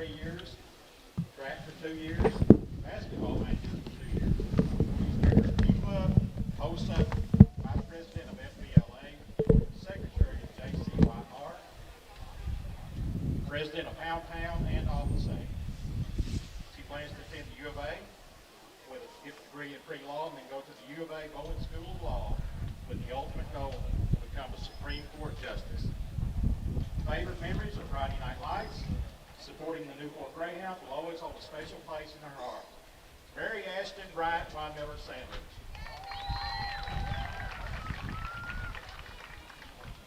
3 years, track for 2 years, basketball manager for 2 years. She's member of Key Club, host of Vice President of FBLA, Secretary of JCYR, President of Pound Town, and all the same. She plans to attend the U of A with a gift degree in pre-law and then go to the U of A Bowen School of Law with the ultimate goal to become a Supreme Court Justice. Favorite memories of Friday Night Lights, supporting the Newport Greyhounds will always hold a special place in her heart. Mary Ashton Bryant Von Miller Sanders.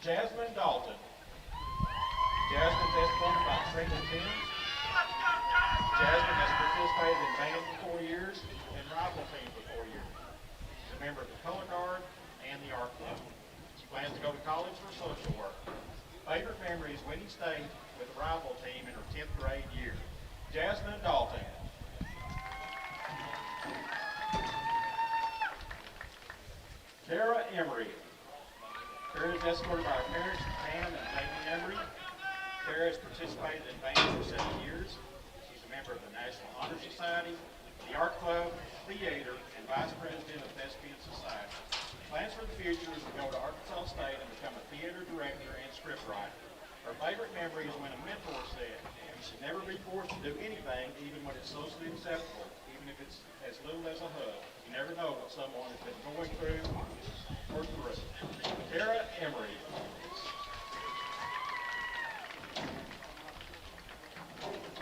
Jasmine Dalton. Jasmine's escorted by Trenton Timms. Jasmine has participated in band for 4 years and rifle team for 4 years. She's a member of the Color Guard and the Art Club. She plans to go to college for social work. Favorite memory is winning state with the rifle team in her 10th grade year. Jasmine Dalton. Kara Emery. Kara is escorted by her parents, Pam and Jamie Emery. Kara has participated in band for 7 years. She's a member of the National Honor Society, the Art Club, theater, and Vice President of Thespian Society. Plans for the future is to go to Arkansas State and become a theater director and scriptwriter. Her favorite memory is when a mentor said, "You should never be forced to do anything, even when it's socially acceptable, even if it's as little as a hug. You never know what someone has been going through or through." Kara Emery.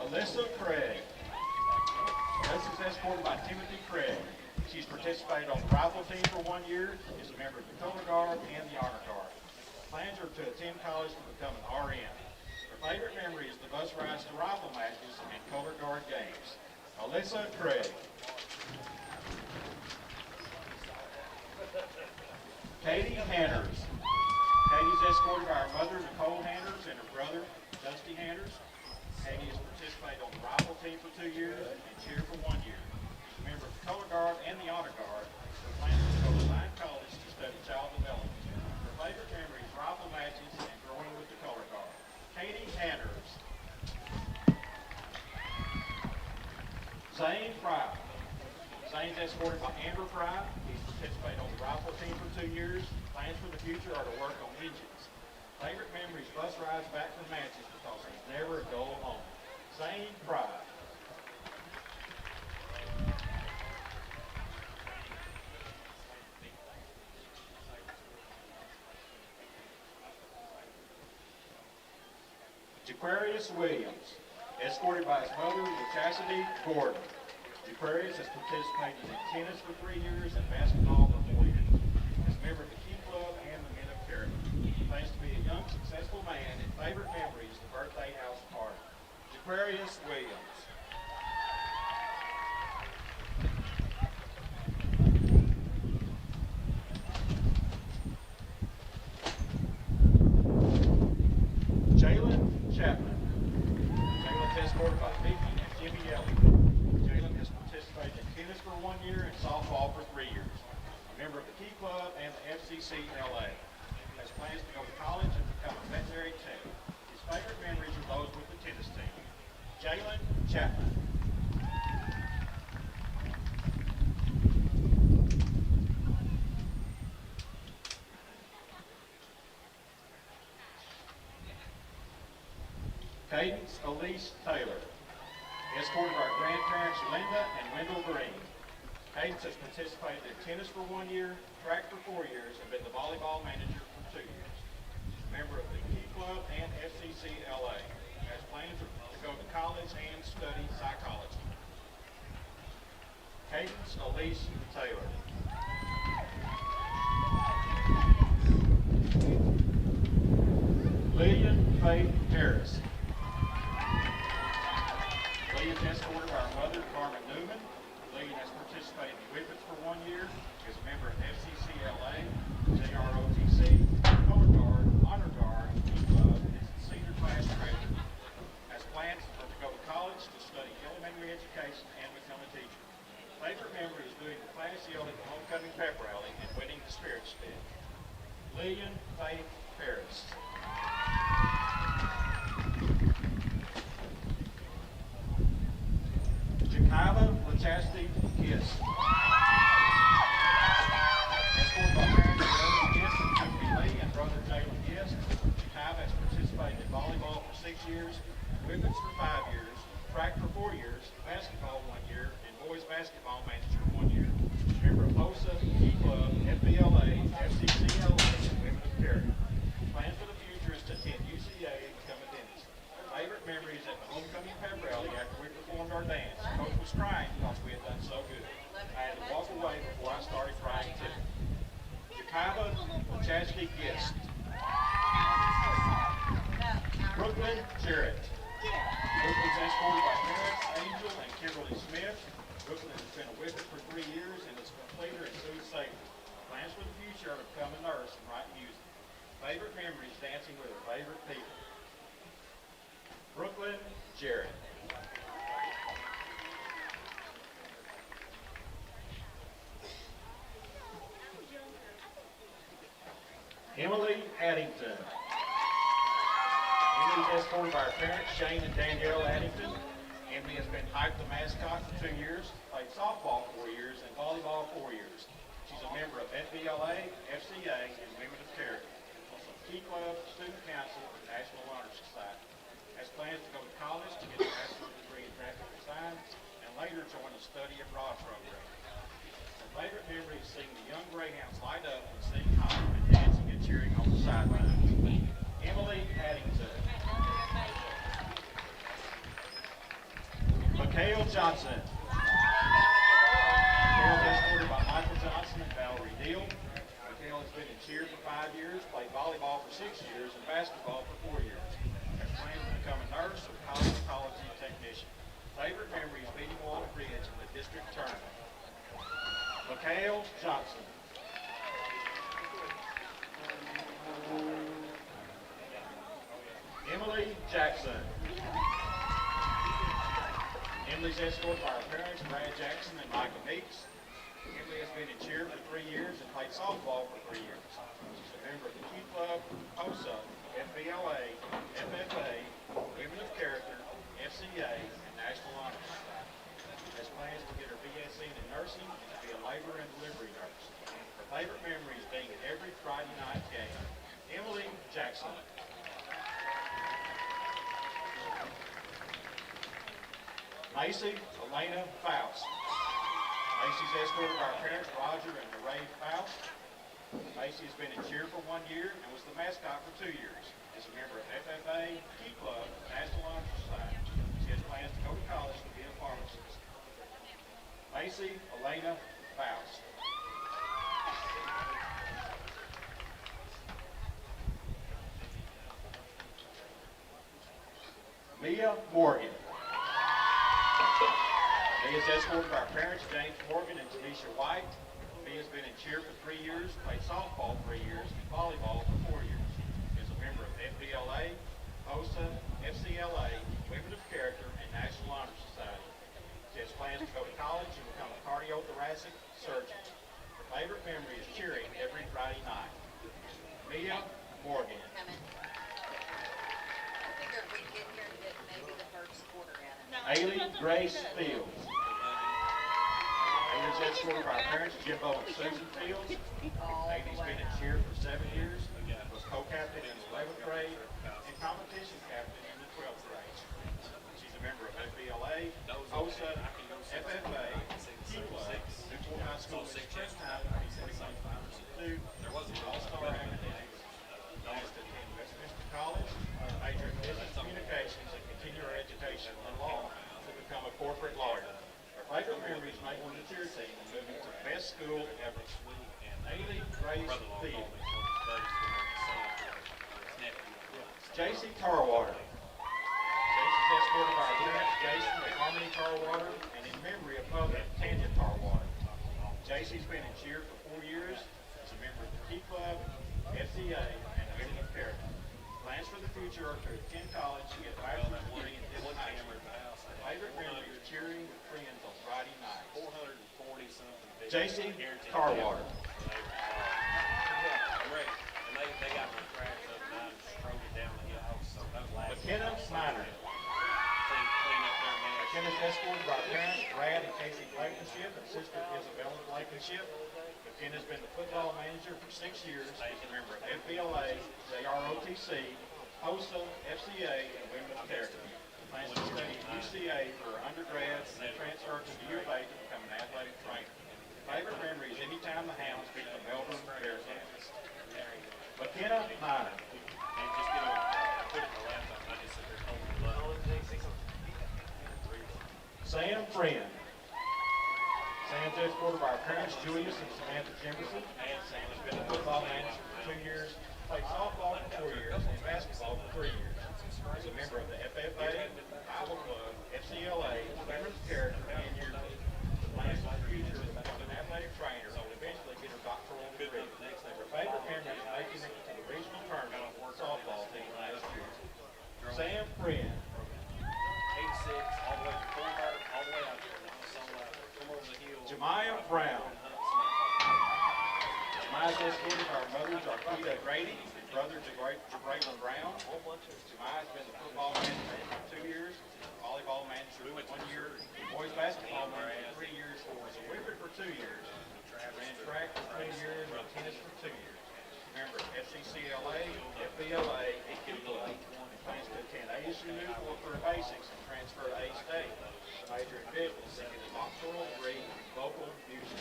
Alyssa Craig. Alyssa's escorted by Timothy Craig. She's participated on the rifle team for 1 year, is a member of the Color Guard and the Honor Guard. Plans are to attend college to become an RN. Her favorite memory is the bus rides to rifle matches and Color Guard games. Alyssa Craig. Katie Hanners. Katie's escorted by her mother, Nicole Hanners, and her brother, Dusty Hanners. Katie has participated on the rifle team for 2 years and cheer for 1 year. She's a member of the Color Guard and the Honor Guard. Her plans are to go to Lyon College to study child development. Her favorite memory is rifle matches and growing with the Color Guard. Katie Hanners. Zane Fry. Zane's escorted by Andrew Fry. He's participated on the rifle team for 2 years. Plans for the future are to work on engines. Favorite memories, bus rides back from matches because there's never a dull moment. Zane Fry. Jaquarius Williams, escorted by his mother, Chastity Gordon. Jaquarius has participated in tennis for 3 years and basketball for 4 years. As a member of the Key Club and the Men of Character. He plans to be a young, successful man, and favorite memory is the birthday house party. Jaquarius Williams. Jalen Chapman. Jalen's escorted by Vicky and Jimmy Elliott. Jalen has participated in tennis for 1 year and softball for 3 years. A member of the Key Club and the FCCLA. Has plans to go to college and become a veterinary tech. His favorite memories are those with the tennis team. Jalen Chapman. Cadence Elise Taylor, escorted by our grandparents Linda and Wendell Green. Cadence has participated in tennis for 1 year, track for 4 years, and been the volleyball manager for 2 years. She's a member of the Key Club and FCCLA. Has plans to go to college and study psychology. Cadence Elise Taylor. Lillian Faith Harris. Lillian's escorted by her mother, Carmen Newman. Lillian has participated in Whippets for 1 year, is a member of FCCLA, JROTC, Color Guard, Honor Guard, Key Club, and is a senior class graduate. Has plans to go to college to study elementary education and become a teacher. Favorite memory is doing the class yell at the homecoming pep rally and winning the spirit stick. Lillian Faith Harris. years, Whippets for 5 years, track for 4 years, basketball 1 year, and boys basketball manager 1 year. Member of HOSA, Key Club, FBLA, FCCLA, and Women of Character. Plans for the future is to attend UCA and become a dentist. Favorite memories at the homecoming pep rally after we performed our dance. Coach was crying because we had done so good. I had to walk away before I started crying too. Jakaiba Chastity Gist. Brooklyn Jarrett. Brooklyn's escorted by parents, Angel and Kimberly Smith. Brooklyn has been a Whippet for 3 years and is a completer in food safety. Plans for the future are to become a nurse and write music. Favorite memories dancing with her favorite people. Brooklyn Jarrett. Emily Addington. Emily is escorted by her parents, Shane and Danielle Addington. Emily has been Hype the mascot for 2 years, played softball 4 years, and volleyball 4 years. She's a member of FBLA, FCA, and Women of Character. Also Key Club, Student Council, and National Honor Society. Has plans to go to college to get a bachelor's degree in graphic design, and later join the study abroad program. Her favorite memory is seeing the young Greyhounds light up and sing home and dancing and cheering on the sidelines. Emily Addington. Mikhail Johnson. Mikhail is escorted by Michael Johnson and Valerie Deal. Mikhail has been in cheer for 5 years, played volleyball for 6 years, and basketball for 4 years. Has plans to become a nurse or cosmetology technician. Favorite memory is beating Walter Bridge in the district tournament. Mikhail Johnson. Emily Jackson. Emily's escorted by her parents, Brad Jackson and Michael Meeks. Emily has been in cheer for 3 years and played softball for 3 years. She's a member of the Key Club, HOSA, FBLA, FFA, Women of Character, FCA, and National Honor Society. Has plans to get her BSc in nursing and to be a labor and delivery nurse. Her favorite memory is being at every Friday night game. Emily Jackson. Macy Elena Faust. Macy's escorted by her parents, Roger and Lorraine Faust. Macy has been in cheer for 1 year and was the mascot for 2 years. Is a member of FFA, Key Club, National Honor Society. She has plans to go to college to be a pharmacist. Macy Elena Faust. Mia Morgan. Mia is escorted by her parents, James Morgan and Tanisha White. Mia has been in cheer for 3 years, played softball 3 years, and volleyball for 4 years. Is a member of FBLA, HOSA, FCLA, Women of Character, and National Honor Society. She has plans to go to college and become a cardiothoracic surgeon. Her favorite memory is cheering every Friday night. Mia Morgan. Ailey Grace Fields. Ailey's escorted by her parents, Jimbo and Susan Fields. Ailey's been in cheer for 7 years, was co-captain in the 11th grade, and competition captain in the 12th grade. She's a member of FBLA, HOSA, FFA, Key Club, Newport High School springtime, 2022, All-Star Academics. Plans to attend Westminster College, major in business communications, and continue her education in law to become a corporate lawyer. Her favorite memories making the cheer team and moving to the best school ever. Ailey Grace Fields. J.C. Tarwater. J.C.'s escorted by her parents, Jason and Harmony Tarwater, and in memory of mother, Tanya Tarwater. J.C.'s been in cheer for 4 years, is a member of the Key Club, FCA, and Women of Character. Plans for the future are to attend college and get a bachelor's degree in dental hygiene. Her favorite memory is cheering with friends on Friday nights. 440 something. J.C. Tarwater. They got my trash up and I strode it down the hill. So that was last. McKenna Minor. McKenna's escorted by parents, Brad and Casey Blankenship, and sister Isabella Blankenship. McKenna's been the football manager for 6 years. She's a member of FBLA, JROTC, HOSA, FCA, and Women of Character. Plans to study at UCA for undergrads and then transfer to the U of A to become an athletic trainer. Favorite memories anytime the Hounds beat the Melbourne Bearcats. McKenna Minor. And just get on, put it in the laptop, I just sit there holding the button. Sam Friend. Sam's escorted by our parents, Julius and Samantha Jefferson. Sam has been a football manager for 2 years, played softball for 4 years, and basketball for 3 years. He's a member of the FFA, Bible Club, FCLA, Women's Character, and Year League. Plans for the future is to become an athletic trainer and eventually get her doctoral degree. Her favorite memory is making it to the regional tournament for softball team last year. Sam Friend. 8-6, all the way to Colbert, all the way out there. Come over the hill. Jemiah Brown. Jemiah's escorted by our mothers, Arquita Grady, and brother Jabraylon Brown. Jemiah's been the football manager for 2 years, volleyball manager for 1 year, boys basketball manager for 3 years, was a whipper for 2 years, ran track for 3 years, and tennis for 2 years. Member of FCCLA, FBLA, and QLA. Plans to attend ASU Newport for basics and transfer to A-State. Major in business, seeking a doctoral degree in vocal music.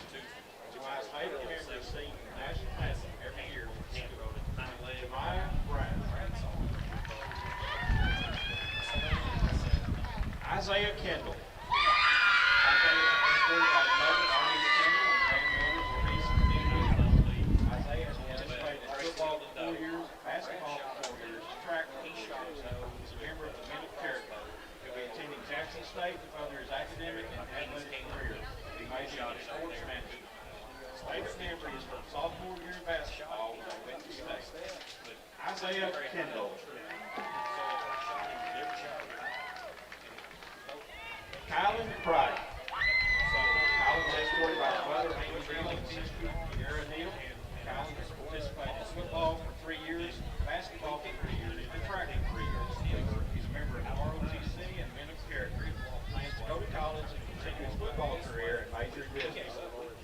Jemiah's favorite memory is singing the national anthem every year. Jemiah Brown. Isaiah Kendall. Isaiah is escorted by his mother, Arlene Kendall, and grandmother, Louise and Dean. Isaiah has participated in football for 4 years, basketball for 4 years, track for 4 years. He's a member of the Men of Character. He'll be attending Jackson State to further his academic and athletic career. He majored in sports management. His favorite memory is from sophomore year in basketball when they went to state. Isaiah Kendall. Kylan Price. Kylan was escorted by his mother, Amy Neal, and sister, Kiara Neal. Kylan has participated in football for 3 years, basketball for 3 years, and track for 3 years. He's a member of ROTC and Men of Character. Plans to go to college and continue his football career and major in business.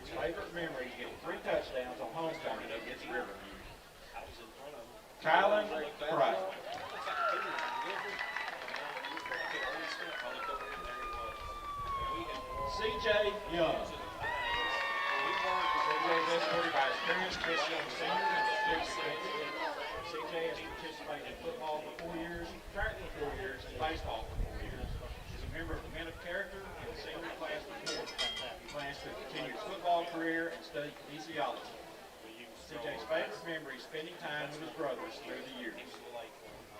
His favorite memory is getting 3 touchdowns on homecoming against Riverview. Kylan Price. CJ Young. CJ is escorted by his parents, Chris Young Sr. and District. CJ has participated in football for 4 years, track for 4 years, and baseball for 4 years. He's a member of the Men of Character and the senior class before. He plans to continue his football career and study kinesiology. CJ's favorite memory is spending time with his brothers through the years.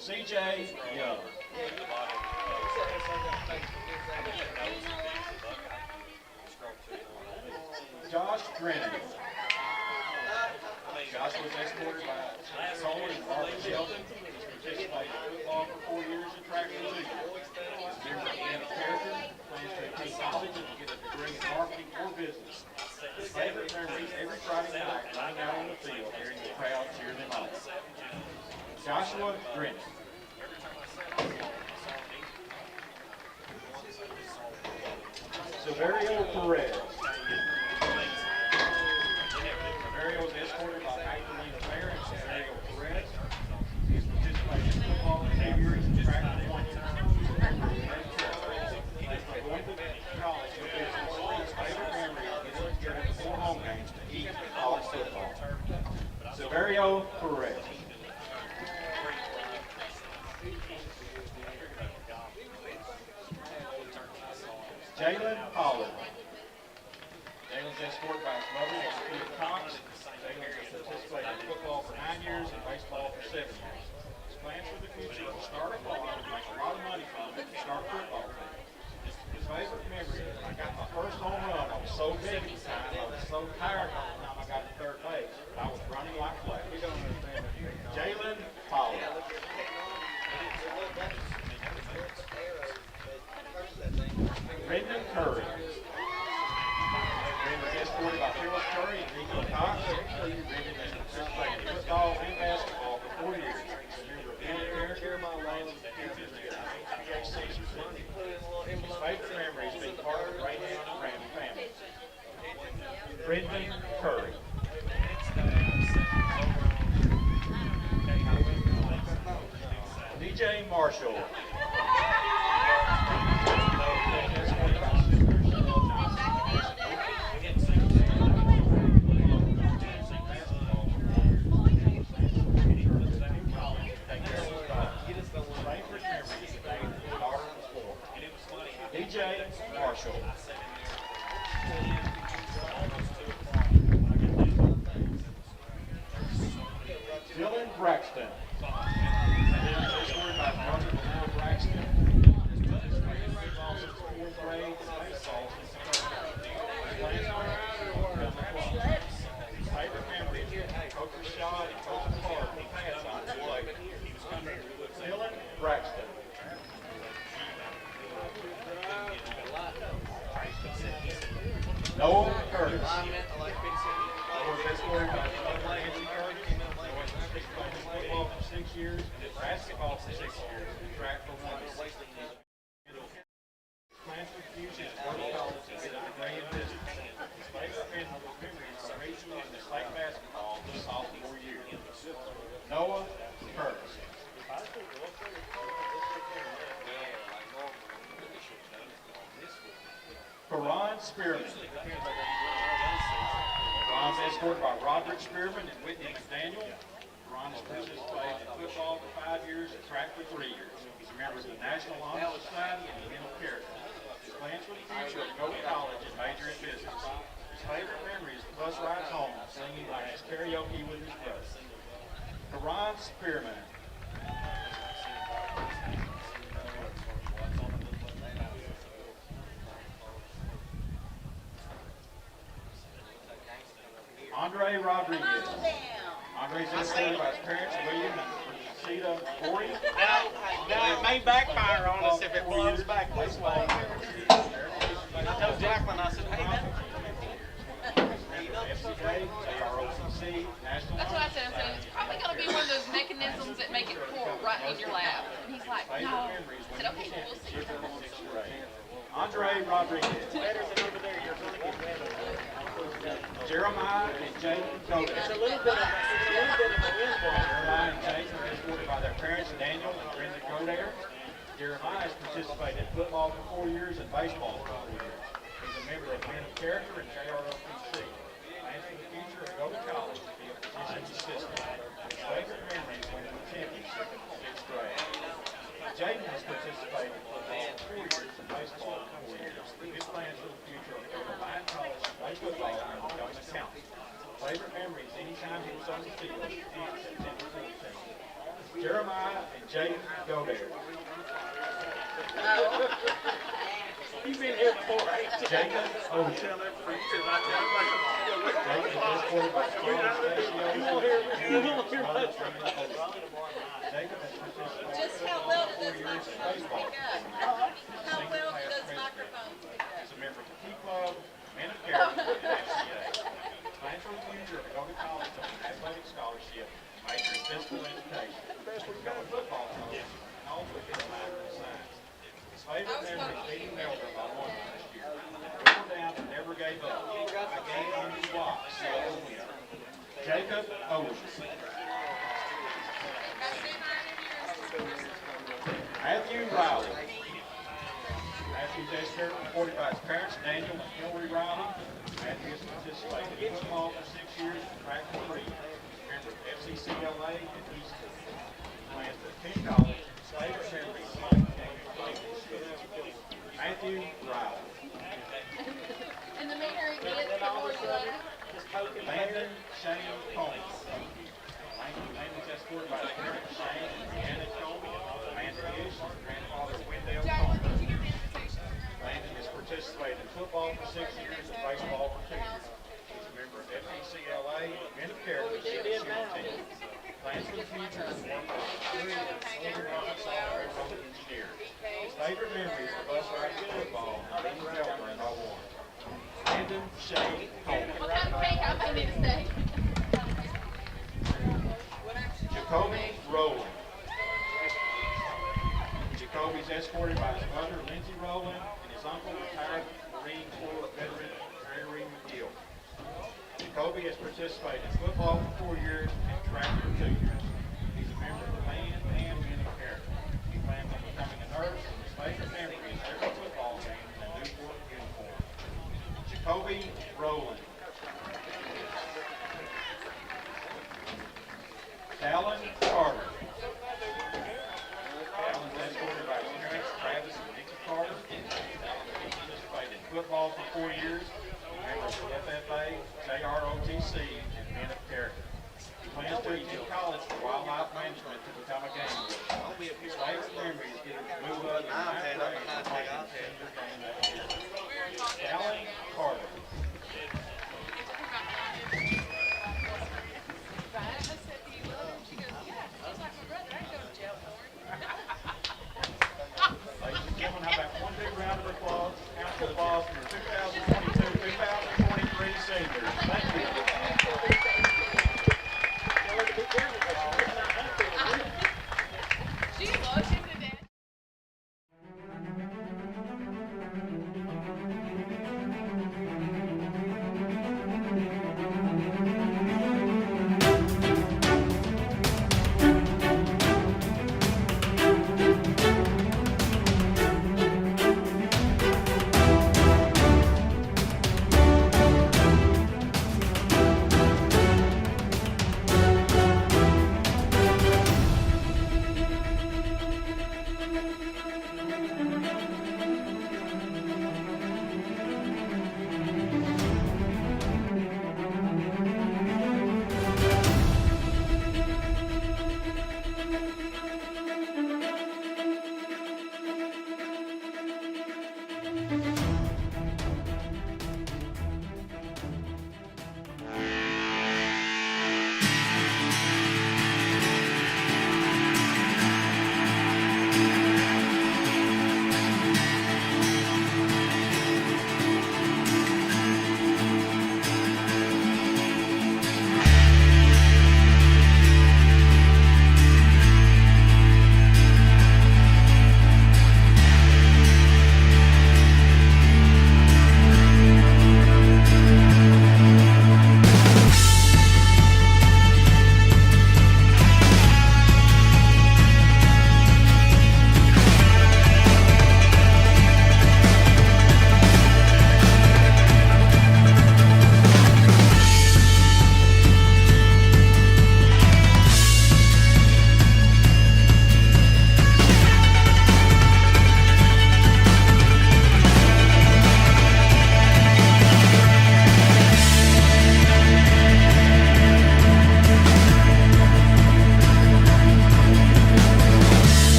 CJ Young. Josh Drennan. Josh was escorted by Cole and Barbara Shelton. He's participated in football for 4 years and track for 2 years. He's a member of the Men of Character, plans to attend college and get a degree in marketing or business. His favorite memory is every Friday night running out on the field, hearing the crowd cheer them on. Joshua Drennan. Severio Perez. Severio is escorted by Magdalena Fair and Severio Perez. He has participated in football for 2 years and track for 1 year. Going to college for business. His favorite memory is getting together before home games to eat college football. Severio Perez. Jalen Pollard. Jalen's escorted by his mother, Sophia Cox. Jalen has participated in football for 9 years and baseball for 7 years. His plans for the future are to start a farm and make a lot of money from it and start a football team. His favorite memory is I got my first home run. I was so big at the time. I was so tired by the time I got to third base. I was running like flash. Jalen Pollard. Brendan Curry. Brendan is escorted by Phyllis Curry and Nico Cox. Brendan has participated in football and basketball for 4 years. He's a member of the Character, His favorite memory is being part of the Greyhound and Grammy family. Brendan TJ Marshall. Dylan Braxton. Dylan is scored by brother Will Braxton. He's played football since 4th grade and baseball since 3rd grade. He plays on the club. His favorite memory is Coach Rashad and Coach Clark he passed on to later. Dylan Braxton. Noah Curtis. Noah is scored by Nancy Curtis. He's played football for 6 years and basketball for 6 years and track for 1 year. Plans for the future is go to college and get a degree in business. His favorite memories are regional and state basketball his sophomore year. Noah Curtis. Karan Spearman. Karan's escorted by Roderick Spearman and Whitney McDaniel. Karan has participated in football for 5 years and track for 3 years. He's a member of the National Honor Society and the Mental Character. His plans for the future are to go to college and major in business. His favorite memory is the bus rides home, singing like his karaoke with his brother. Karan Spearman. Andre Rodriguez. Andre's escorted by his parents, William and Rashida Corey. Now it may backfire on us if it blows back this way. I told Jacqueline, I said, hey, FCA, JROCC, National That's what I said. I said, it's probably going to be one of those mechanisms that make it pour right in your lap. And he's like, no. I said, okay, well, we'll see. Andre Rodriguez. Jeremiah and Jaden Goder. It's a little bit of Jeremiah and Jaden are escorted by their parents, Daniel and Brenda Goder. Jeremiah has participated in football for 4 years and baseball for 4 years. He's a member of Men of Character and JROPC. Plans for the future are to go to college to be a physician's assistant. His favorite memory is winning the championship in the 6th grade. Jaden has participated in football for 4 years and baseball for 4 years. His plans for the future are to go to Lyon College and play football and become an accountant. Favorite memories anytime he was on the field is September 14th. Jeremiah and Jaden Goder. You've been here before, ain't you? Jacob Ocean. Jacob is escorted by Scarlett Jacob has participated Just how well do those microphones pick up? How well do those microphones pick up? He's a member of the Key Club, Men of Character, and FCA. Plans for the future are to go to college on an athletic scholarship, major in physical education, become a football coach, and also get a minor in science. His favorite memory is beating Melbourne by 1 last year. Never down and never gave up. I gave him his block, so win. Jacob Ocean. Matthew Riley. Matthew's escorted reported by his parents, Daniel and Hillary Riley. Matthew has participated in football for 6 years and track for 3 years. Member of FCCLA and Easton. Plans to attend college. His favorite memory is playing Matthew Riley. And the meaner it gets, the more you love it. Landon Shane Combs. Landon's escorted by his parents, Shane and Deanna Combs. Amanda Gish and grandfather Wendell Combs. Landon has participated in football for 6 years and baseball for 2 years. He's a member of FECLA, Men of Character, team. Plans for the future is one of engineer. His favorite memory is the bus ride to football and being Melbourne in 01. Landon Shane Combs. What kind of cake I may need to stay? Jacoby Rowland. Jacoby's escorted by his mother, Lindsay Rowland, and his uncle, retired Marine Corps veteran, Terry McGill. Jacoby has participated in football for 4 years and track for 2 years. He's a member of the band and Men of Character. He plans on becoming a nurse, and his favorite memory is every football game in a Newport uniform. Jacoby Rowland. Alan Carter. Alan's escorted by his parents, Travis and Nikki Carter. Alan received and men of character. He plans to attend college for wildlife management to become a game warden. His favorite memory is getting to move up in ninth grade and playing in the senior game that year. Callie Carter. Ladies and gentlemen, how about one big round of applause? Council of Boston, 2022-2023 seniors. Thank you.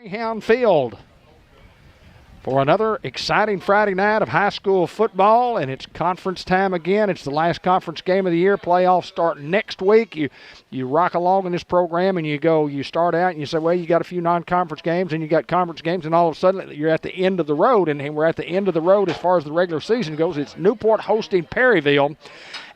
Greyhound Field for another exciting Friday night of high school football, and it's conference time again. It's the last conference game of the year. Playoffs start next week. You rock along in this program, and you start out and you say, well, you got a few non-conference games, and you got conference games, and all of a sudden you're at the end of the road, and we're at the end of the road as far as the regular season goes. It's Newport hosting Perryville,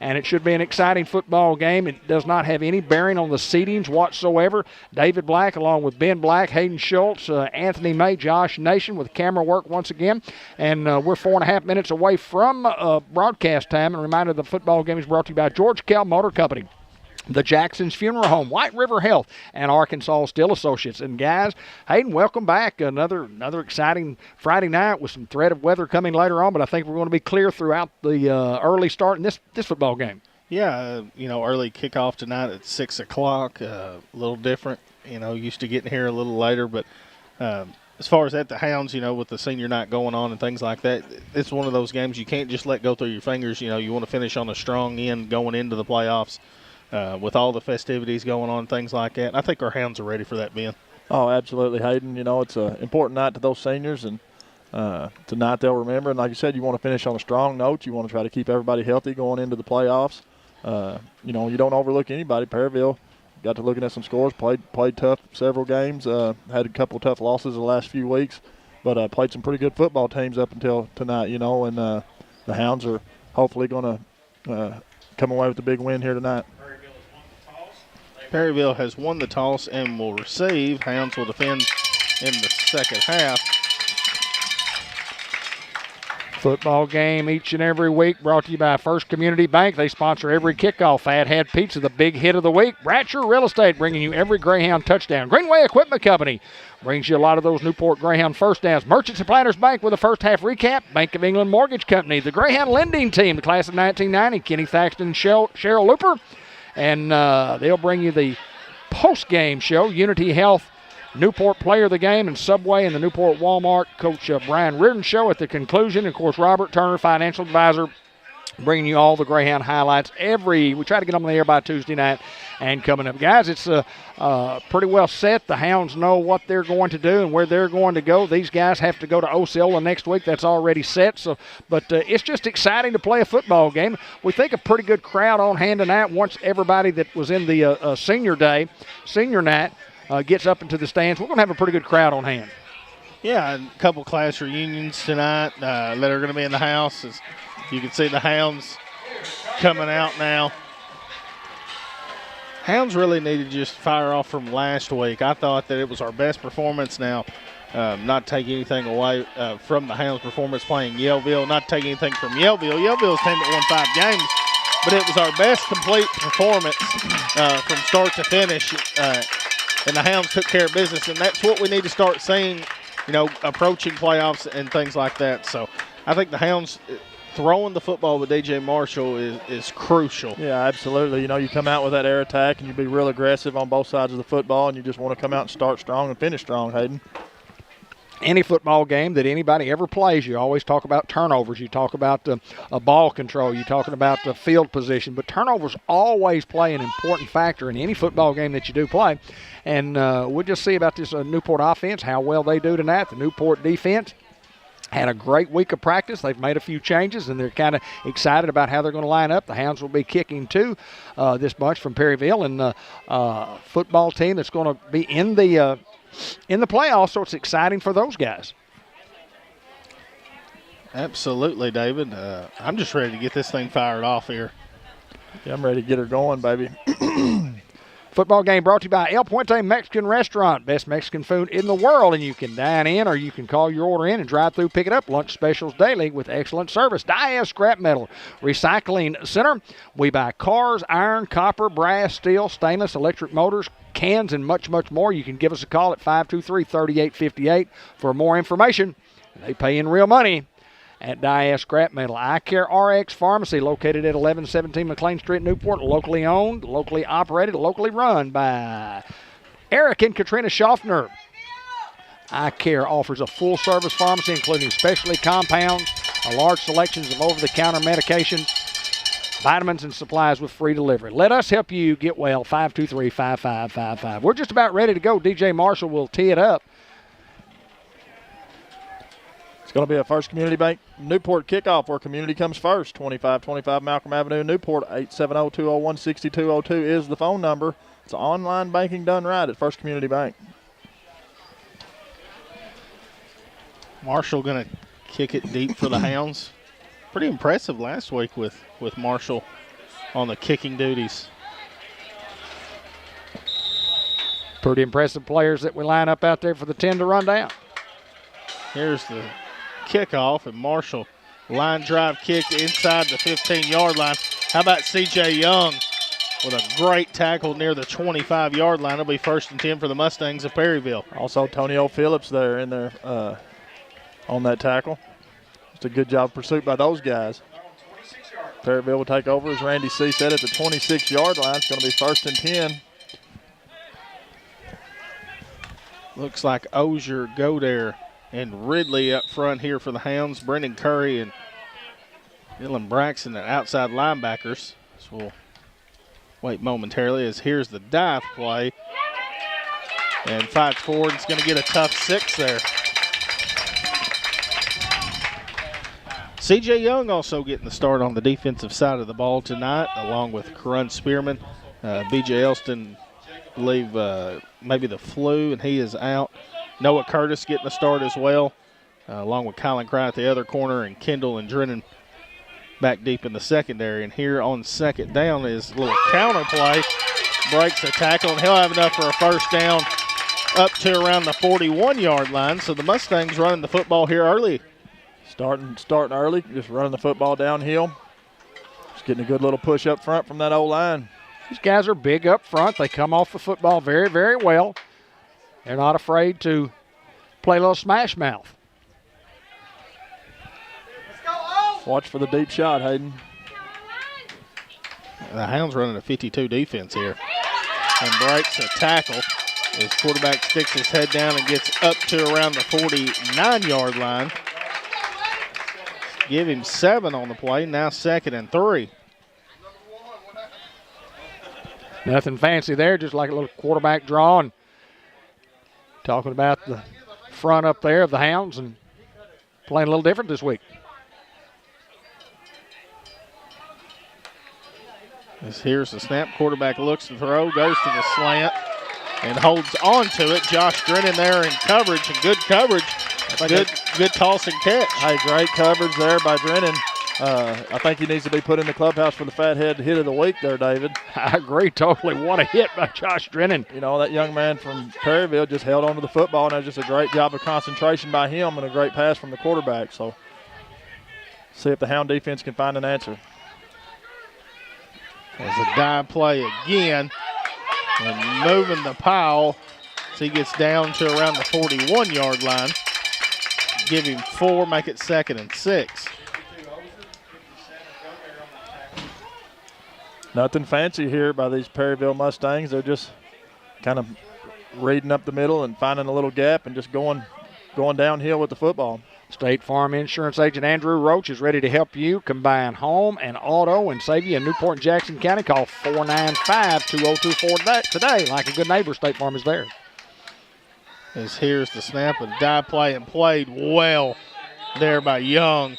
and it should be an exciting football game. It does not have any bearing on the seedings whatsoever. David Black, along with Ben Black, Hayden Schultz, Anthony May, Josh Nation with camera work once again. And we're 4.5 minutes away from broadcast time. And a reminder, the football game is brought to you by George Kell Motor Company, the Jackson's Funeral Home, White River Health, and Arkansas Steel Associates. And guys, Hayden, welcome back. Another exciting Friday night with some threat of weather coming later on, but I think we're going to be clear throughout the early start in this football game. Yeah, early kickoff tonight at 6 o'clock, a little different. Used to getting here a little later, but as far as at the Hounds, with the senior night going on and things like that, it's one of those games you can't just let go through your fingers. You want to finish on a strong end going into the playoffs. With all the festivities going on, things like that. And I think our Hounds are ready for that, Ben. Oh, absolutely, Hayden. It's an important night to those seniors, and tonight they'll remember. And like you said, you want to finish on a strong note. You want to try to keep everybody healthy going into the playoffs. You don't overlook anybody. Perryville got to looking at some scores, played tough several games, had a couple of tough losses the last few weeks, but played some pretty good football teams up until tonight, and the Hounds are hopefully going to come away with a big win here tonight. Perryville has won the toss and will receive. Hounds will defend in the second half. Football game each and every week brought to you by First Community Bank. They sponsor every kickoff. Fat Head Pizza, the big hit of the week. Bratcher Real Estate bringing you every Greyhound touchdown. Greenway Equipment Company brings you a lot of those Newport Greyhound first downs. Merchants and Planters Bank with a first half recap. Bank of England Mortgage Company. The Greyhound Lending Team, the class of 1990. Kenny Thaxton and Cheryl Looper. And they'll bring you the post-game show. Unity Health, Newport Player of the Game, and Subway and the Newport Walmart Coach Brian Reardon show at the conclusion. Of course, Robert Turner, financial advisor, bringing you all the Greyhound highlights we try to get them on the air by Tuesday night. And coming up, guys, it's pretty well set. The Hounds know what they're going to do and where they're going to go. These guys have to go to Osceola next week. That's already set. But it's just exciting to play a football game. We think a pretty good crowd on hand tonight once everybody that was in the senior night, gets up into the stands. We're going to have a pretty good crowd on hand. Yeah, a couple class reunions tonight that are going to be in the house. As you can see the Hounds coming out now. Hounds really need to just fire off from last week. I thought that it was our best performance now. Not take anything away from the Hounds' performance playing Yellville. Not take anything from Yellville. Yellville's team that won 5 games. But it was our best complete performance from start to finish. And the Hounds took care of business. And that's what we need to start seeing, approaching playoffs and things like that. So I think the Hounds throwing the football with DJ Marshall is crucial. Yeah, absolutely. You come out with that air attack and you be real aggressive on both sides of the football, and you just want to come out and start strong and finish strong, Hayden. Any football game that anybody ever plays, you always talk about turnovers. You talk about ball control. You're talking about the field position. But turnovers always play an important factor in any football game that you do play. And we'll just see about this Newport offense, how well they do tonight. The Newport defense had a great week of practice. They've made a few changes, and they're kind of excited about how they're going to line up. The Hounds will be kicking, too, this bunch from Perryville. And the football team that's going to be in the playoffs, so it's exciting for those guys. Absolutely, David. I'm just ready to get this thing fired off here. Yeah, I'm ready to get her going, baby. Football game brought to you by El Puente Mexican Restaurant. Best Mexican food in the world, and you can dine in or you can call your order in and drive through, pick it up. Lunch specials daily with excellent service. Diaz Scrap Metal Recycling Center. We buy cars, iron, copper, brass, steel, stainless, electric motors, cans, and much, much more. You can give us a call at 523-3858 for more information. They pay in real money at Diaz Scrap Metal. Eye Care RX Pharmacy, located at 1117 McLean Street, Newport. Locally owned, locally operated, locally run by Eric and Katrina Schaffner. Eye Care offers a full-service pharmacy, including specialty compounds, a large selections of over-the-counter medications, vitamins, and supplies with free delivery. Let us help you get well, 523-5555. We're just about ready to go. DJ Marshall will tee it up. going to be a First Community Bank Newport kickoff where community comes first. 2525 Malcolm Avenue, Newport. 870-201-6202 is the phone number. It's online banking done right at First Community Bank. Marshall going to kick it deep for the Hounds. Pretty impressive last week with Marshall on the kicking duties. Pretty impressive players that we line up out there for the 10 to run down. Here's the kickoff, and Marshall line drive kick inside the 15-yard line. How about C.J. Young with a great tackle near the 25-yard line? It'll be 1st and 10 for the Mustangs of Perryville. Also, Tonio Phillips there in there on that tackle. Just a good job of pursuit by those guys. Perryville will take over, as Randy C. said, at the 26-yard line. It's going to be 1st and 10. Looks like Ozier, Godare, and Ridley up front here for the Hounds. Brendan Curry and Dylan Braxton, the outside linebackers. So we'll wait momentarily as here's the dive play. And fights forward. It's going to get a tough 6 there. C.J. Young also getting the start on the defensive side of the ball tonight, along with Corun Spearman. B.J. Elston, I believe, maybe the flu, and he is out. Noah Curtis getting the start as well, along with Colin Cry at the other corner, and Kendall and Drennan back deep in the secondary. And here on 2nd down is a little counter play. Breaks a tackle, and he'll have enough for a 1st down up to around the 41-yard line. So the Mustangs running the football here early. Starting early, just running the football downhill. Just getting a good little push up front from that O-line. These guys are big up front. They come off the football very, very well. They're not afraid to play a little smash mouth. Watch for the deep shot, Hayden. The Hounds running a 52 defense here. And breaks a tackle. His quarterback sticks his head down and gets up to around the 49-yard line. Give him 7 on the play. Now 2nd and 3. Nothing fancy there, just like a little quarterback draw. And talking about the front up there of the Hounds and playing a little different this week. Here's the snap. Quarterback looks to throw, goes to the slant, and holds on to it. Josh Drennan there in coverage, and good coverage. Good toss and catch. Hey, great coverage there by Drennan. I think he needs to be put in the clubhouse for the fathead hit of the week there, David. I agree totally. What a hit by Josh Drennan. You know, that young man from Perryville just held on to the football, and that was just a great job of concentration by him and a great pass from the quarterback. So see if the Hound defense can find an answer. As a dive play again, and moving the pile as he gets down to around the 41-yard line. Give him 4, make it 2nd and 6. Nothing fancy here by these Perryville Mustangs. They're just kind of reading up the middle and finding a little gap and just going downhill with the football. State Farm Insurance Agent Andrew Roach is ready to help you combine home and auto and save you in Newport and Jackson County. Call 495-2024 today. Like a good neighbor, State Farm is there. As here's the snap and dive play, and played well there by Young.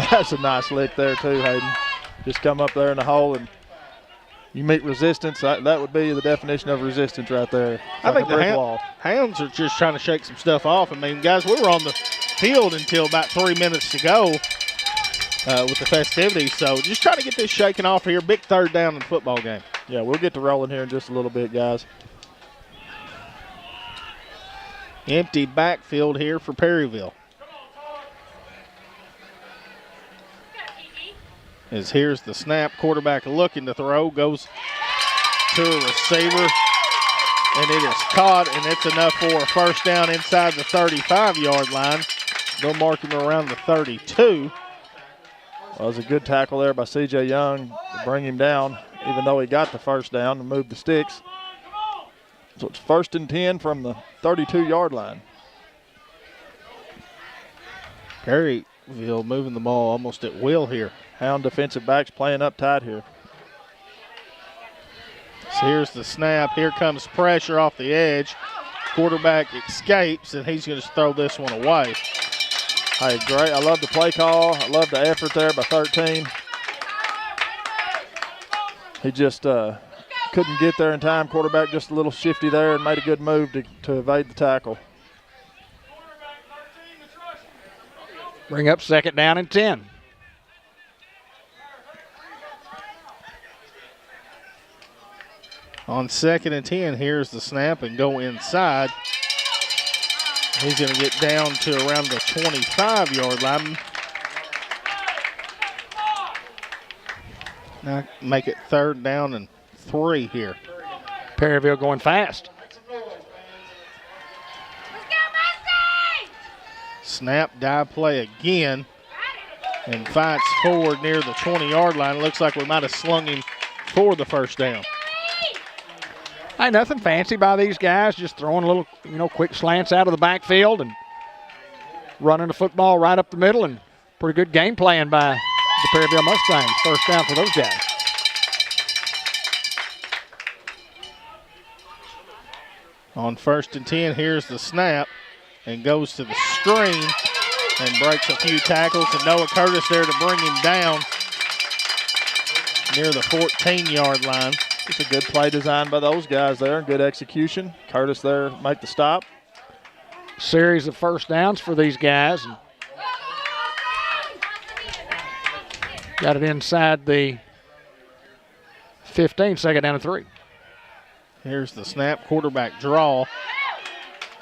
That's a nice lick there too, Hayden. Just come up there in the hole and you meet resistance. That would be the definition of resistance right there. I think the Hounds are just trying to shake some stuff off. I mean, guys, we were on the field until about 3 minutes to go with the festivities. So just trying to get this shaken off here. Big 3rd down in the football game. Yeah, we'll get to rolling here in just a little bit, guys. Empty backfield here for Perryville. As here's the snap, quarterback looking to throw, goes to a receiver, and it is caught, and it's enough for a 1st down inside the 35-yard line. They'll mark him around the 32. Well, it was a good tackle there by C.J. Young to bring him down, even though he got the 1st down and moved the sticks. So it's 1st and 10 from the 32-yard line. Perryville moving the ball almost at will here. Hound defensive backs playing up tight here. So here's the snap. Here comes pressure off the edge. Quarterback escapes, and he's going to throw this one away. Hey, great. I love the play call. I love the effort there by 13. He just couldn't get there in time. Quarterback just a little shifty there and made a good move to evade the tackle. Bring up 2nd down and 10. On 2nd and 10, here's the snap and go inside. He's going to get down to around the 25-yard line. Now make it 3rd down and 3 here. Perryville going fast. Snap, dive play again, and fights forward near the 20-yard line. Looks like we might have slung him for the 1st down. Hey, nothing fancy by these guys, just throwing a little, quick slants out of the backfield and running the football right up the middle, and pretty good game playing by the Perryville Mustangs. 1st down for those guys. On 1st and 10, here's the snap and goes to the screen and breaks a few tackles, and Noah Curtis there to bring him down near the 14-yard line. It's a good play design by those guys there, good execution. Curtis there make the stop. Series of 1st downs for these guys. Got it inside the 15, 2nd down and 3. Here's the snap, quarterback draw,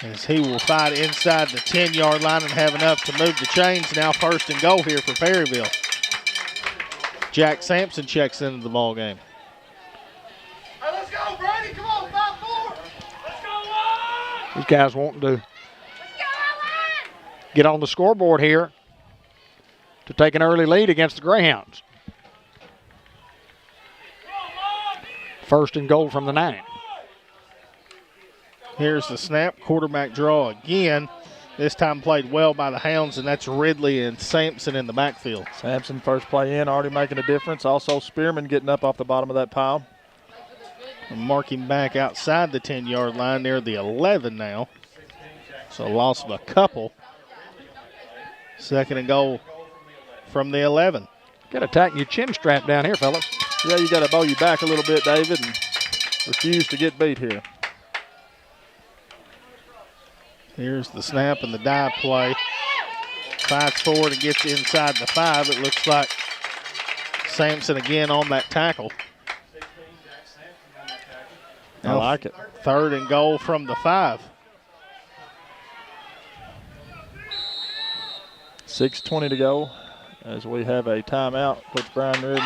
as he will fight inside the 10-yard line and have enough to move the chains. Now 1st and goal here for Perryville. Jack Sampson checks into the ball game. Let's go, Brady. Come on, 5-4. Let's go, These guys wanting to get on the scoreboard here to take an early lead against the Greyhounds. 1st and goal from the 9. Here's the snap, quarterback draw again. This time played well by the Hounds, and that's Ridley and Sampson in the backfield. Sampson first play in, already making a difference. Also Spearman getting up off the bottom of that pile. Marking back outside the 10-yard line near the 11 now. So loss of a couple. 2nd and goal from the 11. Got to tighten your chin strap down here, fellas. Yeah, you got to bow you back a little bit, David, and refuse to get beat here. Here's the snap and the dive play. Fights forward and gets inside the 5. It looks like Sampson again on that tackle. I like it. 3rd and goal from the 5. 6:20 to go as we have a timeout. Coach Brian Reardon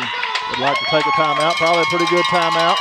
would like to take a timeout. Probably a pretty good timeout.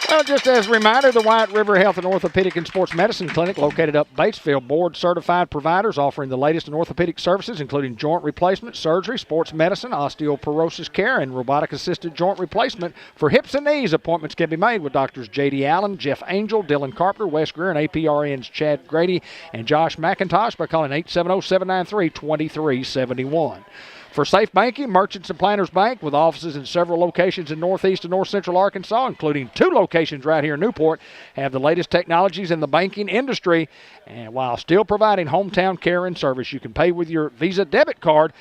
Well, just as a reminder, the White River Health and Orthopedic and Sports Medicine Clinic, located up Batesville, board-certified providers offering the latest in orthopedic services, including joint replacement, surgery, sports medicine, osteoporosis care, and robotic-assisted joint replacement for hips and knees. Appointments can be made with Doctors J.D. Allen, Jeff Angel, Dylan Carpenter, Wes Greer, and APRN's Chad Grady and Josh McIntosh by calling 870-793-2371. For safe banking, Merchants and Planners Bank, with offices in several locations in northeast and north central Arkansas, including 2 locations right here in Newport, have the latest technologies in the banking industry. And while still providing hometown care and service, you can pay with your Visa debit card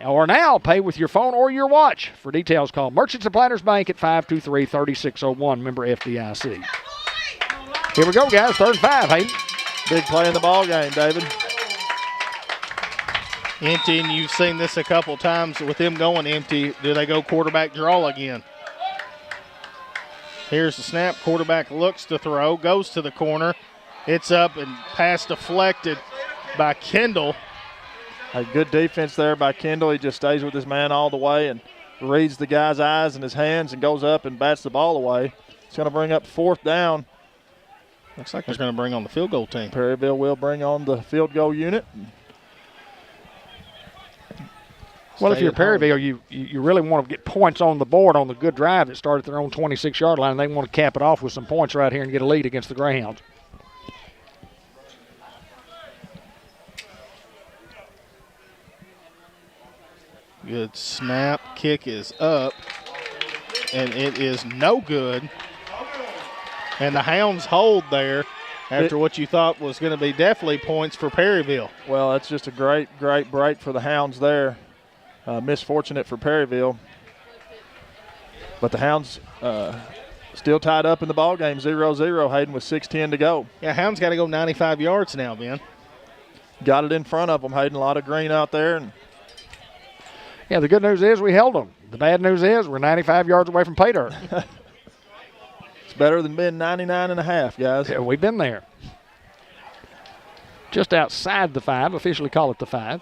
or now pay with your phone or your watch. For details, call Merchants and Planners Bank at 523-3601, member FDIC. Here we go, guys. 3rd and 5, Hayden. Big play in the ball game, David. Empty, and you've seen this a couple times with them going empty. Do they go quarterback draw again? Here's the snap. Quarterback looks to throw, goes to the corner. It's up and pass deflected by Kendall. A good defense there by Kendall. He just stays with his man all the way and reads the guy's eyes and his hands and goes up and bats the ball away. It's going to bring up 4th down. Looks like they're going to bring on the field goal team. Perryville will bring on the field goal unit. Well, if you're Perryville, you really want to get points on the board on the good drive that started at their own 26-yard line, and they want to cap it off with some points right here and get a lead against the Greyhounds. Good snap. Kick is up, and it is no good. And the Hounds hold there after what you thought was going to be definitely points for Perryville. Well, that's just a great break for the Hounds there. Misfortunate for Perryville. But the Hounds still tied up in the ball game, 0-0, Hayden, with 6:10 to go. Yeah, Hounds got to go 95 yards now, Ben. Got it in front of them, Hayden. A lot of green out there. And Yeah, the good news is we held them. The bad news is we're 95 yards away from pay dirt. it's better than being 99.5, guys. Yeah, we've been there. Just outside the 5, officially call it the 5.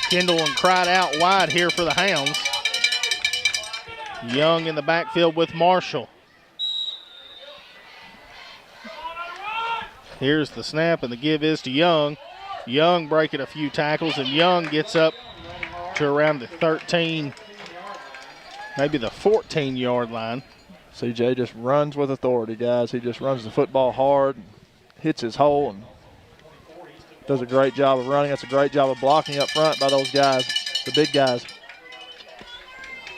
Kendall and Cried out wide here for the Hounds. Young in the backfield with Marshall. Here's the snap, and the give is to Young. Young breaking a few tackles, and Young gets up to around the 13, maybe the 14-yard line. CJ just runs with authority, guys. He just runs the football hard, hits his hole, and does a great job of running. That's a great job of blocking up front by those guys, the big guys.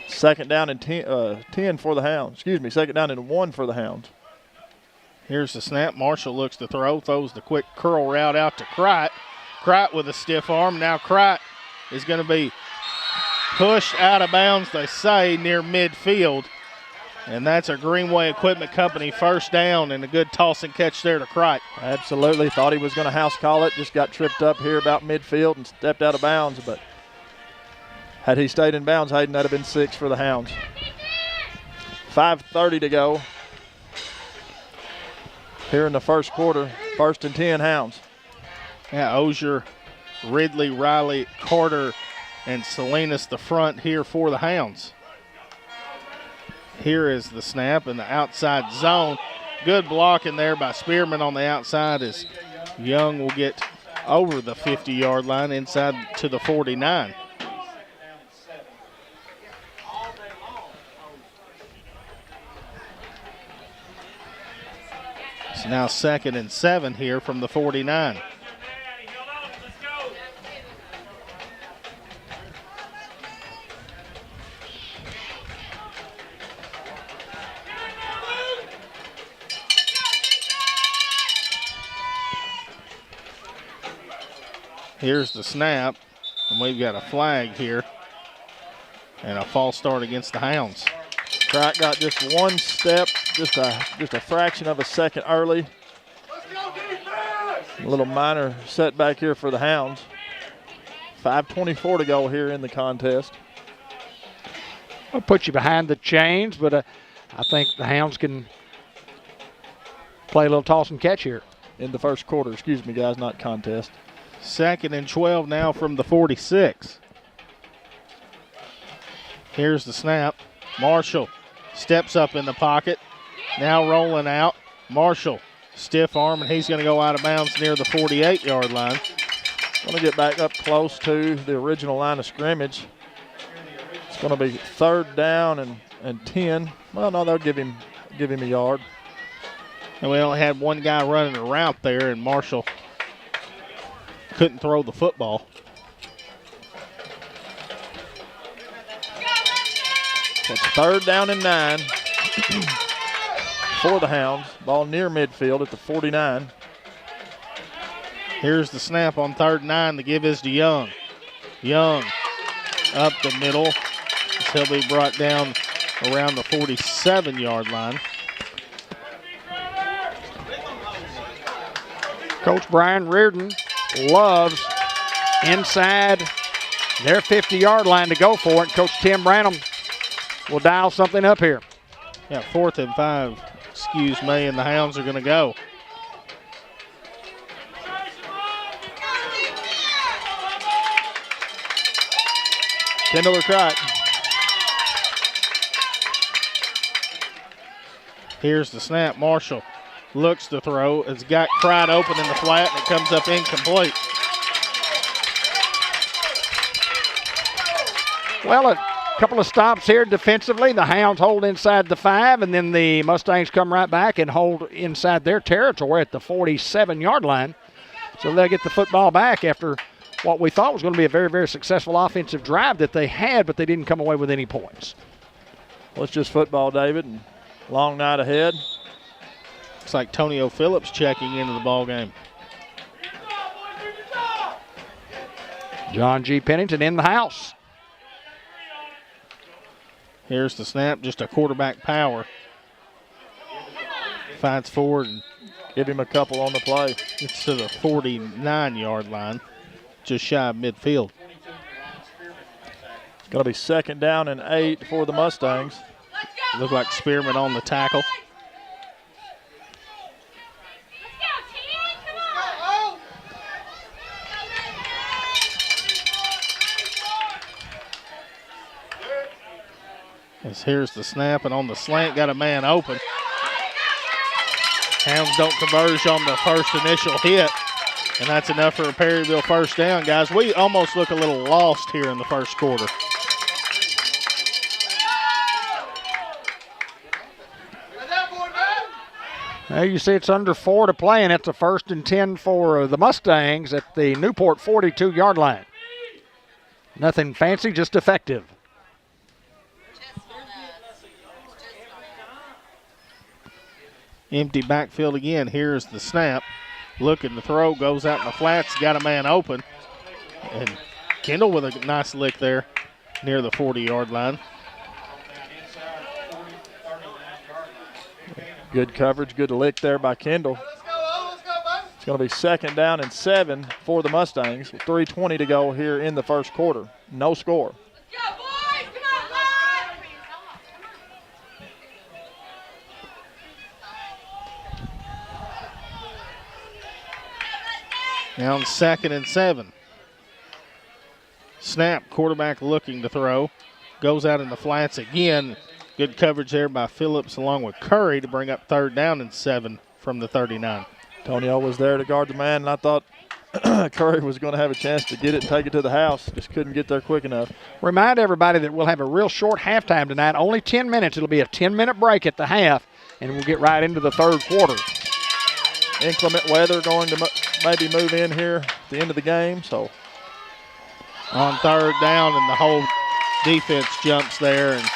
Second down and 10 for the Hounds. Excuse me, second down and 1 for the Hounds. Here's the snap. Marshall looks to throw, throws the quick curl route out to Crite. Crite with a stiff arm. Now Crite is going to be pushed out of bounds, they say, near midfield. And that's a Greenway Equipment Company first down, and a good toss and catch there to Crite. Absolutely. Thought he was going to house call it. Just got tripped up here about midfield and stepped out of bounds. But had he stayed in bounds, Hayden, that would have been 6 for the Hounds. 5:30 to go here in the first quarter. 1st and 10 Hounds. Yeah, Ozier, Ridley, Riley, Carter, and Salinas the front here for the Hounds. Here is the snap in the outside zone. Good blocking there by Spearman on the outside as Young will get over the 50-yard line inside to the 49. It's now 2nd and 7 here from the 49. Here's the snap, and we've got a flag here and a false start against the Hounds. Crite got just one step, just a fraction of a second early. A little minor setback here for the Hounds. 5:24 to go here in the contest. I'll put you behind the chains, but I think the Hounds can play a little toss and catch here. In the first quarter, excuse me, guys, not contest. 2nd and 12 now from the 46. Here's the snap. Marshall steps up in the pocket. Now rolling out. Marshall, stiff arm, and he's going to go out of bounds near the 48-yard line. Going to get back up close to the original line of scrimmage. It's going to be 3rd down and 10. Well, no, they'll give him a yard. And we only had one guy running a route there, and Marshall couldn't throw the football. So it's 3rd down and 9 for the Hounds. Ball near midfield at the 49. Here's the snap on 3rd and 9. The give is to Young. Young up the middle. He'll be brought down around the 47-yard line. Coach Brian Reardon loves inside their 50-yard line to go for it. Coach Tim Branham will dial something up here. Yeah, 4th and 5, excuse me, and the Hounds are going to go. Kendall or Crite. Here's the snap. Marshall looks to throw. It's got Crite open in the flat, and it comes up incomplete. Well, a couple of stops here defensively. The Hounds hold inside the 5, and then the Mustangs come right back and hold inside their territory at the 47-yard line. So they'll get the football back after what we thought was going to be a very, very successful offensive drive that they had, but they didn't come away with any points. Well, it's just football, David, and long night ahead. Looks like Tonio Phillips checking into the ball game. John G. Pennington in the house. Here's the snap, just a quarterback power. Fights forward and Give him a couple on the play. gets to the 49-yard line, just shy of midfield. It's going to be 2nd down and 8 for the Mustangs. Look like Spearman on the tackle. As here's the snap, and on the slant, got a man open. Hounds don't converge on the first initial hit, and that's enough for a Perryville first down, guys. We almost look a little lost here in the first quarter. Well, you see it's under 4 to play, and it's a 1st and 10 for the Mustangs at the Newport 42-yard line. Nothing fancy, just effective. Empty backfield again. Here's the snap. Looking to throw, goes out in the flats, got a man open. And Kendall with a nice lick there near the 40-yard line. Good coverage, good lick there by Kendall. It's going to be 2nd down and 7 for the Mustangs. With 3:20 to go here in the first quarter. No score. Now on 2nd and 7. Snap, quarterback looking to throw. Goes out in the flats again. Good coverage there by Phillips along with Curry to bring up 3rd down and 7 from the 39. Tonio was there to guard the man, and I thought Curry was going to have a chance to get it and take it to the house. Just couldn't get there quick enough. Remind everybody that we'll have a real short halftime tonight, only 10 minutes. It'll be a 10-minute break at the half, and we'll get right into the 3rd quarter. Inclement weather going to maybe move in here at the end of the game. So On 3rd down, and the whole defense jumps there, and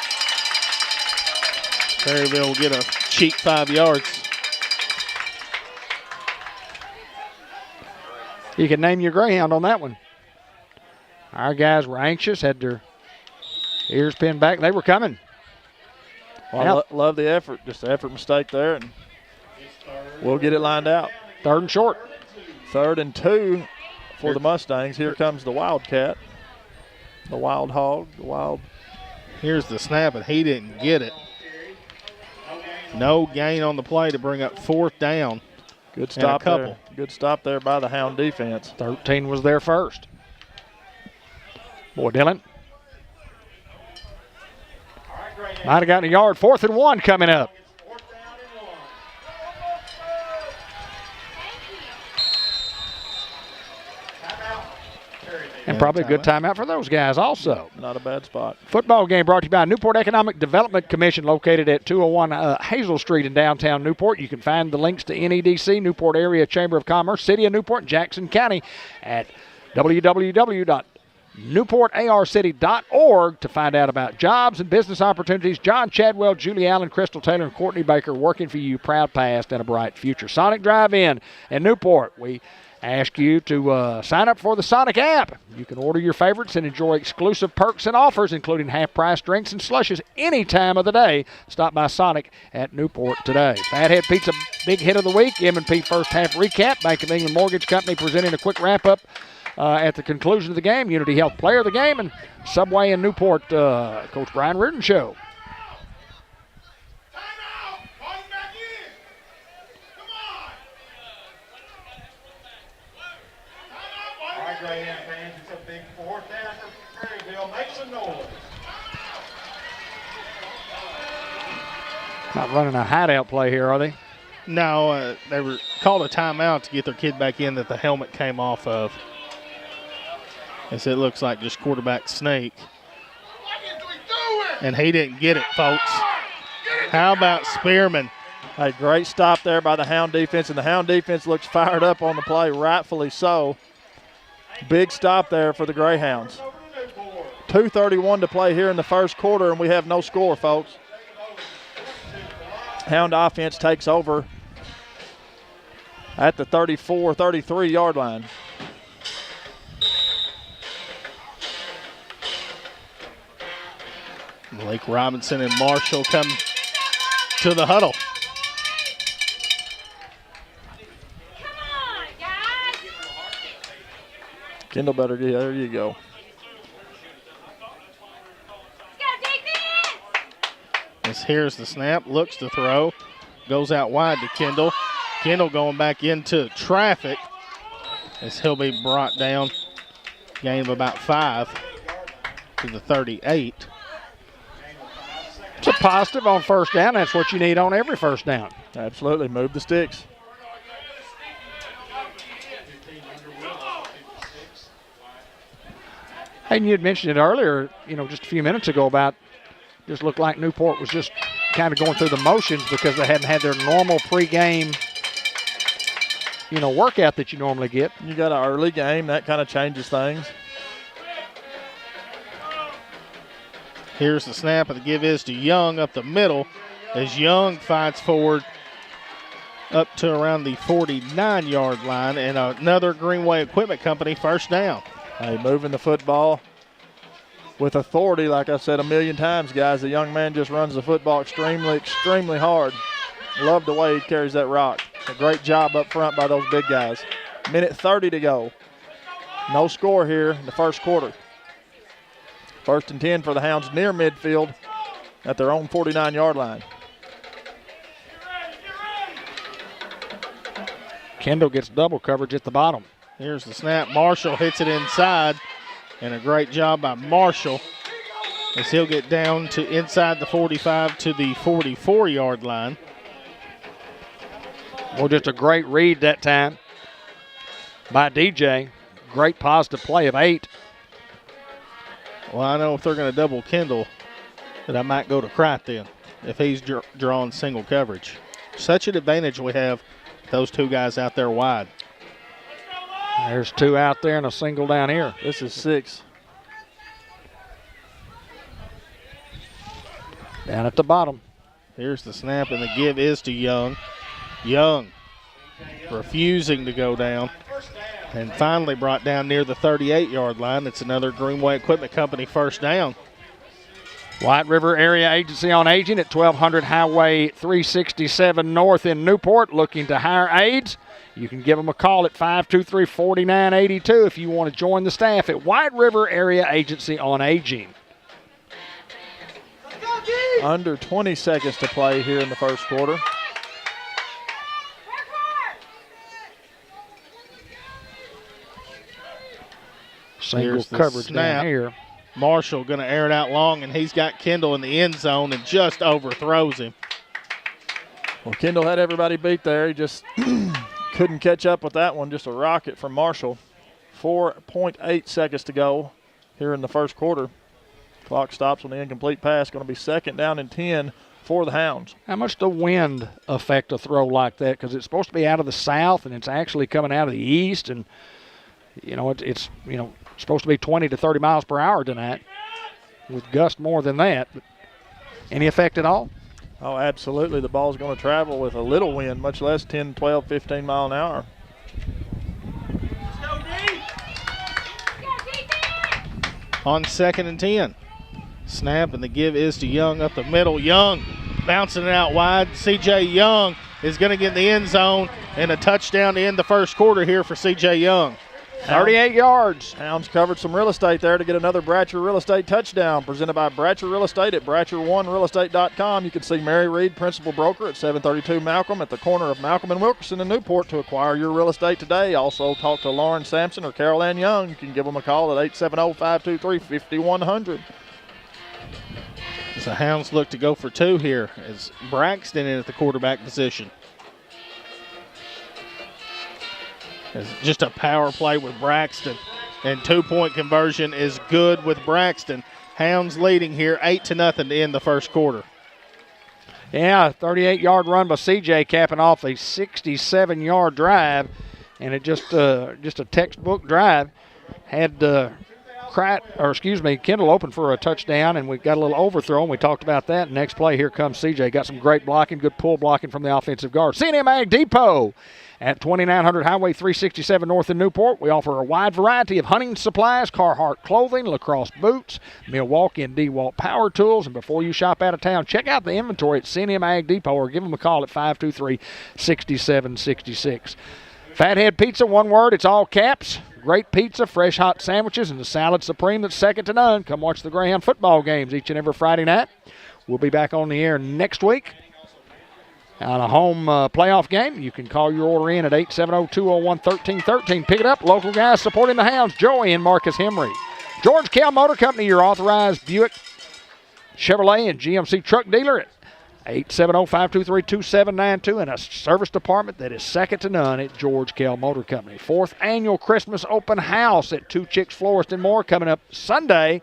Perryville will get a cheap 5 yards. You can name your Greyhound on that one. Our guys were anxious, had their ears pinned back. They were coming. well, I love the effort. Just an effort mistake there, and we'll get it lined out. 3rd and short. 3rd and 2 for the Mustangs. Here comes the Wildcat, the Wild Hog, the Wild. Here's the snap, and he didn't get it. No gain on the play to bring up 4th down. Good stop couple. there. Good stop there by the Hound defense. 13 was there first. Boy, Dylan. Might have gotten a yard. 4th and 1 coming up. And probably a good timeout for those guys also. Not a bad spot. Football game brought to you by Newport Economic Development Commission, located at 201 Hazel Street in downtown Newport. You can find the links to NEDC, Newport Area Chamber of Commerce, City of Newport, and Jackson County at www.newportarcity.org to find out about jobs and business opportunities. John Chadwell, Julie Allen, Crystal Taylor, and Courtney Baker working for you, proud past and a bright future. Sonic Drive-In in Newport. We ask you to sign up for the Sonic app. You can order your favorites and enjoy exclusive perks and offers, including half-price drinks and slushes any time of the day. Stop by Sonic at Newport today. Fathead Pizza Big Hit of the Week, M&P First Half Recap, Bank of England Mortgage Company presenting a quick wrap-up at the conclusion of the game, Unity Health Player of the Game, and Subway in Newport, Coach Brian Reardon Show. Greyhound fans, it's a big 4th down for Perryville. Make some noise. Not running a hideout play here, are they? No, they were called a timeout to get their kid back in that the helmet came off of. As it looks like just quarterback sneak. And he didn't get it, folks. How about Spearman? A great stop there by the Hound defense, and the Hound defense looks fired up on the play, rightfully so. Big stop there for the Greyhounds. 2:31 to play here in the first quarter, and we have no score, folks. Hound offense takes over at the 34-33 yard line. Blake Robinson and Marshall come to the huddle. Kendall better get, there you go. As here's the snap, looks to throw, goes out wide to Kendall. Kendall going back into traffic as he'll be brought down. Gain of about 5 to the 38. It's a positive on first down. That's what you need on every first down. Absolutely, move the sticks. And you had mentioned it earlier, just a few minutes ago about just looked like Newport was just kind of going through the motions because they hadn't had their normal pregame, workout that you normally get. You got an early game, that kind of changes things. Here's the snap, and the give is to Young up the middle as Young fights forward up to around the 49-yard line, and another Greenway Equipment Company first down. Hey, moving the football with authority, like I said a million times, guys. The young man just runs the football extremely, extremely hard. Love the way he carries that rock. A great job up front by those big guys. Minute 30 to go. No score here in the first quarter. 1st and 10 for the Hounds near midfield at their own 49-yard line. Kendall gets double coverage at the bottom. Here's the snap. Marshall hits it inside, and a great job by Marshall as he'll get down to inside the 45 to the 44-yard line. Well, just a great read that time by DJ. Great positive play of 8. Well, I know if they're going to double Kendall that I might go to Crichton if he's drawing single coverage. Such an advantage we have, those two guys out there wide. There's 2 out there and a single down here. This is 6. Down at the bottom. Here's the snap, and the give is to Young. Young refusing to go down, and finally brought down near the 38-yard line. It's another Greenway Equipment Company first down. White River Area Agency on Aging at 1200 Highway 367 North in Newport, looking to hire aides. You can give them a call at 523-4982 if you want to join the staff at White River Area Agency on Aging. Under 20 seconds to play here in the first quarter. Single coverage down here. Marshall going to air it out long, and he's got Kendall in the end zone and just overthrows him. Well, Kendall had everybody beat there. He just couldn't catch up with that one. Just a rocket from Marshall. 4.8 seconds to go here in the first quarter. Clock stops on the incomplete pass. Going to be 2nd down and 10 for the Hounds. How much does the wind affect a throw like that? Because it's supposed to be out of the south, and it's actually coming out of the east, and it's supposed to be 20 to 30 miles per hour tonight, with gusts more than that. But any effect at all? Oh, absolutely. The ball's going to travel with a little wind, much less 10, 12, 15 mile an hour. On 2nd and 10. Snap, and the give is to Young up the middle. Young bouncing it out wide. C.J. Young is going to get in the end zone, and a touchdown to end the first quarter here for C.J. Young. 38 yards. Hounds covered some real estate there to get another Bratcher Real Estate touchdown, presented by Bratcher Real Estate at BratcherOneRealEstate.com. You can see Mary Reed, principal broker at 732 Malcolm at the corner of Malcolm and Wilkerson in Newport to acquire your real estate today. Also, talk to Lauren Sampson or Carol Ann Young. You can give them a call at 870-523-5100. The Hounds look to go for 2 here as Braxton in at the quarterback position. It's just a power play with Braxton, and 2-point conversion is good with Braxton. Hounds leading here 8-0 to end the first quarter. Yeah, 38-yard run by CJ, capping off a 67-yard drive, and it just a textbook drive. Had Kendall open for a touchdown, and we got a little overthrow, and we talked about that. Next play, here comes CJ. Got some great blocking, good pull blocking from the offensive guard. C&M Ag Depot at 2900 Highway 367 North in Newport. We offer a wide variety of hunting supplies, Carhartt clothing, lacrosse boots, Milwaukee and DeWalt power tools. And before you shop out of town, check out the inventory at C&M Ag Depot or give them a call at 523-6766. Fathead Pizza, one word, it's all caps. Great pizza, fresh hot sandwiches, and the salad supreme that's second to none. Come watch the Greyhound football games each and every Friday night. We'll be back on the air next week on a home playoff game. You can call your order in at 870-201-1313. Pick it up. Local guys supporting the Hounds, Joey and Marcus Henry. George Kell Motor Company, your authorized Buick, Chevrolet, and GMC truck dealer at 870-523-2792, and a service department that is second to none at George Kell Motor Company. 4th annual Christmas open house at Two Chicks Florist and More coming up Sunday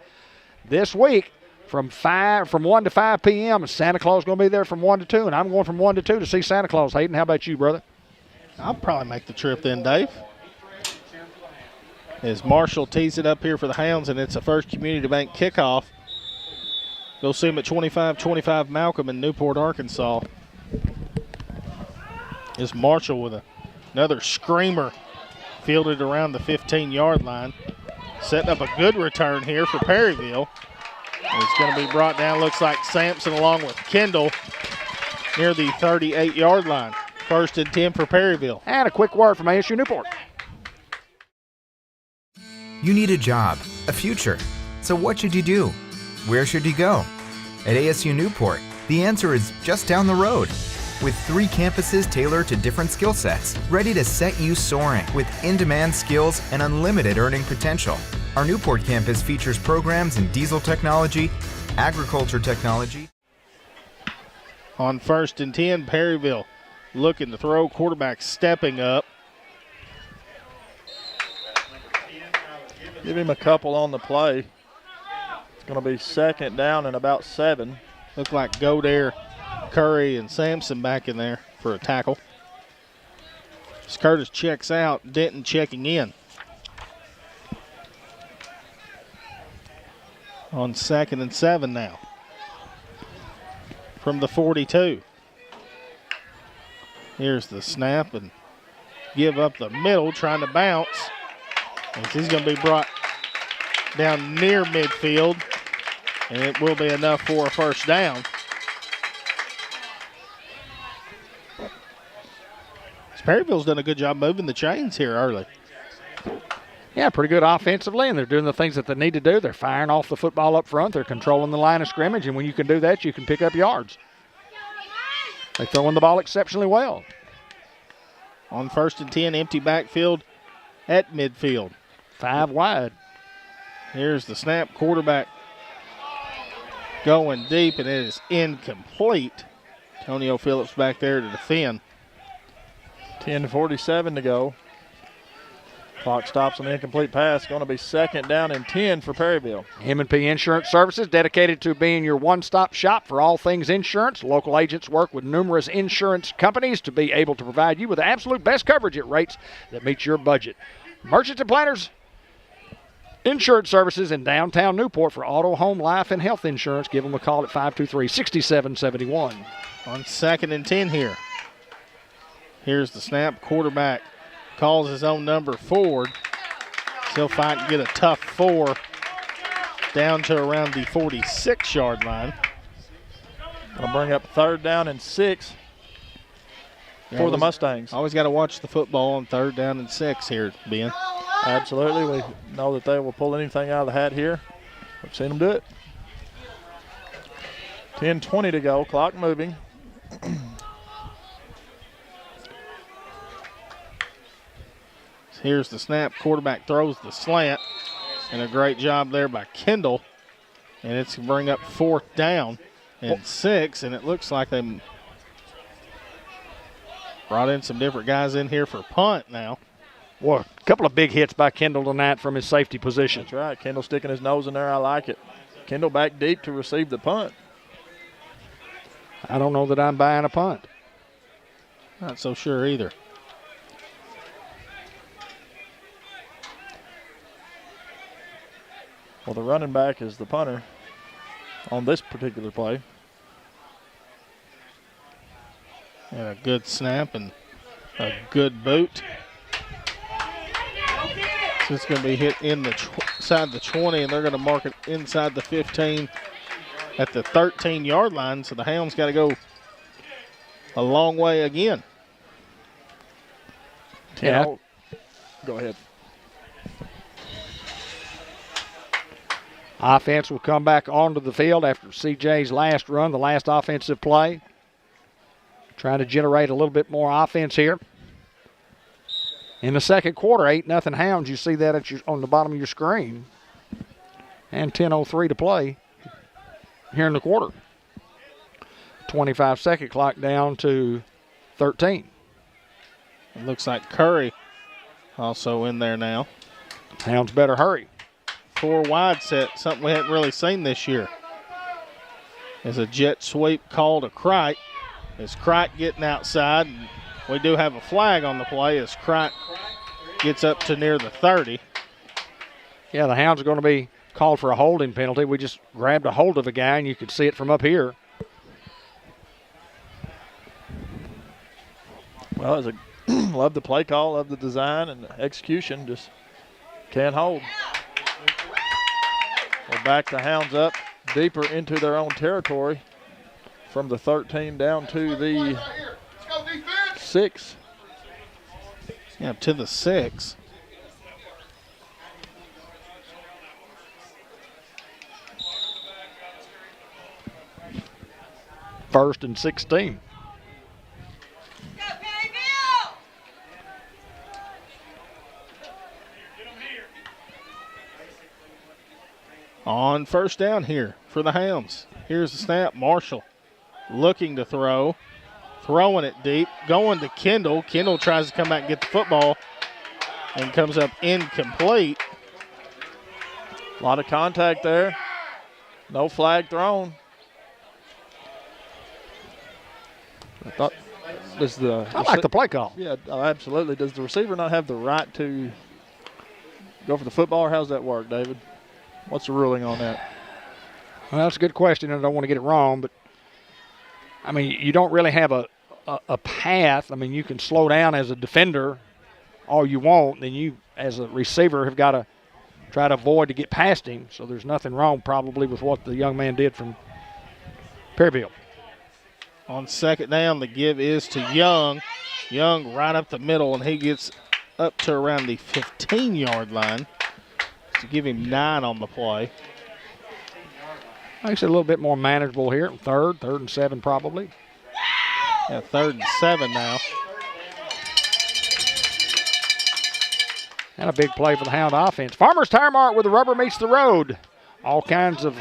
this week from 1 to 5 p.m. Santa Claus is going to be there from 1 to 2, and I'm going from 1 to 2 to see Santa Claus. Hayden, how about you, brother? I'll probably make the trip then, Dave. As Marshall tees it up here for the Hounds, and it's a First Community Bank kickoff. Go see him at 2525 Malcolm in Newport, Arkansas. Is Marshall with another screamer fielded around the 15-yard line. Setting up a good return here for Perryville. And it's going to be brought down, looks like Sampson along with Kendall near the 38-yard line. 1st and 10 for Perryville. And a quick word from ASU Newport. You need a job, a future. So what should you do? Where should you go? At ASU Newport, the answer is just down the road. With 3 campuses tailored to different skill sets, ready to set you soaring with in-demand skills and unlimited earning potential. Our Newport campus features programs in diesel technology, agriculture technology. On 1st and 10, Perryville looking to throw, quarterback stepping up. Give him a couple on the play. It's going to be 2nd down and about 7. Look like Godare, Curry, and Sampson back in there for a tackle. As Curtis checks out, Denton checking in. On 2nd and 7 now. From the 42. Here's the snap and give up the middle, trying to bounce. And he's going to be brought down near midfield, and it will be enough for a 1st down. Perryville's done a good job moving the chains here early. Yeah, pretty good offensively, and they're doing the things that they need to do. They're firing off the football up front. They're controlling the line of scrimmage, and when you can do that, you can pick up yards. They're throwing the ball exceptionally well. On 1st and 10, empty backfield at midfield. 5 wide. Here's the snap, quarterback going deep, and it is incomplete. Antonio Phillips back there to defend. 10:47 to go. Clock stops on the incomplete pass. Going to be 2nd down and 10 for Perryville. M&P Insurance Services, dedicated to being your one-stop shop for all things insurance. Local agents work with numerous insurance companies to be able to provide you with the absolute best coverage at rates that meet your budget. Merchants and Planners Insurance Services in downtown Newport for auto, home, life, and health insurance. Give them a call at 523-6771. On 2nd and 10 here. Here's the snap. Quarterback calls his own number forward. He'll fight and get a tough 4 down to around the 46-yard line. Going to bring up 3rd down and 6 for the Mustangs. Always got to watch the football on 3rd down and 6 here, Ben. Absolutely. We know that they will pull anything out of the hat here. We've seen them do it. 10:20 to go. Clock moving. Here's the snap. Quarterback throws the slant. And a great job there by Kendall. And it's going to bring up 4th down and 6. And it looks like they brought in some different guys in here for punt now. Well, a couple of big hits by Kendall tonight from his safety position. That's right. Kendall sticking his nose in there. I like it. Kendall back deep to receive the punt. I don't know that I'm buying a punt. Not so sure either. Well, the running back is the punter on this particular play. And a good snap and a good boot. So it's going to be hit inside the 20, and they're going to mark it inside the 15 at the 13-yard line. So the Hounds got to go a long way again. Yeah. Go ahead. Offense will come back onto the field after CJ's last run, the last offensive play. Trying to generate a little bit more offense here. In the second quarter, 8-0 Hounds. You see that on the bottom of your screen. And 10:03 to play here in the quarter. 25-second clock down to 13. It looks like Curry also in there now. Hounds better hurry. 4 wide set, something we hadn't really seen this year. As a jet sweep call to Crite. Is Crite getting outside? And we do have a flag on the play as Crite gets up to near the 30. Yeah, the Hounds are going to be called for a holding penalty. We just grabbed a hold of a guy, and you could see it from up here. Well, love the play call, love the design and the execution. Just can't hold. We'll back the Hounds up deeper into their own territory from the 13 down to the 6. Yeah, to the 6. First and 16. On first down here for the Hounds. Here's the snap. Marshall looking to throw. Throwing it deep. Going to Kendall. Kendall tries to come back and get the football and comes up incomplete. A lot of contact there. No flag thrown. I thought I like the play call. Yeah, absolutely. Does the receiver not have the right to go for the football, or how's that work, David? What's the ruling on that? Well, that's a good question, and I don't want to get it wrong, but, I mean, you don't really have a path. I mean, you can slow down as a defender all you want, then you, as a receiver, have got to try to avoid to get past him. So there's nothing wrong probably with what the young man did from Perryville. On second down, the give is to Young. Young right up the middle, and he gets up to around the 15-yard line to give him 9 on the play. Makes it a little bit more manageable here. Third and 7 probably. Yeah, 3rd and 7 now. And a big play for the Hound offense. Farmer's Tire Mart, where the rubber meets the road. All kinds of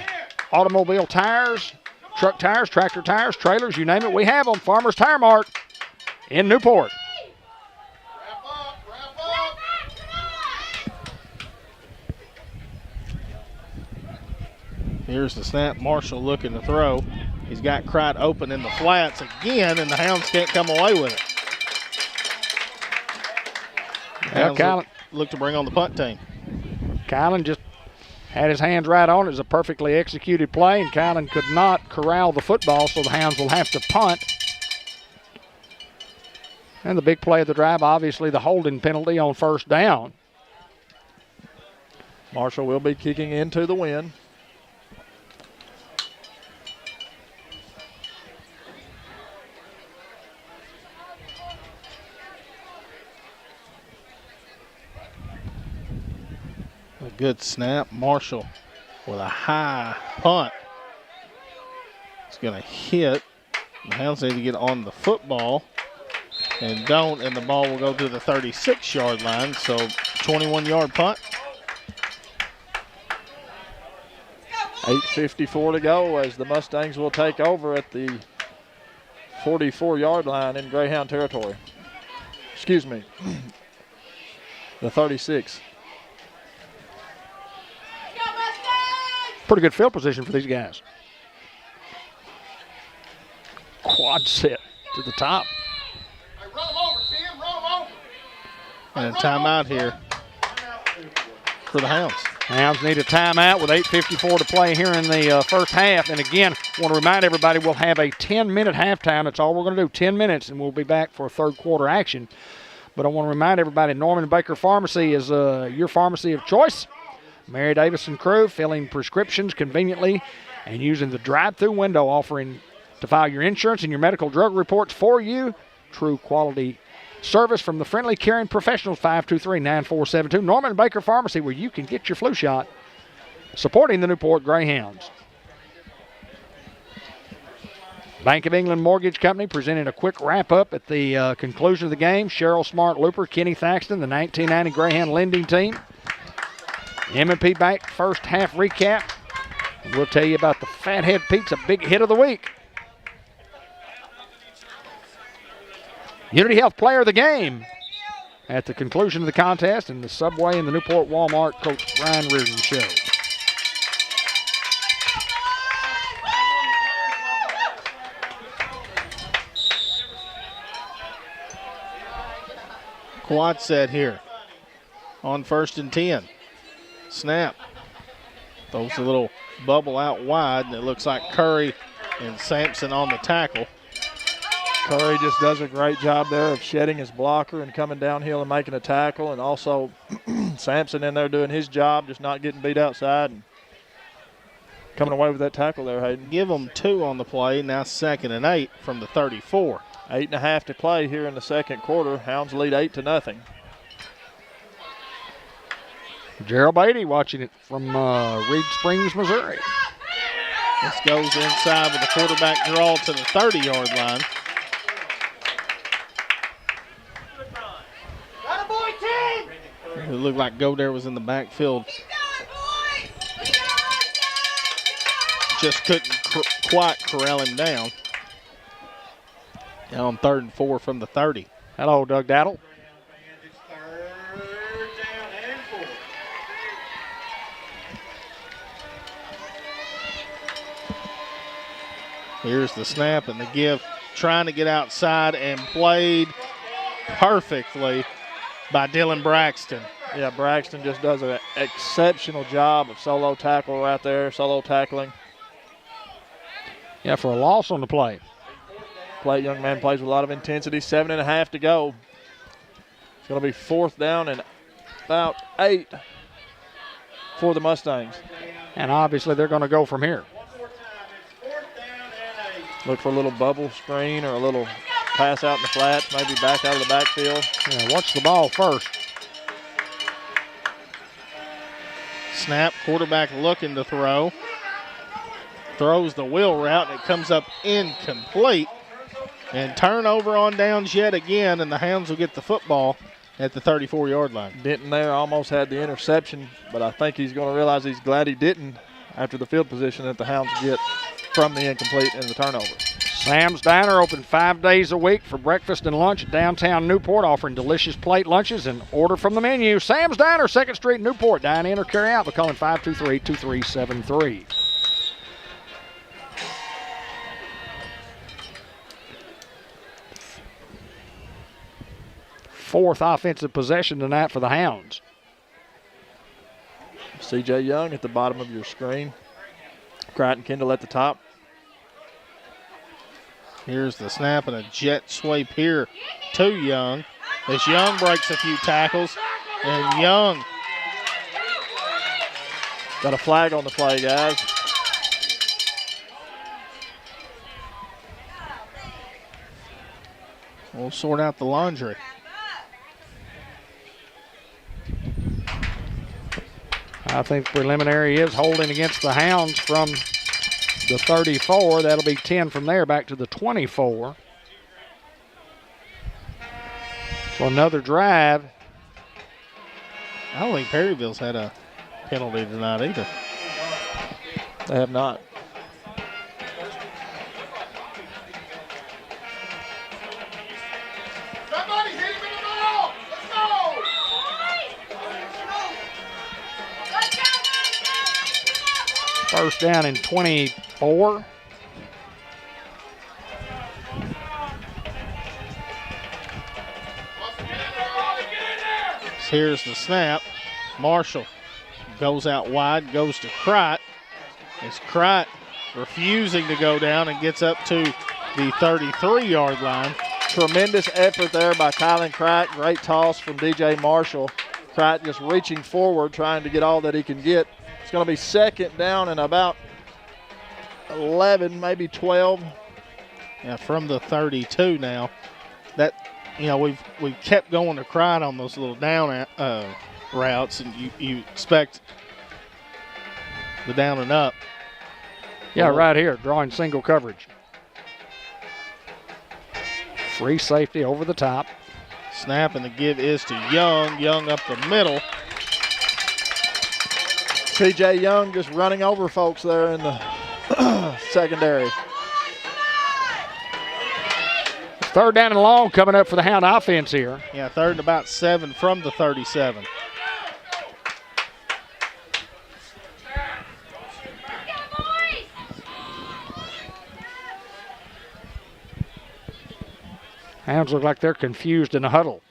automobile tires, truck tires, tractor tires, trailers, you name it, we have them. Farmer's Tire Mart in Newport. Here's the snap. Marshall looking to throw. He's got Crite open in the flats again, and the Hounds can't come away with it. Kylan look to bring on the punt team. Kylan just had his hands right on it. It was a perfectly executed play, and Kylan could not corral the football, so the Hounds will have to punt. And the big play of the drive, obviously the holding penalty on first down. Marshall will be kicking into the wind. A good snap. Marshall with a high punt. It's going to hit. The Hounds need to get on the football and don't, and the ball will go to the 36-yard line. So 21-yard punt. 8:54 to go as the Mustangs will take over at the 44-yard line in Greyhound territory. Excuse me, the 36. Pretty good field position for these guys. Quad set to the top. And a timeout here. for the Hounds. Hounds need a timeout with 8:54 to play here in the first half. And again, I want to remind everybody we'll have a 10-minute halftime. That's all we're going to do, 10 minutes, and we'll be back for third quarter action. But I want to remind everybody, Norman Baker Pharmacy is your pharmacy of choice. Mary Davison crew filling prescriptions conveniently and using the drive-through window, offering to file your insurance and your medical drug reports for you. True quality service from the friendly, caring professionals. 523-9472. Norman Baker Pharmacy, where you can get your flu shot. Supporting the Newport Greyhounds. Bank of England Mortgage Company presenting a quick wrap-up at the conclusion of the game. Cheryl Smart-Looper, Kenny Thaxton, the 1990 Greyhound lending team. M&P Bank first half recap. We'll tell you about the Fathead Pizza big hit of the week. Unity Health Player of the Game at the conclusion of the contest, and the Subway and the Newport Walmart Coach Brian Reardon Show. Quad set here on 1st and 10. Snap. Throws a little bubble out wide, and it looks like Curry and Sampson on the tackle. Curry just does a great job there of shedding his blocker and coming downhill and making a tackle, and also Sampson in there doing his job, just not getting beat outside and coming away with that tackle there, Hayden. Give them 2 on the play, now 2nd and 8 from the 34. 8.5 to play here in the second quarter. Hounds lead 8-0. Gerald Beatty watching it from Reed Springs, Missouri. This goes inside with the quarterback draw to the 30-yard line. It looked like Godare was in the backfield. Just couldn't quite corral him down. Now on 3rd and 4 from the 30. Hello, Doug Daddle. Here's the snap and the give, trying to get outside and played perfectly by Dylan Braxton. Yeah, Braxton just does an exceptional job of solo tackle right there, solo tackling. Yeah, for a loss on the play. Young man plays with a lot of intensity. 7.5 to go. It's going to be 4th down and about 8 for the Mustangs. And obviously they're going to go from here. Look for a little bubble screen or a little pass out in the flats, maybe back out of the backfield. Yeah, watch the ball first. Snap, quarterback looking to throw. Throws the wheel route, and it comes up incomplete. And turnover on downs yet again, and the Hounds will get the football at the 34-yard line. Denton there almost had the interception, but I think he's going to realize he's glad he didn't after the field position that the Hounds get from the incomplete and the turnover. Sam's Diner open 5 days a week for breakfast and lunch at downtown Newport, offering delicious plate lunches and order from the menu. Sam's Diner, 2nd Street, Newport. Dine in or carry out by calling 523-2373. Fourth offensive possession tonight for the Hounds. C.J. Young at the bottom of your screen. Crichton Kendall at the top. Here's the snap and a jet sweep here to Young. As Young breaks a few tackles, and Young got a flag on the play, guys. We'll sort out the laundry. I think preliminary is holding against the Hounds from the 34. That'll be 10 from there back to the 24. So another drive. I don't think Perryville's had a penalty tonight either. They have not. Somebody hit him in the ball. Let's go. First down and 24. Here's the snap. Marshall goes out wide, goes to Crite. It's Crite refusing to go down and gets up to the 33-yard line. Tremendous effort there by Kylan Crite. Great toss from DJ Marshall. Crite just reaching forward, trying to get all that he can get. It's going to be second down and about 11, maybe 12. Yeah, from the 32 now. That, you know, we've kept going to Crite on those little down routes, and you expect the down and up. Yeah, right here, drawing single coverage. Free safety over the top. Snap, and the give is to Young. Young up the middle. TJ Young just running over folks there in the secondary. Third down and long coming up for the Hound offense here. Yeah, third and about 7 from the 37. Hounds look like they're confused in the huddle.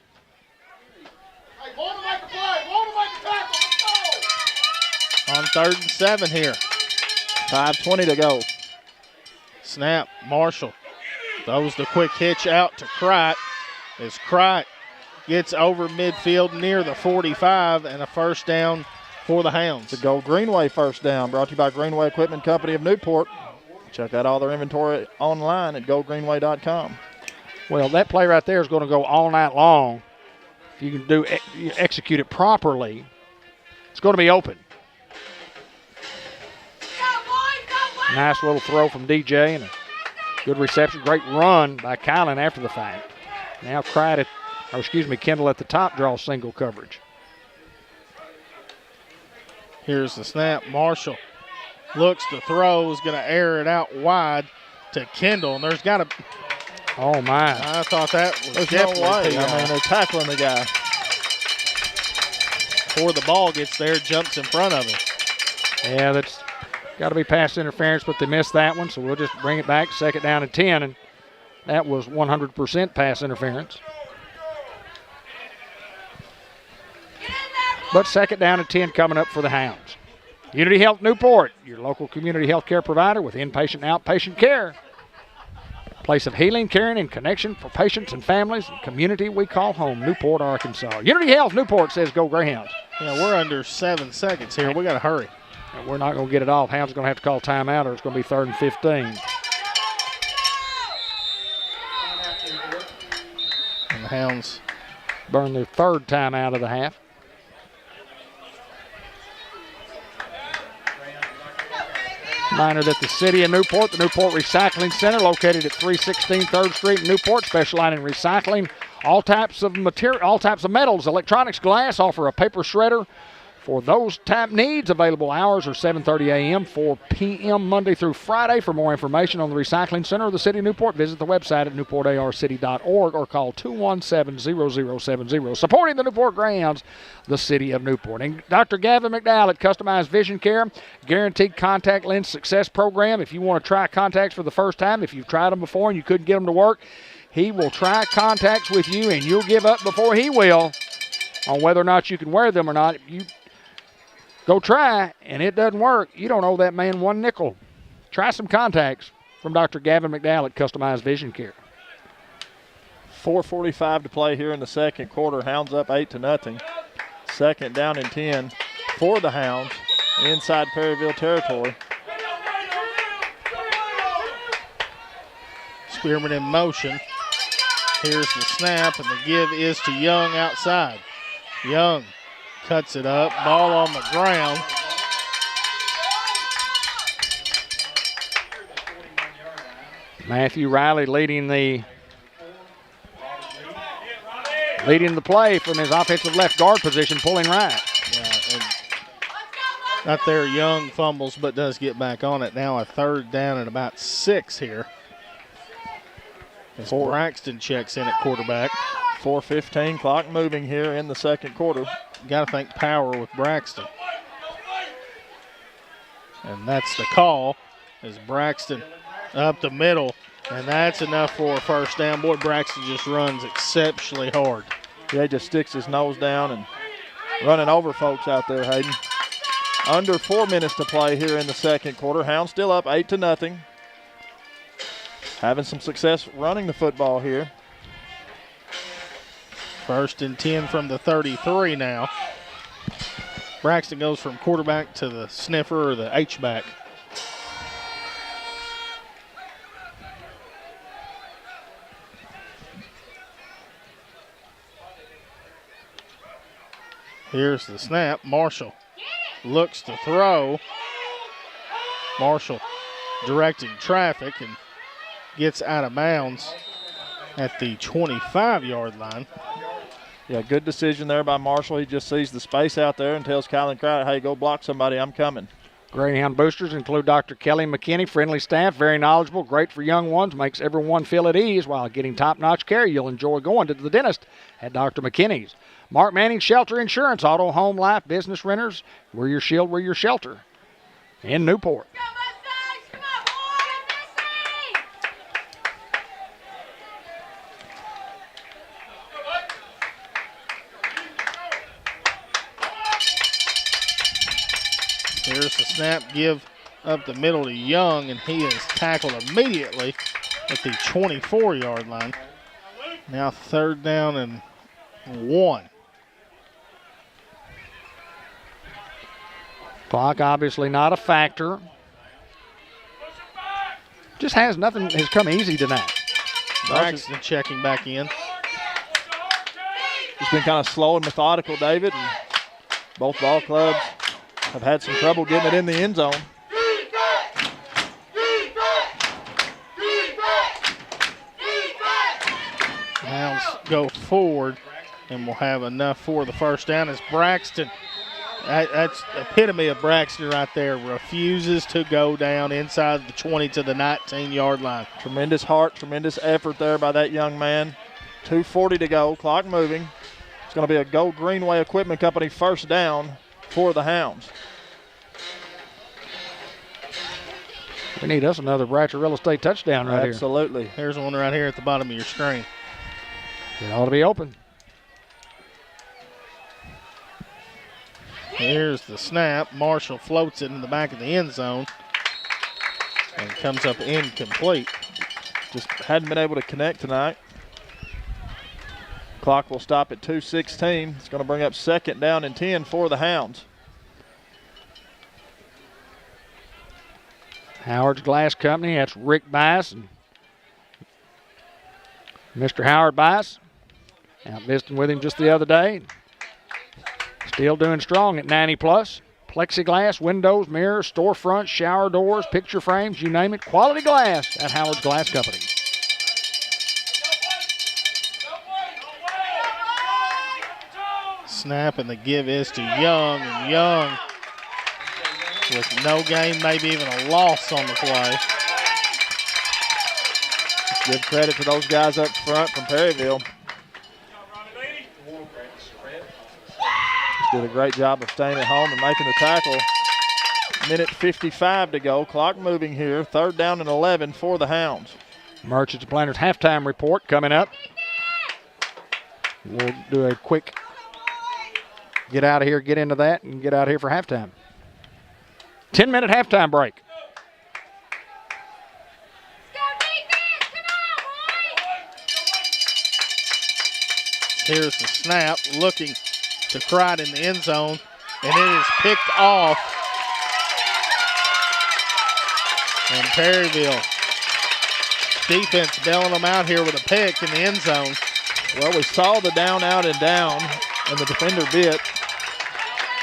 Hey, hold them like a play. Hold them like a tackle. Let's go. On 3rd and 7 here. 5:20 to go. Snap, Marshall throws the quick hitch out to Crite as Crite gets over midfield near the 45 and a first down for the Hounds. The Gold Greenway first down, brought to you by Greenway Equipment Company of Newport. Check out all their inventory online at goldgreenway.com. Well, that play right there is going to go all night long. If you can execute it properly, it's going to be open. Nice little throw from DJ and a good reception. Great run by Kylan after the fact. Now Kendall at the top draws single coverage. Here's the snap. Marshall looks to throw, is going to air it out wide to Kendall. And there's got to... Oh, my. I thought that was There's no definitely way. I mean, they're tackling the guy. Before the ball gets there, jumps in front of him. Yeah, that's got to be pass interference, but they missed that one, so we'll just bring it back, second down and 10, and that was 100% pass interference. But second down and 10 coming up for the Hounds. Unity Health Newport, your local community health care provider with inpatient and outpatient care. Place of healing, caring, and connection for patients and families. Community we call home, Newport, Arkansas. Unity Health Newport says go Greyhounds. Yeah, we're under 7 seconds here. We got to hurry. And we're not going to get it off. Hounds are going to have to call timeout or it's going to be 3rd and 15. And the Hounds burn their 3rd timeout of the half. Reminder that the city of Newport, the Newport Recycling Center, located at 316 3rd Street in Newport, specializing in recycling all types of material, all types of metals, electronics, glass. Offer a paper shredder for those type needs. Available hours are 7:30 a.m., 4 p.m. Monday through Friday. For more information on the Recycling Center of the city of Newport, visit the website at newportarcity.org or call 217-0070. Supporting the Newport Greyhounds, the city of Newport. And Dr. Gavin McDowell at Customized Vision Care, guaranteed contact lens success program. If you want to try contacts for the first time, if you've tried them before and you couldn't get them to work, he will try contacts with you and you'll give up before he will on whether or not you can wear them or not. If you go try and it doesn't work, you don't owe that man one nickel. Try some contacts from Dr. Gavin McDowell at Customized Vision Care. 4:45 to play here in the second quarter. Hounds up 8-0. Second down and 10 for the Hounds inside Perryville territory. Spearman in motion. Here's the snap, and the give is to Young outside. Young cuts it up, ball on the ground. Matthew Riley leading the play from his offensive left guard position, pulling right. Yeah, and not there, Young fumbles, but does get back on it. Now a 3rd down and about 6 here. As Braxton checks in at quarterback. 4:15, clock moving here in the second quarter. Got to think power with Braxton. And that's the call as Braxton up the middle. And that's enough for a first down. Boy, Braxton just runs exceptionally hard. Yeah, he just sticks his nose down and running over folks out there, Hayden. Under 4 minutes to play here in the second quarter. Hounds still up 8-0. Having some success running the football here. 1st and 10 from the 33 now. Braxton goes from quarterback to the sniffer or the H-back. Here's the snap. Marshall looks to throw. Marshall directing traffic and gets out of bounds at the 25-yard line. Yeah, good decision there by Marshall. He just sees the space out there and tells Kylan Crowder, hey, go block somebody, I'm coming. Greyhound boosters include Dr. Kelly McKinney, friendly staff, very knowledgeable, great for young ones, makes everyone feel at ease while getting top-notch care. You'll enjoy going to the dentist at Dr. McKinney's. Mark Manning Shelter Insurance, auto, home, life, business renters. We're your shield, we're your shelter in Newport. Here's the snap, give up the middle to Young, and he is tackled immediately at the 24-yard line. Now 3rd down and 1. Clock obviously not a factor. Just nothing has come easy tonight. Braxton checking back in. It's been kind of slow and methodical, David. And both ball clubs have had some trouble getting it in the end zone. Hounds go forward and will have enough for the 1st down as Braxton. That's the epitome of Braxton right there. Refuses to go down inside the 20 to the 19-yard line. Tremendous heart, tremendous effort there by that young man. 2:40 to go, clock moving. It's going to be a Gold Greenway Equipment Company 1st down for the Hounds. We need us another Bratcher Real Estate touchdown right here. Absolutely. There's one right here at the bottom of your screen. It ought to be open. Here's the snap. Marshall floats it in the back of the end zone and comes up incomplete. Just hadn't been able to connect tonight. Clock will stop at 2:16. It's going to bring up 2nd down and 10 for the Hounds. Howard's Glass Company, that's Rick Bice and Mr. Howard Bice. Out visiting with him just the other day. Still doing strong at 90+. Plexiglass, windows, mirrors, storefronts, shower doors, picture frames, you name it. Quality glass at Howard's Glass Company. Snap and the give is to Young, and Young with no gain, maybe even a loss on the play. Let's give credit to those guys up front from Perryville. Just did a great job of staying at home and making the tackle. 1:55 to go. Clock moving here. 3rd down and 11 for the Hounds. Merchants and Planters halftime report coming up. We'll do a quick get out of here, get into that, and get out of here for halftime. 10-minute halftime break. Here's the snap, looking to Crichton in the end zone, and it is picked off. And Perryville defense bailing them out here with a pick in the end zone. Well, we saw the down, out, and down, and the defender bit.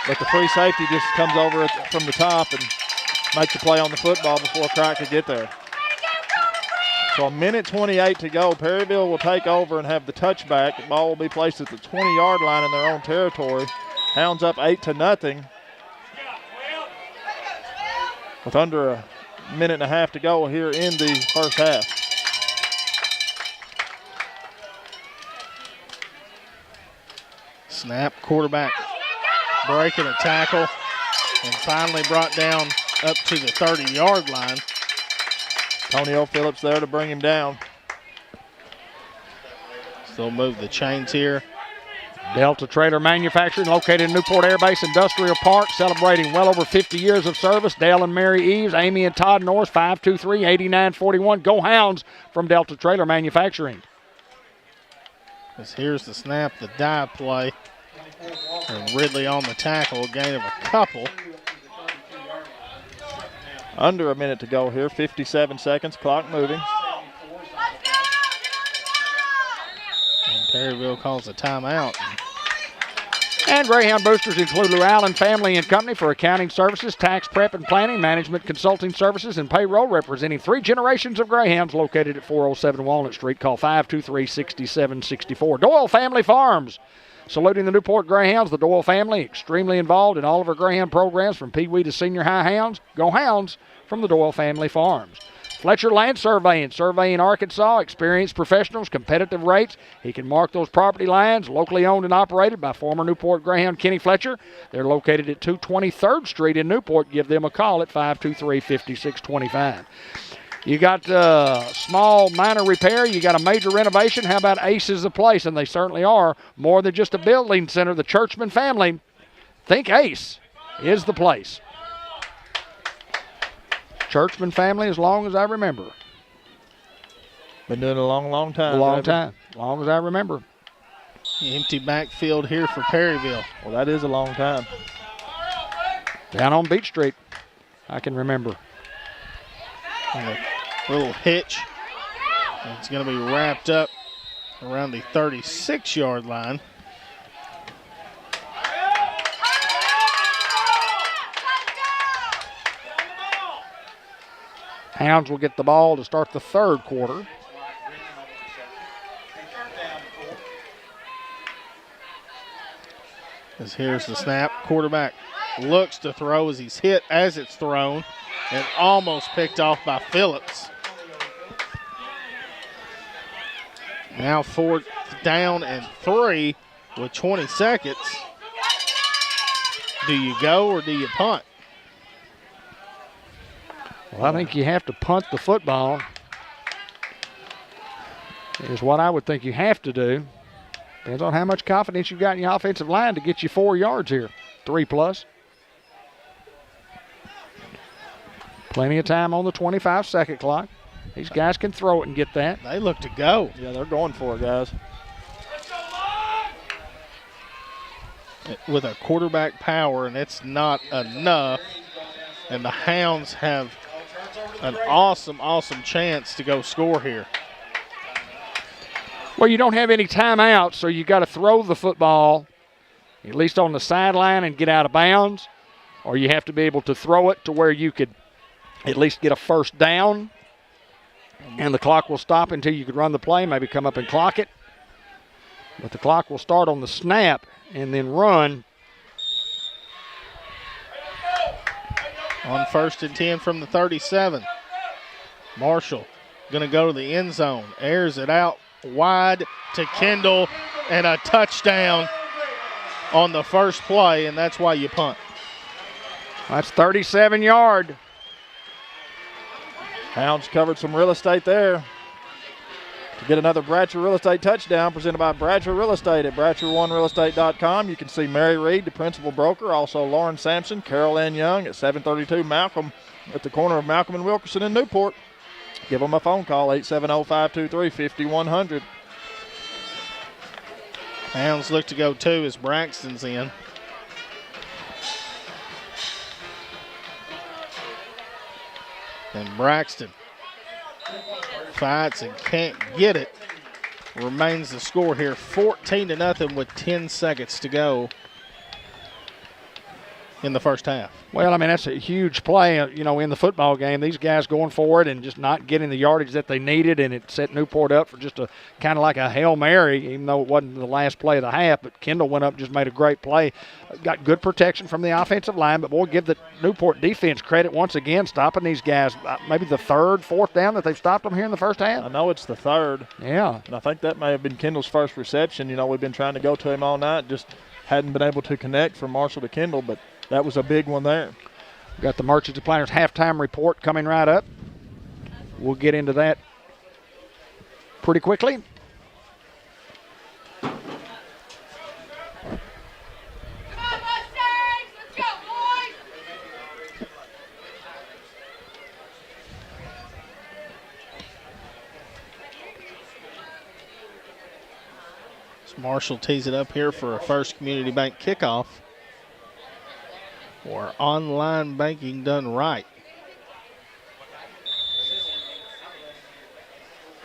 But the free safety just comes over from the top and makes a play on the football before Crichton could get there. So 1:28 to go. Perryville will take over and have the touchback. The ball will be placed at the 20-yard line in their own territory. Hounds up 8-0. With under a minute and a half to go here in the 1st half. Snap, quarterback breaking a tackle and finally brought down up to the 30-yard line. Tonio Phillips there to bring him down. Still move the chains here. Delta Trailer Manufacturing, located in Newport Air Base Industrial Park, celebrating well over 50 years of service. Dale and Mary Eves, Amy and Todd Norris, 523-8941. Go Hounds from Delta Trailer Manufacturing. As here's the snap, the dive play. And Ridley on the tackle, a gain of a couple. Under a minute to go here, 57 seconds, clock moving. And Perryville calls a timeout. And Greyhound boosters include Lou Allen Family and Company for accounting services, tax prep and planning, management consulting services, and payroll, representing 3 generations of Greyhounds, located at 407 Walnut Street. Call 523-6764. Doyle Family Farms, saluting the Newport Greyhounds. The Doyle family, extremely involved in all of our Greyhound programs from Pee Wee to senior high hounds. Go Hounds from the Doyle Family Farms. Fletcher Land Surveying Arkansas, experienced professionals, competitive rates. He can mark those property lines, locally owned and operated by former Newport Greyhound Kenny Fletcher. They're located at 223rd Street in Newport. Give them a call at 523-5625. You got small, minor repair. You got a major renovation. How about Ace is the place? And they certainly are. More than just a building center. The Churchman family, think Ace is the place. Churchman family as long as I remember. Been doing it a long, long time. A long time. As long as I remember. Empty backfield here for Perryville. Well, that is a long time. Down on Beach Street, I can remember. And a little hitch. And it's going to be wrapped up around the 36-yard line. Hounds will get the ball to start the third quarter. As here's the snap. Quarterback looks to throw as he's hit as it's thrown and almost picked off by Phillips. Now 4th down and 3 with 20 seconds. Do you go or do you punt? Well, I think you have to punt the football, is what I would think you have to do. Depends on how much confidence you've got in your offensive line to get you 4 yards here, 3+. Plenty of time on the 25-second clock. These guys can throw it and get that. They look to go. Yeah, they're going for it, guys. With a quarterback power, and it's not enough. And the Hounds have an awesome, awesome chance to go score here. Well, you don't have any timeouts, so you got to throw the football, at least on the sideline, and get out of bounds. Or you have to be able to throw it to where you could at least get a first down, and the clock will stop until you could run the play, maybe come up and clock it. But the clock will start on the snap and then run. On 1st and 10 from the 37. Marshall going to go to the end zone. Airs it out wide to Kendall, and a touchdown on the first play, and that's why you punt. That's 37-yard. Hounds covered some real estate there. To get another Bradshaw Real Estate touchdown presented by Bradshaw Real Estate at BradshawOneRealEstate.com. You can see Mary Reed, the principal broker, also Lauren Sampson, Carol Ann Young at 732 Malcolm at the corner of Malcolm and Wilkerson in Newport. Give them a phone call, 870-523-5100. Hounds look to go 2 as Braxton's in. And Braxton fights and can't get it. Remains the score here, 14-0 with 10 seconds to go in the first half. Well, I mean, that's a huge play, in the football game. These guys going for it and just not getting the yardage that they needed, and it set Newport up for just a kind of like a Hail Mary, even though it wasn't the last play of the half. But Kendall went up and just made a great play. Got good protection from the offensive line, but, boy, give the Newport defense credit once again, stopping these guys. Maybe the 3rd, 4th down that they've stopped them here in the first half. I know it's the 3rd. Yeah. And I think that may have been Kendall's first reception. We've been trying to go to him all night, just hadn't been able to connect from Marshall to Kendall, but that was a big one there. We've got the Merchants and Planters halftime report coming right up. We'll get into that pretty quickly. Marshall tees it up here for a First Community Bank kickoff. Or online banking done right.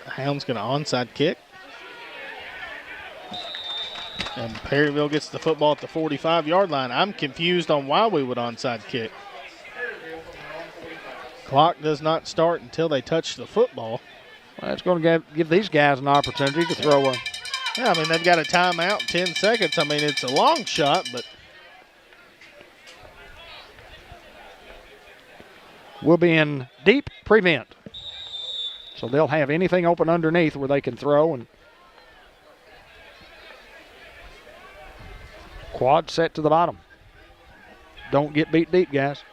Hound's going to onside kick. And Perryville gets the football at the 45-yard line. I'm confused on why we would onside kick. Clock does not start until they touch the football. Well, that's going to give these guys an opportunity to throw a. Yeah, I mean, they've got a timeout in 10 seconds. I mean, it's a long shot, but. We'll be in deep prevent. So they'll have anything open underneath where they can throw. And quad set to the bottom. Don't get beat deep, guys.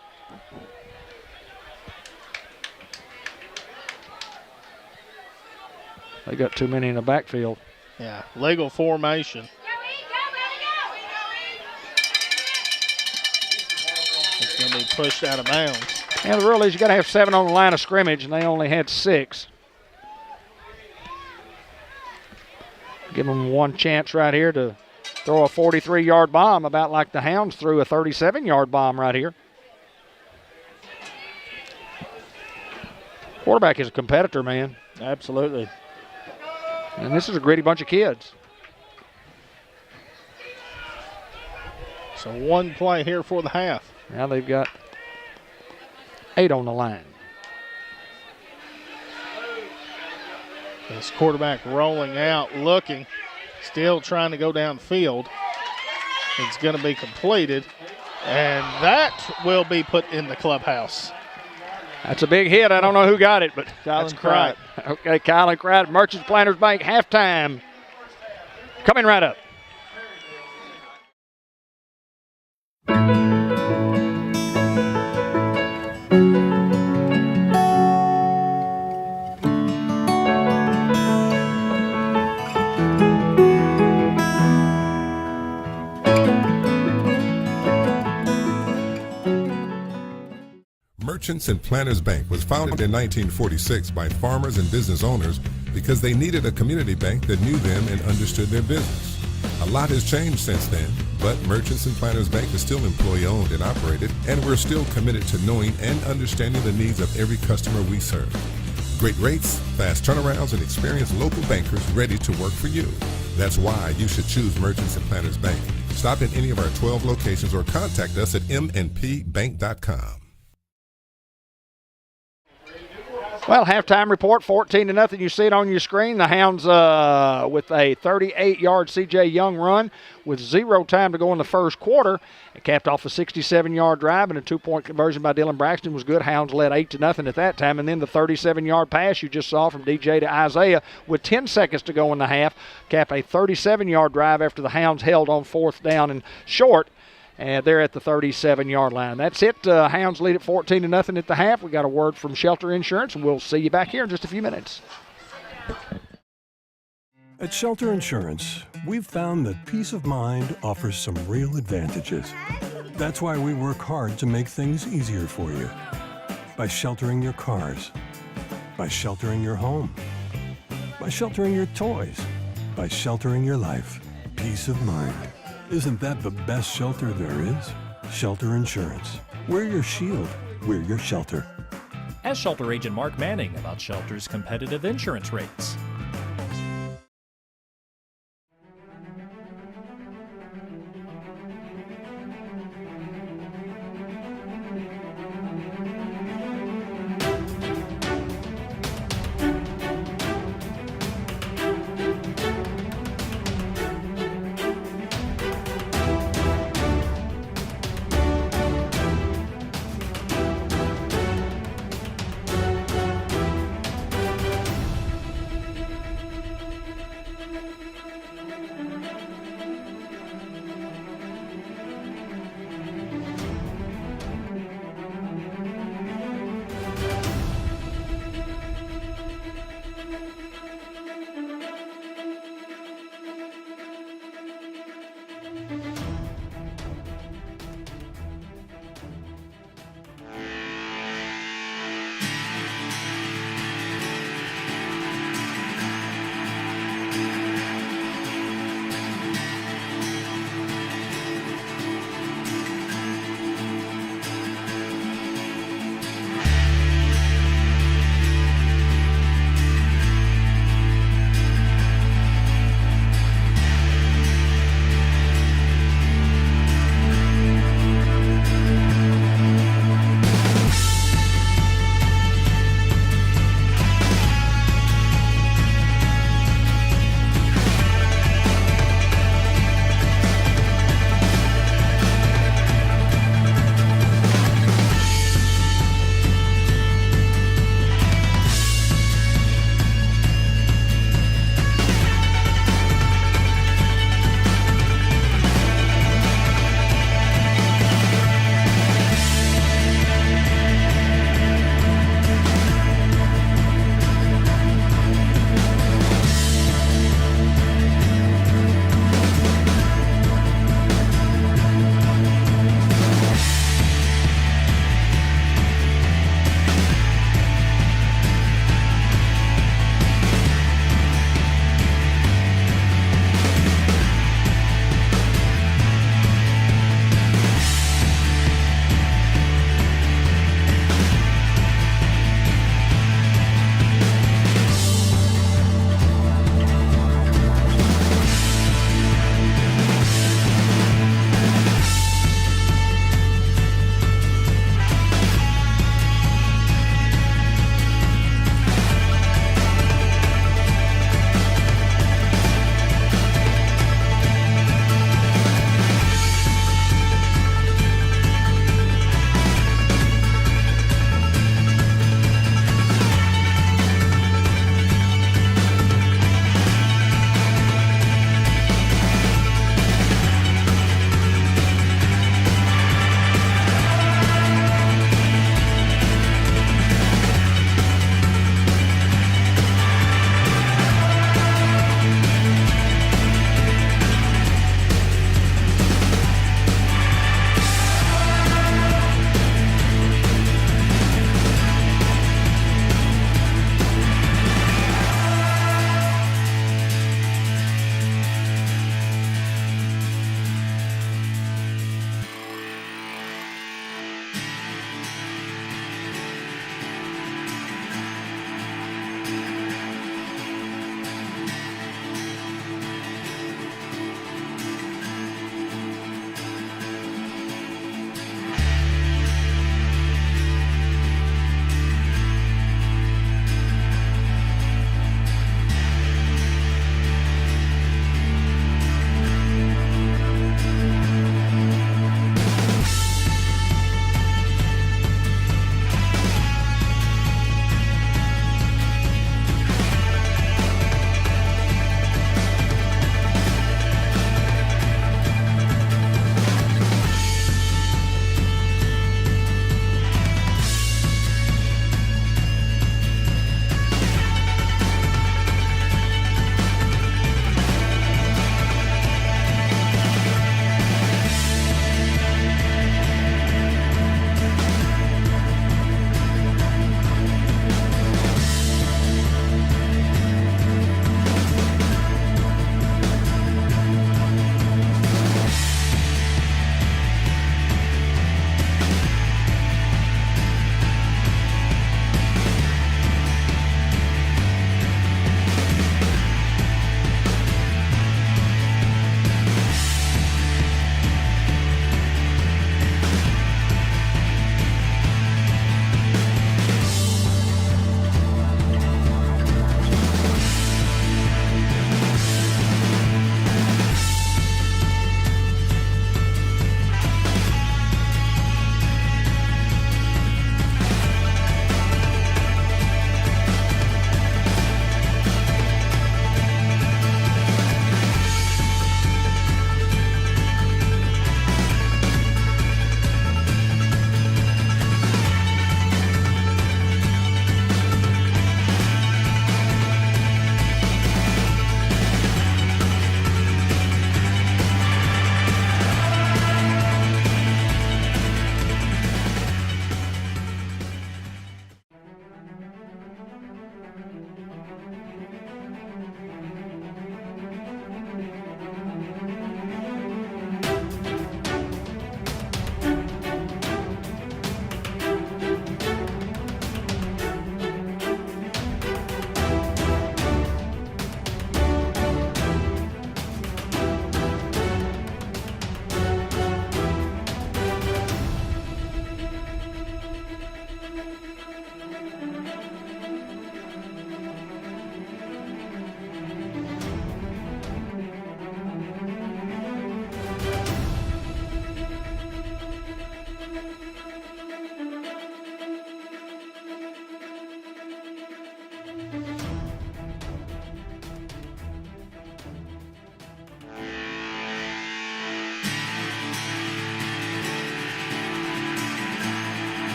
They got too many in the backfield. Yeah, legal formation. It's going to be pushed out of bounds. And the rule is you got to have 7 on the line of scrimmage, and they only had 6. Give them one chance right here to throw a 43-yard bomb, about like the Hounds threw a 37-yard bomb right here. Quarterback is a competitor, man. Absolutely. And this is a gritty bunch of kids. So one play here for the half. Now they've got 8 on the line. This quarterback rolling out, looking, still trying to go downfield. It's going to be completed, and that will be put in the clubhouse. That's a big hit. I don't know who got it, but That's Cripe. Okay, Kyle and Cripe, Merchants Planters Bank halftime. Coming right up. Merchants and Planters Bank was founded in 1946 by farmers and business owners because they needed a community bank that knew them and understood their business. A lot has changed since then, but Merchants and Planters Bank is still employee-owned and operated, and we're still committed to knowing and understanding the needs of every customer we serve. Great rates, fast turnarounds, and experienced local bankers ready to work for you. That's why you should choose Merchants and Planters Bank. Stop in any of our 12 locations or contact us at mnpbank.com. Well, halftime report, 14-0. You see it on your screen. The Hounds with a 38-yard C.J. Young run with 0 time to go in the first quarter. It capped off a 67-yard drive, and a 2-point conversion by Dylan Braxton was good. Hounds led 8-0 at that time, and then the 37-yard pass you just saw from DJ to Isaiah with 10 seconds to go in the half capped a 37-yard drive after the Hounds held on 4th down and short. And they're at the 37-yard line. That's it. Hounds lead at 14-0 at the half. We got a word from Shelter Insurance, and we'll see you back here in just a few minutes. At Shelter Insurance, we've found that peace of mind offers some real advantages. That's why we work hard to make things easier for you. By sheltering your cars, by sheltering your home, by sheltering your toys, by sheltering your life. Peace of mind. Isn't that the best shelter there is? Shelter Insurance. We're your shield. We're your shelter. Ask Shelter Agent Mark Manning about Shelter's competitive insurance rates.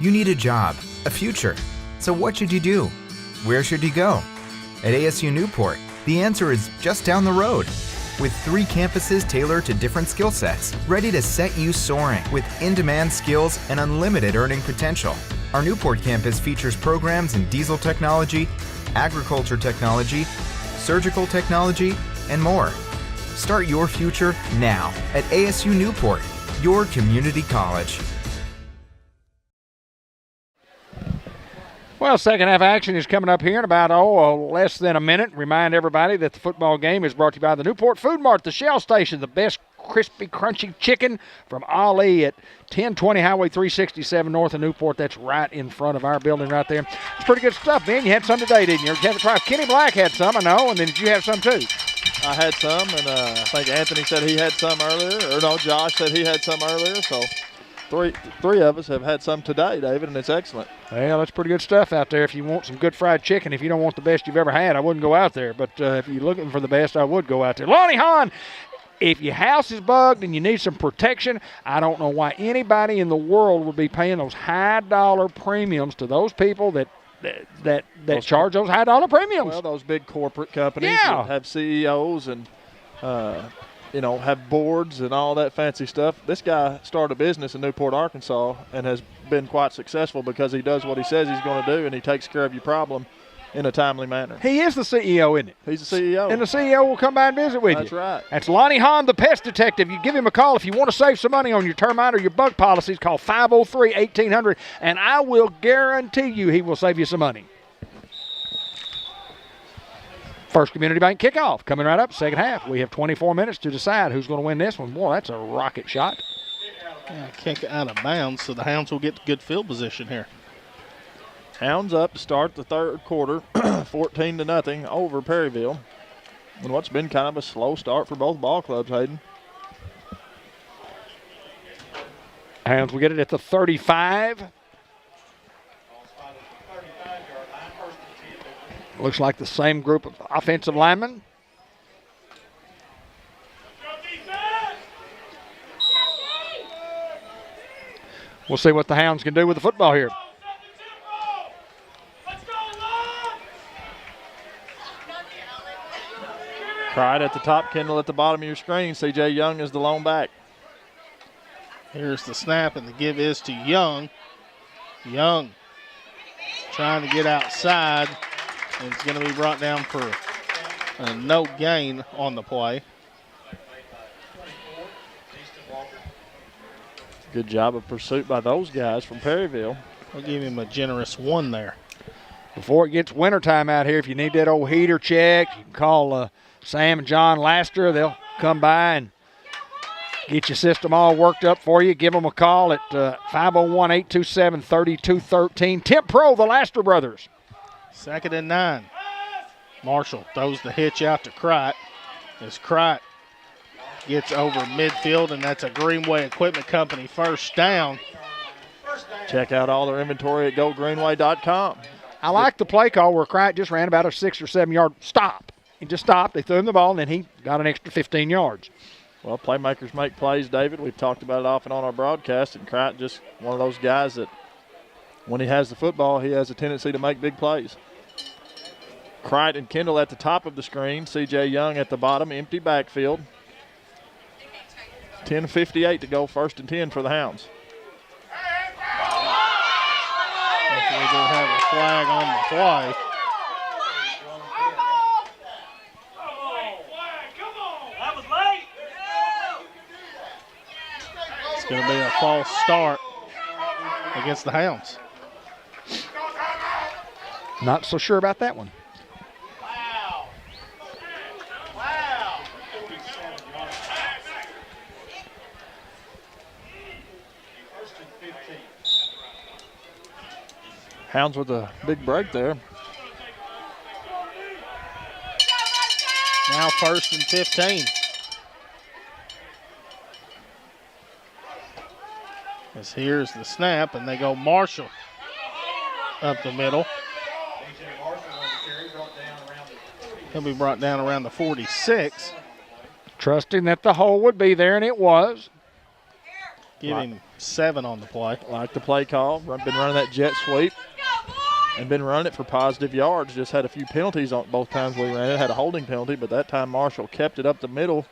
You need a job, a future. So what should you do? Where should you go? At ASU Newport, the answer is just down the road. With 3 campuses tailored to different skill sets, ready to set you soaring with in-demand skills and unlimited earning potential. Our Newport campus features programs in diesel technology, agriculture technology, surgical technology, and more. Start your future now at ASU Newport, your community college. Well, second half action is coming up here in about, less than a minute. Remind everybody that the football game is brought to you by the Newport Food Mart, the Shell Station, the best crispy, crunchy chicken from Ali at 1020 Highway 367 north of Newport. That's right in front of our building right there. It's pretty good stuff, Ben. You had some today, didn't you? Did you have a try? Kenny Black had some, I know, and then did you have some too? I had some, and I think Anthony said he had some earlier. Or no, Josh said he had some earlier, so three of us have had some today, David, and it's excellent. Well, that's pretty good stuff out there. If you want some good fried chicken, if you don't want the best you've ever had, I wouldn't go out there. But if you're looking for the best, I would go out there. Lonnie Hahn, if your house is bugged and you need some protection, I don't know why anybody in the world would be paying those high-dollar premiums to those people that charge those high-dollar premiums. Well, those big corporate companies that have CEOs and have boards and all that fancy stuff. This guy started a business in Newport, Arkansas, and has been quite successful because he does what he says he's going to do, and he takes care of your problem in a timely manner. He is the CEO, isn't it? He's the CEO. And the CEO will come by and visit with you. That's right. That's Lonnie Hahn, the pest detective. You give him a call if you want to save some money on your termite or your bug policies. Call 503-1800, and I will guarantee you he will save you some money. First Community Bank kickoff coming right up, second half. We have 24 minutes to decide who's going to win this one. Boy, that's a rocket shot. Yeah, kick out of bounds, so the Hounds will get good field position here. Hounds up to start the third quarter, 14-0 over Perryville. And what's been kind of a slow start for both ball clubs, Hayden. Hounds will get it at the 35. Looks like the same group of offensive linemen. We'll see what the Hounds can do with the football here. Pride at the top, Kendall at the bottom of your screen. C.J. Young is the lone back. Here's the snap, and the give is to Young. Young trying to get outside, and it's going to be brought down for a no gain on the play. Good job of pursuit by those guys from Perryville. We'll give him a generous 1 there. Before it gets wintertime out here, if you need that old heater checked, you can call Sam and John Laster. They'll come by and get your system all worked up for you. Give them a call at 501-827-3213. Temp Pro, the Laster brothers. 2nd and 9. Marshall throws the hitch out to Crite as Crite gets over midfield, and that's a Greenway Equipment Company first down. Check out all their inventory at GoGreenway.com. I like the play call where Crite just ran about a 6 or 7 yard stop. He just stopped. They threw him the ball, and then he got an extra 15 yards. Well, playmakers make plays, David. We've talked about it often on our broadcast, and Crite just one of those guys that when he has the football, he has a tendency to make big plays. Crite and Kendall at the top of the screen. C.J. Young at the bottom, empty backfield. 10:58 to go, 1st and 10 for the Hounds. Hopefully they don't have a flag on the play. It's going to be a false start against the Hounds. Not so sure about that one. Hounds with a big break there. Now 1st and 15. As here's the snap, and they go Marshall up the middle. He'll be brought down around the 46. Trusting that the hole would be there, and it was. Give him 7 on the play. Like the play call. Been running that jet sweep and been running it for positive yards. Just had a few penalties on both times we ran it. Had a holding penalty, but that time Marshall kept it up the middle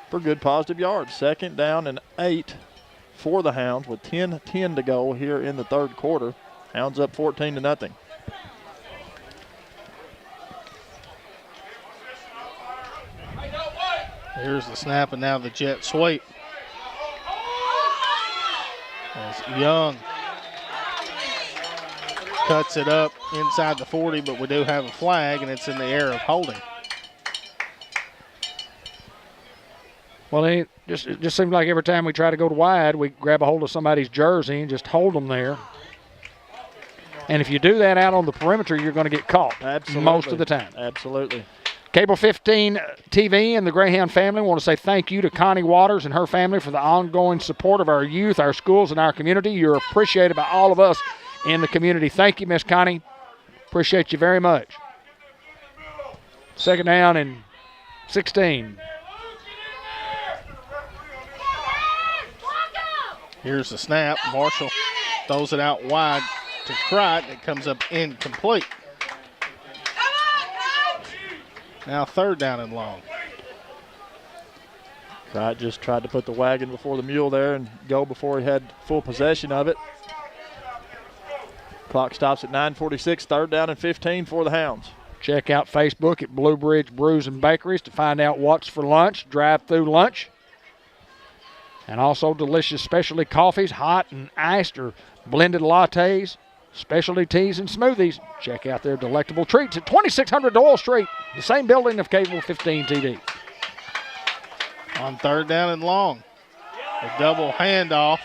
for good positive yards. 2nd down and 8 for the Hounds with 10-10 to go here in the 3rd quarter. Hounds up 14-0. Here's the snap and now the jet sweep. As Young cuts it up inside the 40, but we do have a flag, and it's in the air of holding. Well, it just seems like every time we try to go to wide, we grab a hold of somebody's jersey and just hold them there. And if you do that out on the perimeter, you're going to get caught. Absolutely. Most of the time. Absolutely. Cable 15 TV and the Greyhound family want to say thank you to Connie Waters and her family for the ongoing support of our youth, our schools, and our community. You're appreciated by all of us in the community. Thank you, Miss Connie. Appreciate you very much. 2nd down and 16. Here's the snap. Marshall throws it out wide to Crichton. It comes up incomplete. Now 3rd down and long. Crichton just tried to put the wagon before the mule there and go before he had full possession of it. Clock stops at 9:46, 3rd down and 15 for the Hounds. Check out Facebook at Blue Bridge Brews and Bakeries to find out what's for lunch, drive-through lunch. And also delicious specialty coffees, hot and iced or blended lattes, specialty teas and smoothies. Check out their delectable treats at 2600 Doyle Street, the same building of Cable 15 TV. On 3rd down and long, a double handoff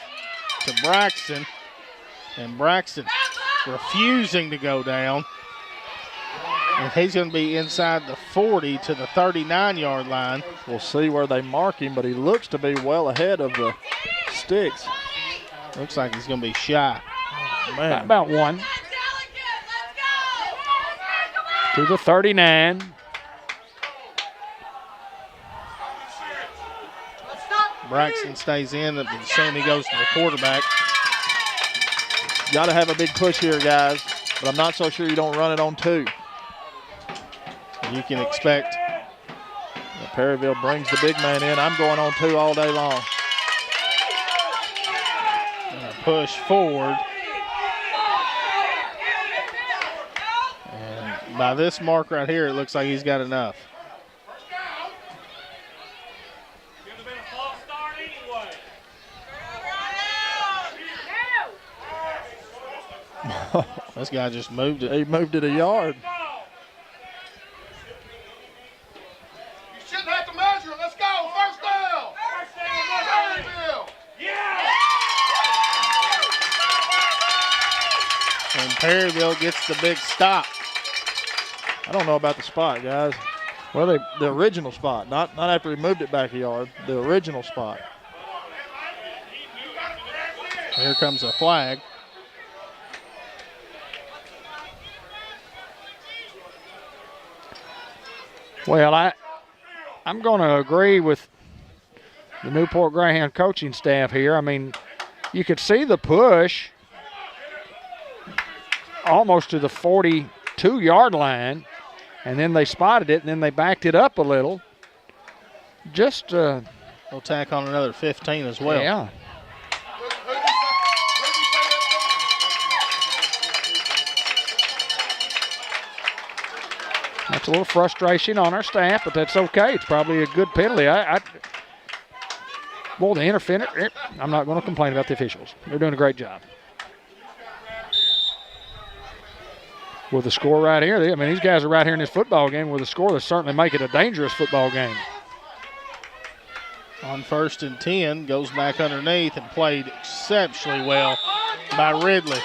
to Braxton, and Braxton refusing to go down. And he's going to be inside the 40 to the 39-yard line. We'll see where they mark him, but he looks to be well ahead of the sticks. Looks like he's going to be shy. Man. About 1. To the 39. Braxton stays in, but soon he goes to the quarterback. Got to have a big push here, guys, but I'm not so sure you don't run it on 2. You can expect. Perryville brings the big man in. I'm going on 2 all day long. And a push forward. And by this mark right here, it looks like he's got enough. This guy just moved it. He moved it a yard. You shouldn't have to measure it. Let's go. 1st down. Perryville. And Perryville gets the big stop. I don't know about the spot, guys. Well, the original spot, not after he moved it back a yard. The original spot. Here comes a flag. Well, I'm going to agree with the Newport Greyhound coaching staff here. I mean, you could see the push almost to the 42-yard line, and then they spotted it, and then they backed it up a little. Just we'll tack on another 15 as well. Yeah. That's a little frustration on our staff, but that's okay. It's probably a good penalty. Well, the interference, I'm not going to complain about the officials. They're doing a great job. With the score right here, I mean, these guys are right here in this football game with a score that certainly make it a dangerous football game. On 1st and 10, goes back underneath and played exceptionally well by Ridley.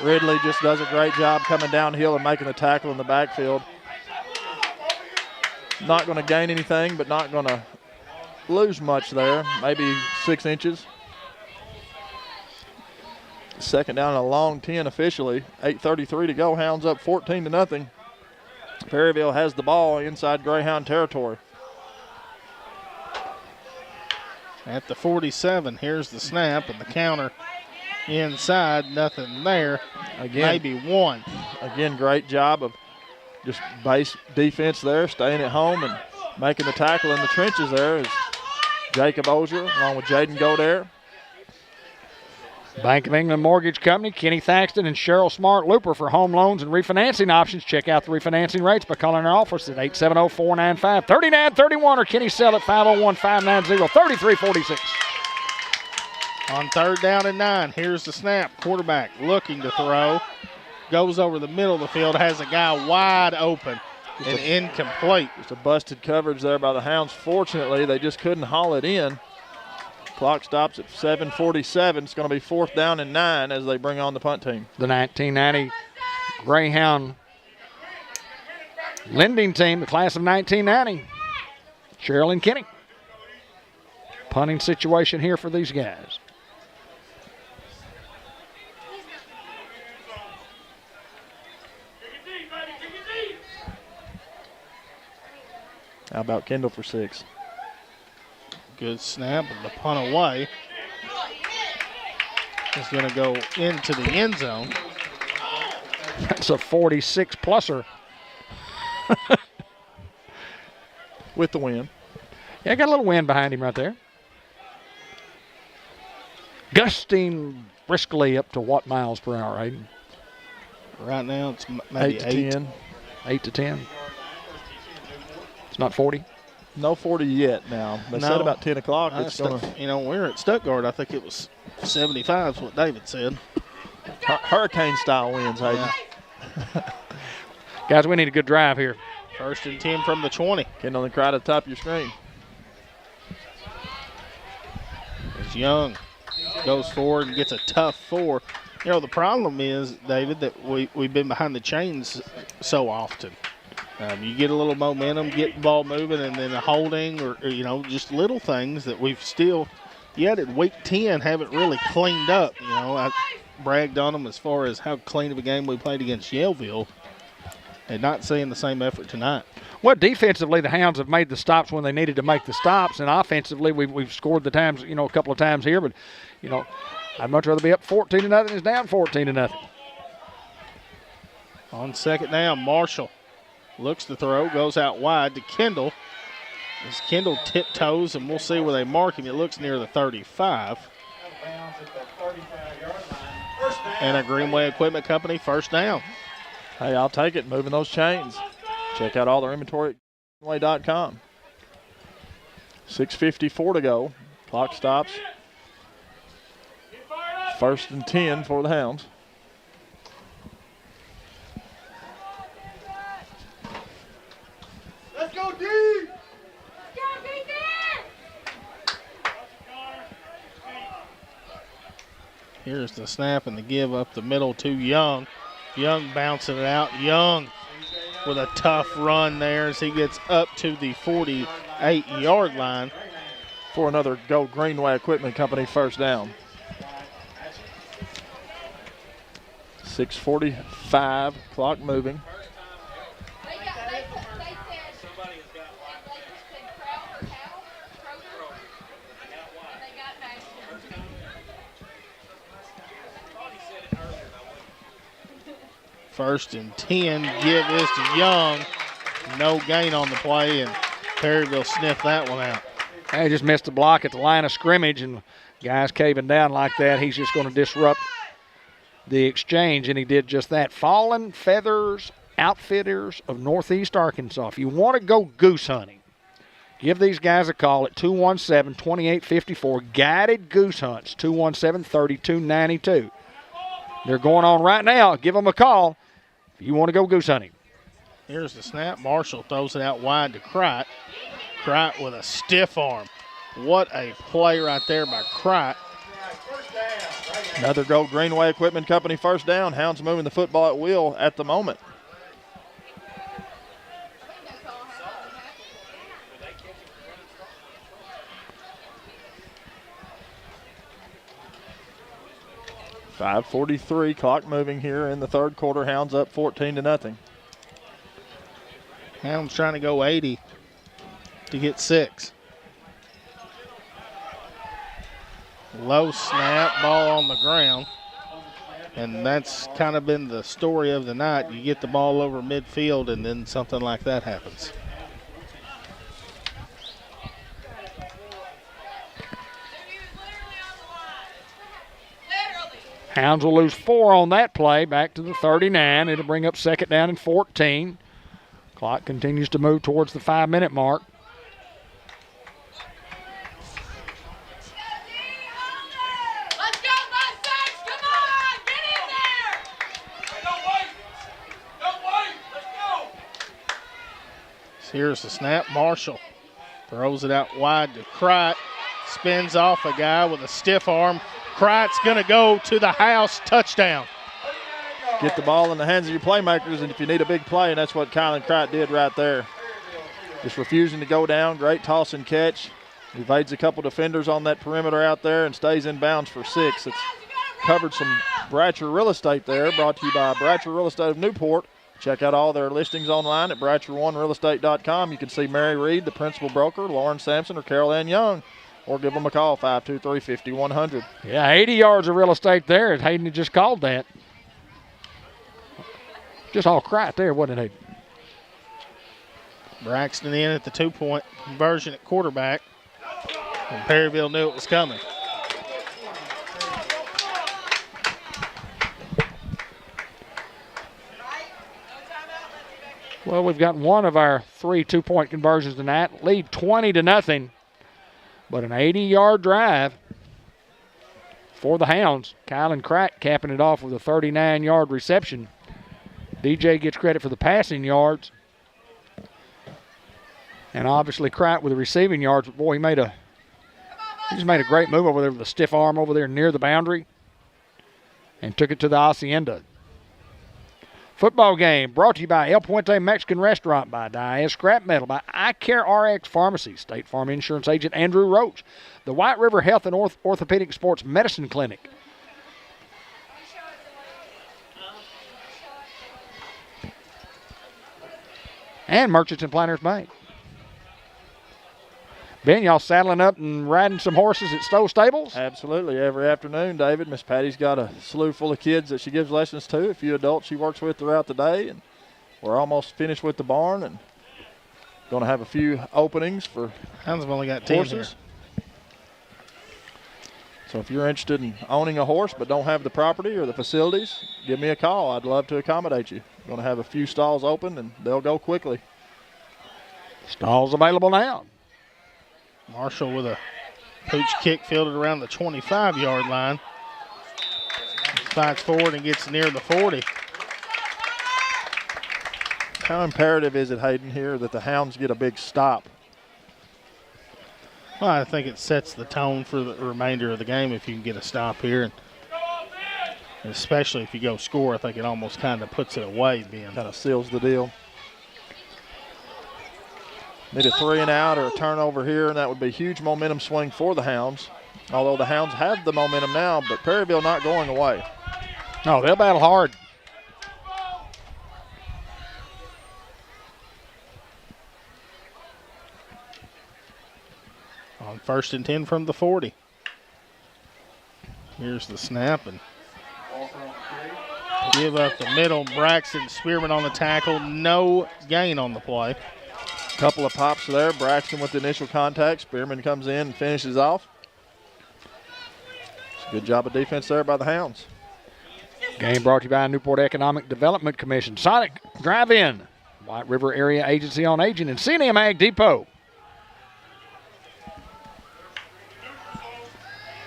Ridley just does a great job coming downhill and making the tackle in the backfield. Not going to gain anything, but not going to lose much there, maybe 6 inches. 2nd down and a long 10 officially. 8:33 to go. Hounds up 14-0. Perryville has the ball inside Greyhound territory. At the 47, here's the snap and the counter inside, nothing there. Again, maybe one. Again, great job of just base defense there, staying at home and making the tackle in the trenches there is Jacob Ozier along with Jaden Godare. Bank of England Mortgage Company, Kenny Thaxton and Cheryl Smart Looper for home loans and refinancing options. Check out the refinancing rates by calling our office at 870-495-3931 or Kenny Sell at 501-590-3346. On 3rd down and 9, here's the snap. Quarterback looking to throw. Goes over the middle of the field, has a guy wide open and incomplete. Just a busted coverage there by the Hounds. Fortunately, they just couldn't haul it in. Clock stops at 7:47. It's going to be 4th down and 9 as they bring on the punt team. The 1990 Greyhound lending team, the class of 1990. Cheryl and Kenny. Punting situation here for these guys. How about Kendall for 6? Good snap, and the punt away is going to go into the end zone. That's a 46-pluser. With the wind. Yeah, got a little wind behind him right there. Gusting briskly up to what miles per hour, Aiden? Right now it's maybe 8 to 10. 8 to 10. It's not 40? No 40 yet now. They said about 10 o'clock. It's gonna, you know, we were at Stuttgart. I think it was 75 is what David said. Hurricane-style winds, Hayden. Yeah. Guys, we need a good drive here. 1st and 10 from the 20. Kendall and Cry at the top of your screen. As Young goes forward and gets a tough 4. You know, the problem is, David, that we've been behind the chains so often. You get a little momentum, get the ball moving, and then a holding or, you know, just little things that we've still, yet at week 10, haven't really cleaned up. You know, I bragged on them as far as how clean of a game we played against Yellville, and not seeing the same effort tonight. Well, defensively, the Hounds have made the stops when they needed to make the stops, and offensively, we've scored the times, you know, a couple of times here, but, you know, I'd much rather be up 14-0 than is down 14-0. On 2nd down, Marshall looks to throw, goes out wide to Kendall. As Kendall tiptoes, and we'll see where they mark him. It looks near the 35. And a Greenway Equipment Company 1st down. Hey, I'll take it. Moving those chains. Check out all their inventory at greenway.com. 6:54 to go. Clock stops. 1st and 10 for the Hounds. Let's go deep! Here's the snap and the give up the middle to Young. Young bouncing it out. Young with a tough run there as he gets up to the 48-yard line. For another Go Greenway Equipment Company 1st down. 6:45, clock moving. First and 10, give is to Young. No gain on the play, and Perryville sniffed that one out. He just missed the block at the line of scrimmage, and guys caving down like that, he's just going to disrupt the exchange, and he did just that. Fallen Feathers Outfitters of Northeast Arkansas. If you want to go goose hunting, give these guys a call at 217-2854. Guided Goose Hunts, 217-3292. They're going on right now. Give them a call if you want to go goose hunting. Here's the snap. Marshall throws it out wide to Crite. Crite with a stiff arm. What a play right there by Crite. Another Go Greenway Equipment Company 1st down. Hounds moving the football at will at the moment. .543, clock moving here in the 3rd quarter. Hounds up 14-0. Hounds trying to go 80 to get 6. Low snap, ball on the ground. And that's kind of been the story of the night. You get the ball over midfield, and then something like that happens. Hounds will lose 4 on that play, back to the 39. It'll bring up second down and 14. Clock continues to move towards the 5-minute mark. Here's the snap. Marshall throws it out wide to Crite. Spins off a guy with a stiff arm. Crite's going to go to the house. Touchdown. Get the ball in the hands of your playmakers, and if you need a big play, and that's what Kylan Crite did right there. Just refusing to go down. Great toss and catch. Evades a couple defenders on that perimeter out there and stays in bounds for 6. It's covered some Bratcher real estate there, brought to you by Bratcher Real Estate of Newport. Check out all their listings online at BratcherOneRealEstate.com. You can see Mary Reed, the principal broker, Lauren Sampson, or Carol Ann Young, or give them a call, 523-5100. Yeah, 80 yards of real estate there. Hayden had just called that. Just all Crite there, wasn't it, Hayden? Braxton in at the 2-point conversion at quarterback. And Perryville knew it was coming. Well, we've got one of our 3 2-point conversions tonight. Lead 20-0, but an 80-yard drive for the Hounds. Kylan Crite capping it off with a 39-yard reception. DJ gets credit for the passing yards. And obviously Crite with the receiving yards. But boy, he just made a great move over there with a stiff arm over there near the boundary and took it to the hacienda. Football game brought to you by El Puente Mexican Restaurant, by Diaz Scrap Metal, by I Care RX Pharmacy, State Farm Insurance Agent Andrew Roach, the White River Health and Orthopedic Sports Medicine Clinic. And Merchants and Planners Bank. Ben, y'all saddling up and riding some horses at Stowe Stables? Absolutely. Every afternoon, David, Miss Patty's got a slew full of kids that she gives lessons to, a few adults she works with throughout the day, and we're almost finished with the barn and going to have a few openings for Hounds have only got 10 horses. So if you're interested in owning a horse but don't have the property or the facilities, give me a call. I'd love to accommodate you. Going to have a few stalls open, and they'll go quickly. Stalls available now. Marshall with a pooch kick fielded around the 25-yard line. Fights forward and gets near the 40. How imperative is it, Hayden, here that the Hounds get a big stop? Well, I think it sets the tone for the remainder of the game if you can get a stop here. And especially if you go score, I think it almost kind of puts it away, Ben. Kind of seals the deal. Need a 3 and out or a turnover here, and that would be a huge momentum swing for the Hounds. Although the Hounds have the momentum now, but Perryville not going away. No, they'll battle hard. On 1st and 10 from the 40. Here's the snap, and give up the middle. Braxton Spearman on the tackle. No gain on the play. Couple of pops there. Braxton with the initial contact. Spearman comes in and finishes off. It's a good job of defense there by the Hounds. Game brought to you by Newport Economic Development Commission, Sonic Drive-In, White River Area Agency on Aging, and C&M Ag Depot.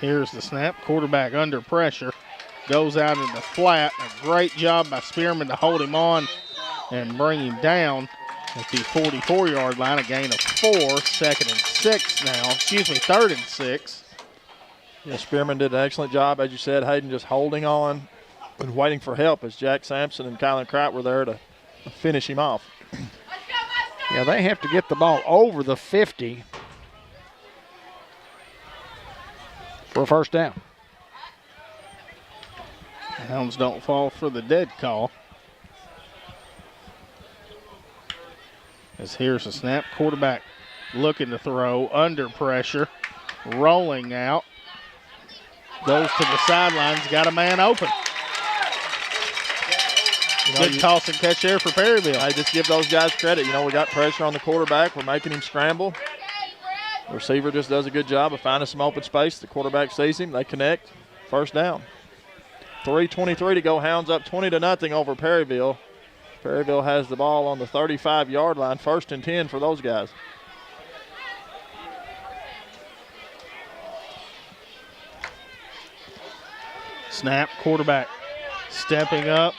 Here's the snap. Quarterback under pressure. Goes out in the flat. A great job by Spearman to hold him on and bring him down at the 44-yard line. A gain of 4. 2nd and 6 now. 3rd and 6. Yeah, Spearman did an excellent job, as you said, Hayden, just holding on and waiting for help as Jack Sampson and Kylan Crite were there to finish him off. Yeah, they have to get the ball over the 50 for a first down. Hounds don't fall for the dead call. As here's a snap. Quarterback looking to throw under pressure. Rolling out. Goes to the sidelines, got a man open. Good toss and catch there for Perryville. I just give those guys credit. You know, we got pressure on the quarterback. We're making him scramble. The receiver just does a good job of finding some open space. The quarterback sees him. They connect. First down. 3:23 to go. Hounds up 20-0 over Perryville. Perryville has the ball on the 35-yard line. 1st and 10 for those guys. Snap, quarterback stepping up,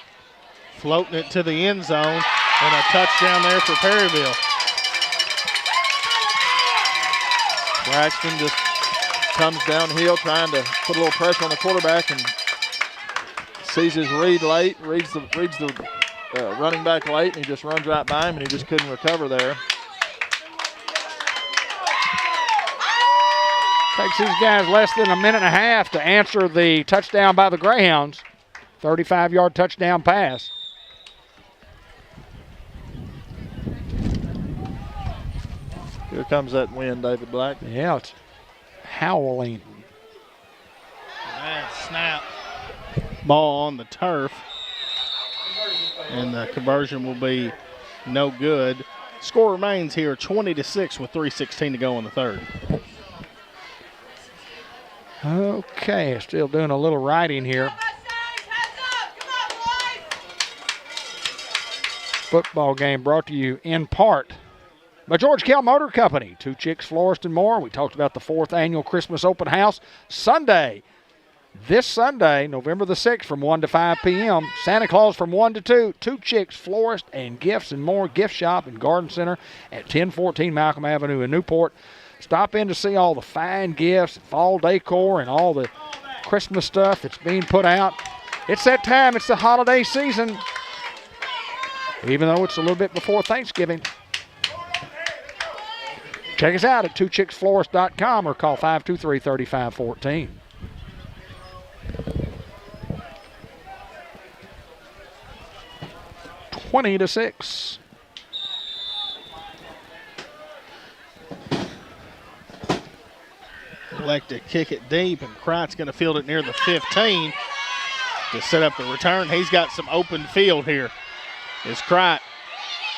floating it to the end zone, and a touchdown there for Perryville. Braxton just comes downhill trying to put a little pressure on the quarterback and sees his read late, reads the running back late, and he just runs right by him, and he just couldn't recover there. Takes these guys less than a minute and a half to answer the touchdown by the Greyhounds. 35-yard touchdown pass. Here comes that wind, David Black. Yeah, it's howling. And snap. Ball on the turf. And the conversion will be no good. Score remains here 20-6 with 3:16 to go in the third. Okay, still doing a little writing here. Football game brought to you in part by George Kell Motor Company, Two Chicks, Florist, and more. We talked about the 4th annual Christmas open house Sunday. This Sunday, November the 6th from 1 to 5 p.m. Santa Claus from 1 to 2. Two Chicks, Florist, and Gifts and More Gift Shop and Garden Center at 1014 Malcolm Avenue in Newport. Stop in to see all the fine gifts, fall decor, and all the Christmas stuff that's being put out. It's that time. It's the holiday season, even though it's a little bit before Thanksgiving. Check us out at twochicksflorist.com or call 523-3514. (20-6). Elect to kick it deep, and Kreitz going to field it near the 15 to set up the return. He's got some open field here. Is Kreitz.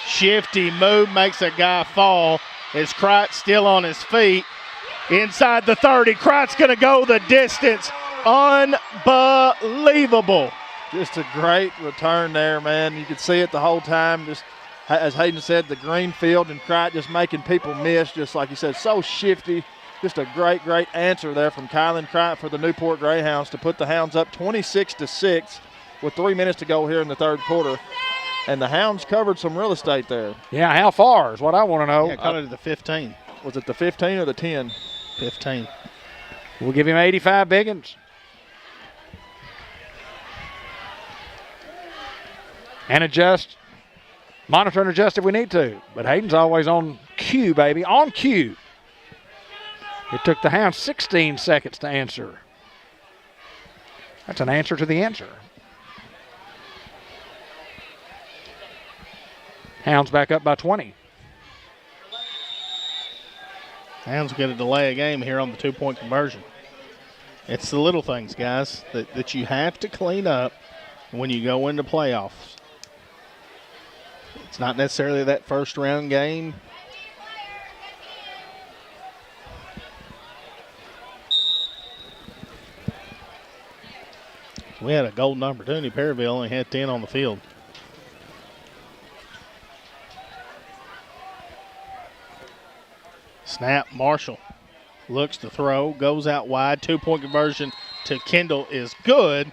Shifty move, makes a guy fall. Is Kreitz still on his feet? Inside the 30, Kreitz going to go the distance. Unbelievable. Just a great return there, man. You could see it the whole time. Just as Hayden said, the green field and Kreitz just making people miss, just like you said, so shifty. Just a great, great answer there from Kylan Kreitz for the Newport Greyhounds to put the Hounds up 26-6 with 3 minutes to go here in the third quarter. And the Hounds covered some real estate there. Yeah, how far is what I want to know. Yeah, cut it to the 15. Was it the 15 or the 10? 15. We'll give him 85 biggins. And adjust, monitor and adjust if we need to. But Hayden's always on cue, baby, on cue. It took the Hounds 16 seconds to answer. That's an answer to the answer. Hounds back up by 20. Hounds get a delay a game here on the 2-point conversion. It's the little things, guys, that you have to clean up when you go into playoffs. It's not necessarily that first round game. We had a golden opportunity. Perryville only had 10 on the field. Snap, Marshall looks to throw, goes out wide. 2-point conversion to Kendall is good,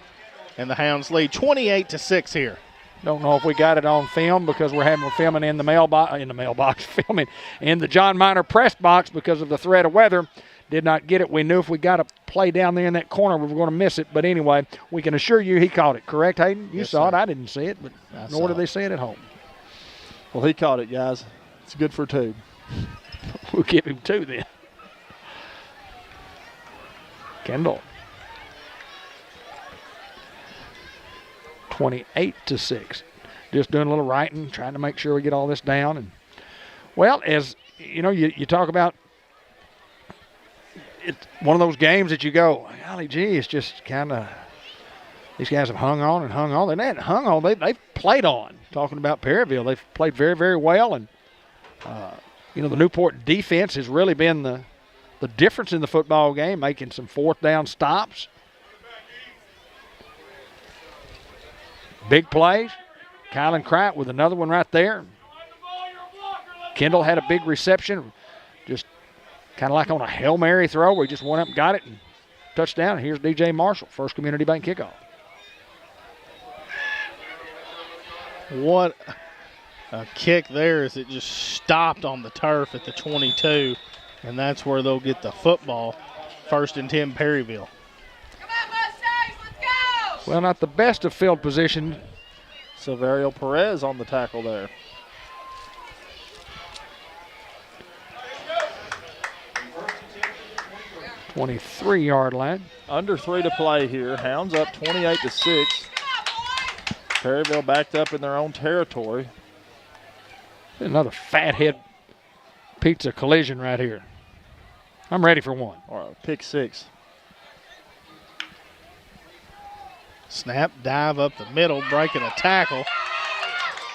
and the Hounds lead 28-6 here. Don't know if we got it on film because we're filming in the mailbox, filming in the John Minor press box because of the threat of weather. Did not get it. We knew if we got a play down there in that corner, we were going to miss it. But anyway, we can assure you he caught it. Correct, Hayden? You saw it. I didn't see it, but nor did they see it at home. Well, he caught it, guys. It's good for 2. We'll give him 2 then. Kendall. 28-6. Just doing a little writing, trying to make sure we get all this down. And well, as you know, you talk about it's one of those games that you go, golly gee, it's just kind of, these guys have hung on and hung on. They hadn't hung on, they've played on. Talking about Perryville, they've played very, very well. And, the Newport defense has really been the difference in the football game, making some fourth down stops. Big plays. Kylan Kratt with another one right there. Kendall had a big reception, just kind of like on a Hail Mary throw where he just went up and got it and touchdown. Here's DJ Marshall, first Community Bank kickoff. What a kick there as it just stopped on the turf at the 22, and that's where they'll get the football. 1st and 10 Perryville. Come on, Mustangs, let's go! Well, not the best of field position. Silverio Perez on the tackle there. .23-yard line. Under 3 to play here. Hounds up 28-6. Perryville backed up in their own territory. Another fathead pizza collision right here. I'm ready for one. Or a pick 6. Snap, dive up the middle, breaking a tackle.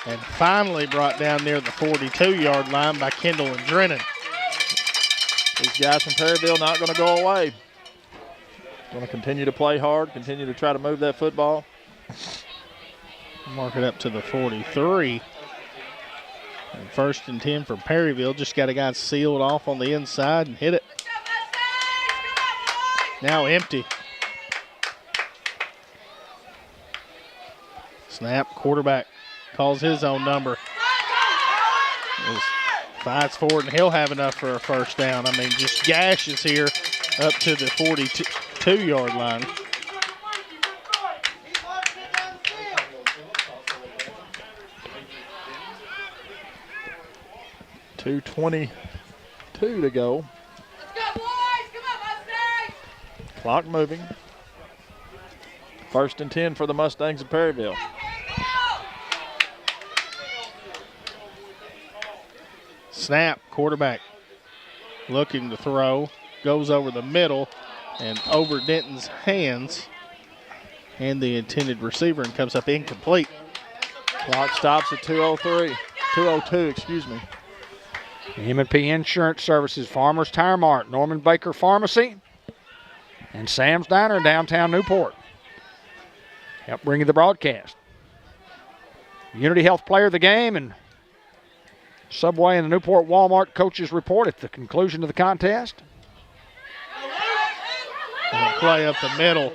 And finally brought down near the 42-yard line by Kendall and Drennan. These guys from Perryville not going to go away. Going to continue to play hard, continue to try to move that football. Mark it up to the 43. And 1st and 10 for Perryville. Just got a guy sealed off on the inside and hit it. Now empty. Snap, quarterback calls his own number. Fights forward, and he'll have enough for a first down. I mean, just gashes here up to the 42-yard line. .222 to go. Let's go, boys! Come on, Mustangs! Clock moving. 1st and 10 for the Mustangs of Perryville. Snap, quarterback looking to throw, goes over the middle and over Denton's hands and the intended receiver and comes up incomplete. Clock stops at 2:02, excuse me. M&P Insurance Services, Farmers Tire Mart, Norman Baker Pharmacy, and Sam's Diner in downtown Newport. Help bring you the broadcast. Unity Health Player of the Game and Subway and the Newport Walmart Coaches Report at the conclusion of the contest. And a play up the middle.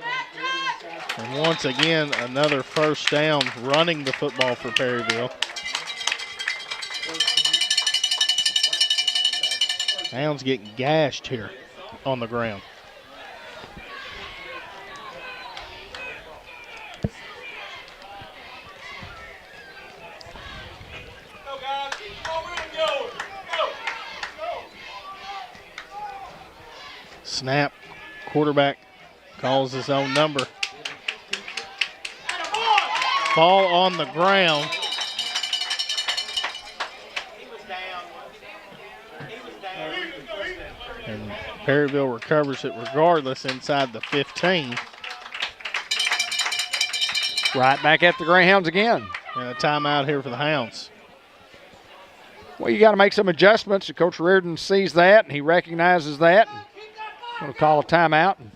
And once again, another first down running the football for Perryville. Hounds getting gashed here on the ground. Snap, quarterback calls his own number. Ball on the ground. And Perryville recovers it regardless inside the 15. Right back at the Greyhounds again. And a timeout here for the Hounds. Well, you got to make some adjustments. Coach Reardon sees that, and he recognizes that. Going to call a timeout and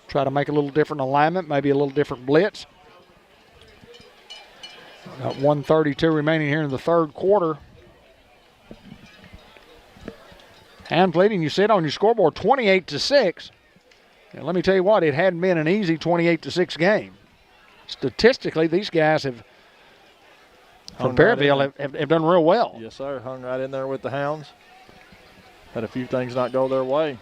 try to make a little different alignment, maybe a little different blitz. Got 1:32 remaining here in the third quarter. Hounds leading, you see it on your scoreboard, 28-6. And let me tell you what, it hadn't been an easy 28-6 game. Statistically, these guys have, from Perryville, have done real well. Yes, sir. Hung right in there with the Hounds. Had a few things not go their way.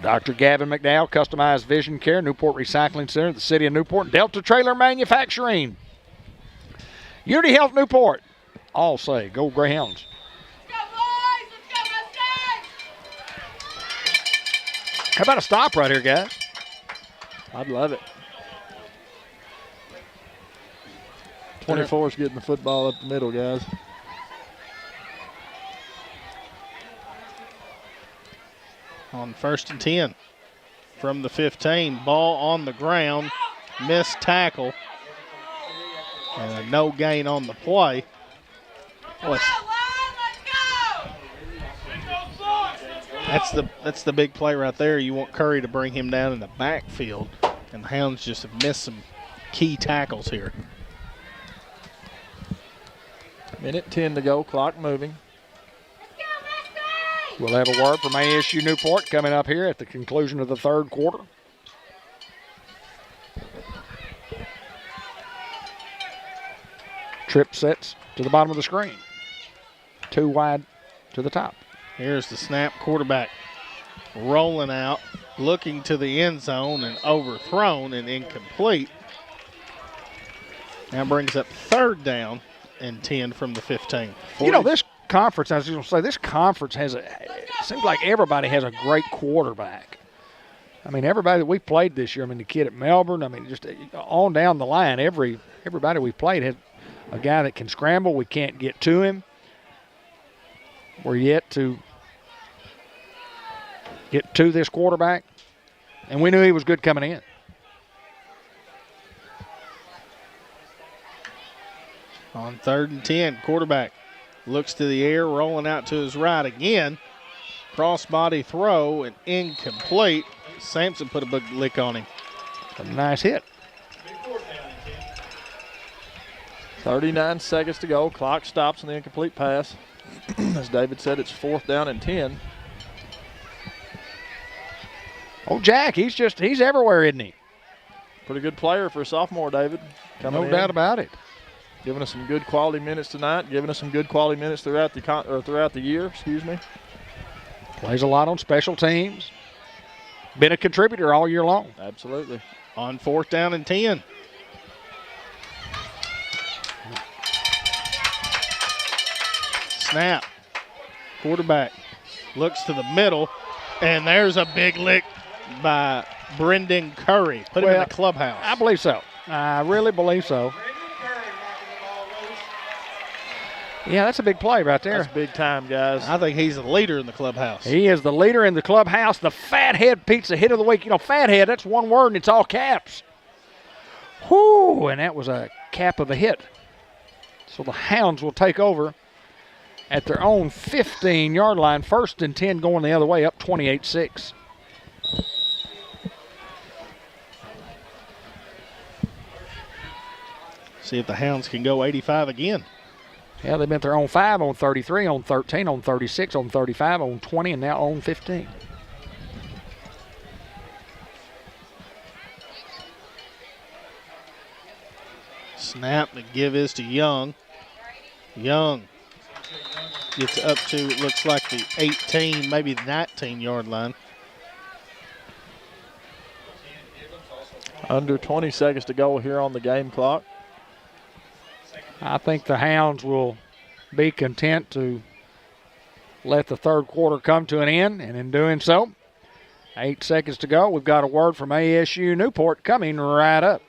Dr. Gavin McDowell, Customized Vision Care, Newport Recycling Center, the City of Newport, Delta Trailer Manufacturing. Unity Health Newport. All say, go Greyhounds. Let's go, boys! Let's go, Mustangs! How about a stop right here, guys? I'd love it. 24 is getting the football up the middle, guys. On 1st and 10 from the 15. Ball on the ground. Missed tackle. And a no gain on the play. Boy, that's the big play right there. You want Curry to bring him down in the backfield. And the Hounds just have missed some key tackles here. Minute 10 to go, clock moving. We'll have a word from ASU Newport coming up here at the conclusion of the third quarter. Trip sets to the bottom of the screen. 2 wide to the top. Here's the snap. Quarterback rolling out, looking to the end zone, and overthrown and incomplete. Now brings up 3rd down and 10 from the 15. You know, this conference, I was going to say, this conference has it seems like everybody has a great quarterback. I mean, everybody that we've played this year, I mean, the kid at Melbourne, I mean, just on down the line, everybody we've played has a guy that can scramble. We can't get to him. We're yet to get to this quarterback, and we knew he was good coming in. On 3rd and 10, quarterback looks to the air, rolling out to his right again. Crossbody throw and incomplete. Sampson put a big lick on him. A nice hit. 39 seconds to go. Clock stops on the incomplete pass. As David said, it's 4th down and 10. Oh, Jack, he's everywhere, isn't he? Pretty good player for a sophomore, David. No doubt about it. Giving us some good quality minutes tonight. Giving us some good quality minutes throughout the year. Excuse me. Plays a lot on special teams. Been a contributor all year long. Absolutely. On 4th down and 10. Snap. Quarterback looks to the middle, and there's a big lick by Brendan Curry. Put him in the clubhouse. I believe so. I really believe so. Yeah, that's a big play right there. That's big time, guys. I think he's the leader in the clubhouse. He is the leader in the clubhouse. The Fathead Pizza hit of the week. You know, Fathead, that's one word, and it's all caps. Whoo, and that was a cap of a hit. So the Hounds will take over at their own 15-yard line. 1st and 10 going the other way, up 28-6. See if the Hounds can go 85 again. Yeah, they've been their own 5, on 33, on 13, on 36, on 35, on 20, and now on 15. Snap, the give is to Young. Young gets up to, it looks like the 18, maybe the 19-yard line. Under 20 seconds to go here on the game clock. I think the Hounds will be content to let the third quarter come to an end, and in doing so, 8 seconds to go. We've got a word from ASU Newport coming right up.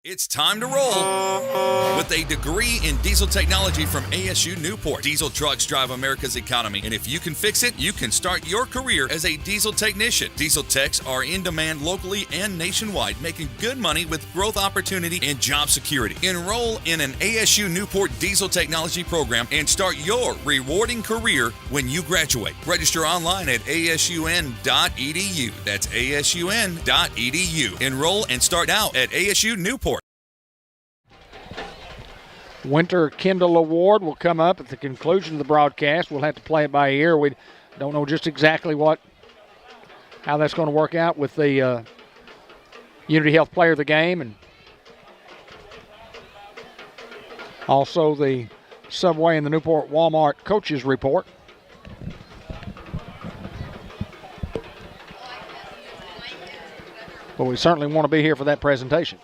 It's time to roll with a degree in diesel technology from ASU Newport. Diesel trucks drive America's economy, and if you can fix it, you can start your career as a diesel technician. Diesel techs are in demand locally and nationwide, making good money with growth opportunity and job security. Enroll in an ASU Newport diesel technology program and start your rewarding career when you graduate. Register online at asun.edu. That's asun.edu. Enroll and start out at ASU Newport. Winter Kendall Award will come up at the conclusion of the broadcast. We'll have to play it by ear. We don't know just exactly how that's going to work out with the Unity Health Player of the Game, and also the Subway and the Newport Walmart Coaches Report. But we certainly want to be here for that presentation.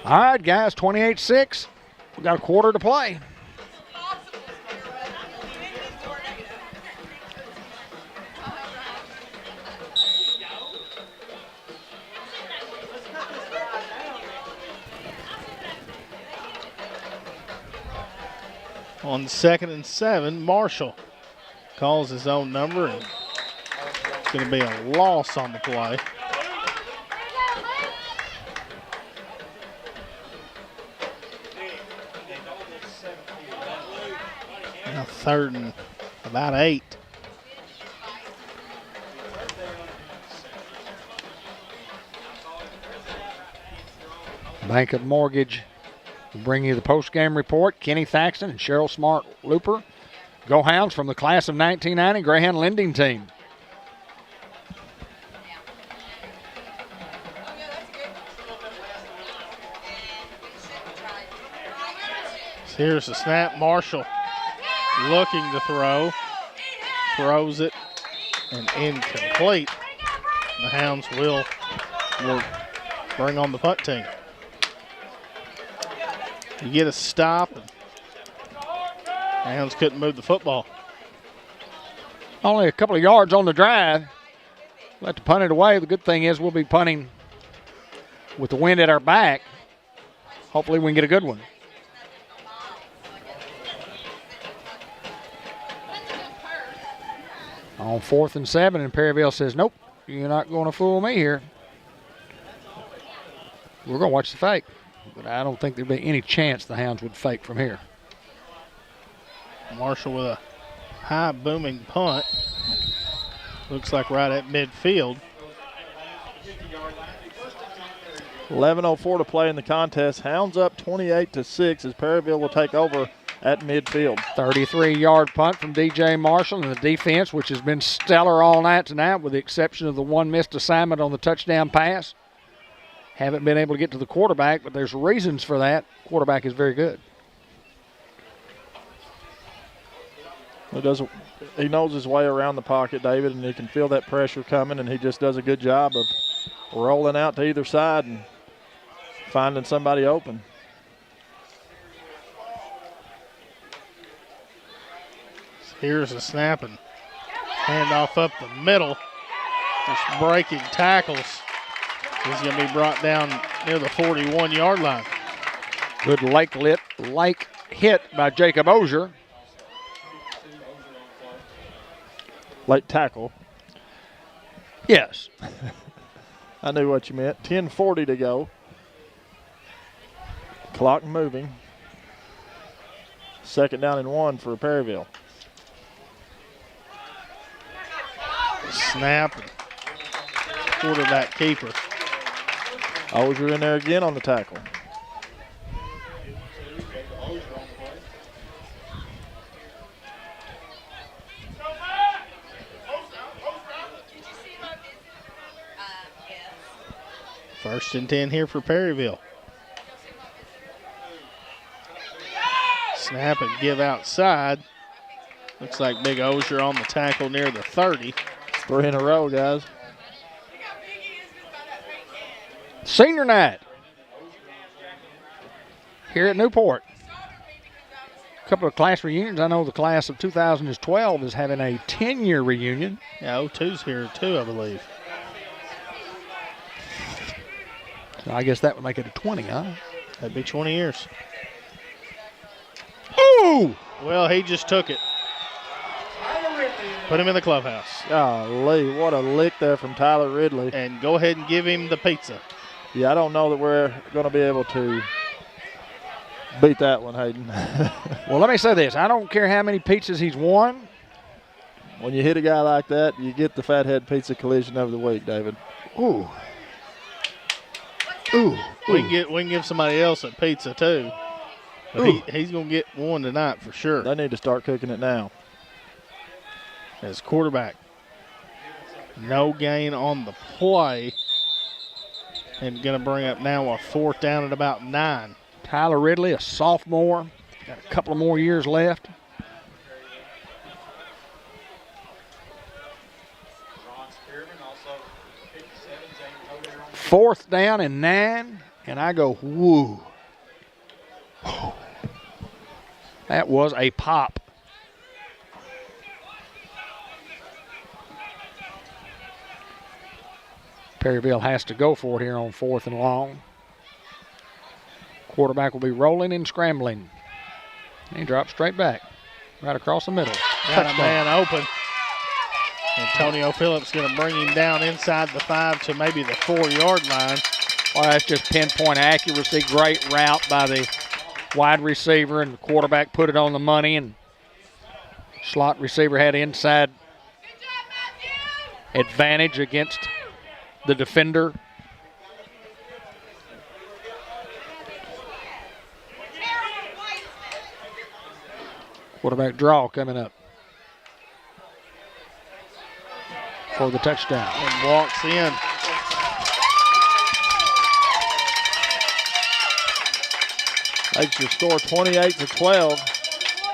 All right, guys, 28-6. We've got a quarter to play. On 2nd and 7, Marshall calls his own number, and it's going to be a loss on the play. Now 3rd and about 8. Bank of Mortgage will bring you the post-game report. Kenny Thaxton and Cheryl Smart Looper. Go Hounds from the class of 1990 Greyhound Lending Team. Here's the snap. Marshall looking to throw. Throws it and incomplete. The Hounds will bring on the punt team. You get a stop, and the Hounds couldn't move the football. Only a couple of yards on the drive. Let to punt it away. The good thing is we'll be punting with the wind at our back. Hopefully we can get a good one. On 4th and 7, and Perryville says, nope, you're not going to fool me here. We're going to watch the fake. But I don't think there'd be any chance the Hounds would fake from here. Marshall with a high booming punt. Looks like right at midfield. 11:04 to play in the contest. Hounds up 28-6 as Perryville will take over at midfield. 33-yard punt from DJ Marshall, and the defense, which has been stellar all night tonight, with the exception of the one missed assignment on the touchdown pass. Haven't been able to get to the quarterback, but there's reasons for that. Quarterback is very good. He knows his way around the pocket, David, and he can feel that pressure coming, and he just does a good job of rolling out to either side and finding somebody open. Here's a snap and handoff up the middle. Just breaking tackles. He's going to be brought down near the 41-yard line. Good like hit by Jacob Ozier. Late tackle. Yes. I knew what you meant. 10:40 to go. Clock moving. 2nd down and 1 for Perryville. Snap and quarterback keeper. Ozier in there again on the tackle. First and 10 here for Perryville. Snap and give outside. Looks like Big Ozier on the tackle near the 30. 3 in a row, guys. Senior night here at Newport. A couple of class reunions. I know the class of 2012 is having a 10-year reunion. Yeah, 02's here too, I believe. So I guess that would make it a 20, huh? That'd be 20 years. Ooh! Well, he just took it. Put him in the clubhouse. Golly, what a lick there from Tyler Ridley. And go ahead and give him the pizza. Yeah, I don't know that we're going to be able to beat that one, Hayden. Well, let me say this. I don't care how many pizzas he's won. When you hit a guy like that, you get the Fathead Pizza collision of the week, David. Ooh. Ooh. We can give somebody else a pizza too. But he's going to get one tonight for sure. They need to start cooking it now. As quarterback. No gain on the play. And going to bring up now a 4th down at about 9. Tyler Ridley, a sophomore. Got a couple of more years left. Fourth down and 9. And I go, woo. That was a pop. Perryville has to go for it here on 4th and long. Quarterback will be rolling and scrambling. He drops straight back, right across the middle. Got a man open. Antonio Phillips going to bring him down inside the 5 to maybe the 4-yard line. Well, that's just pinpoint accuracy. Great route by the wide receiver, and the quarterback put it on the money, and slot receiver had inside advantage against the defender. Quarterback draw coming up for the touchdown. And walks in. Makes your score 28-12.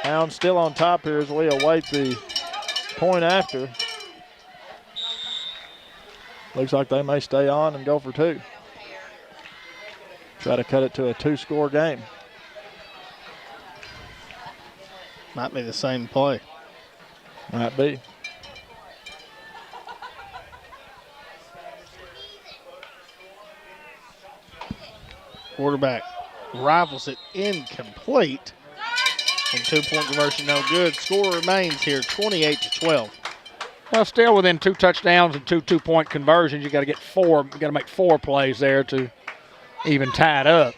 Hounds still on top here as we await the point after. Looks like they may stay on and go for 2. Try to cut it to a 2-score game. Might be the same play. Might be. Quarterback rifles it incomplete. And 2-point conversion no good. Score remains here 28-12. Well, still within 2 touchdowns and 2 2-point conversions. You got to get 4. You got to make 4 plays there to even tie it up.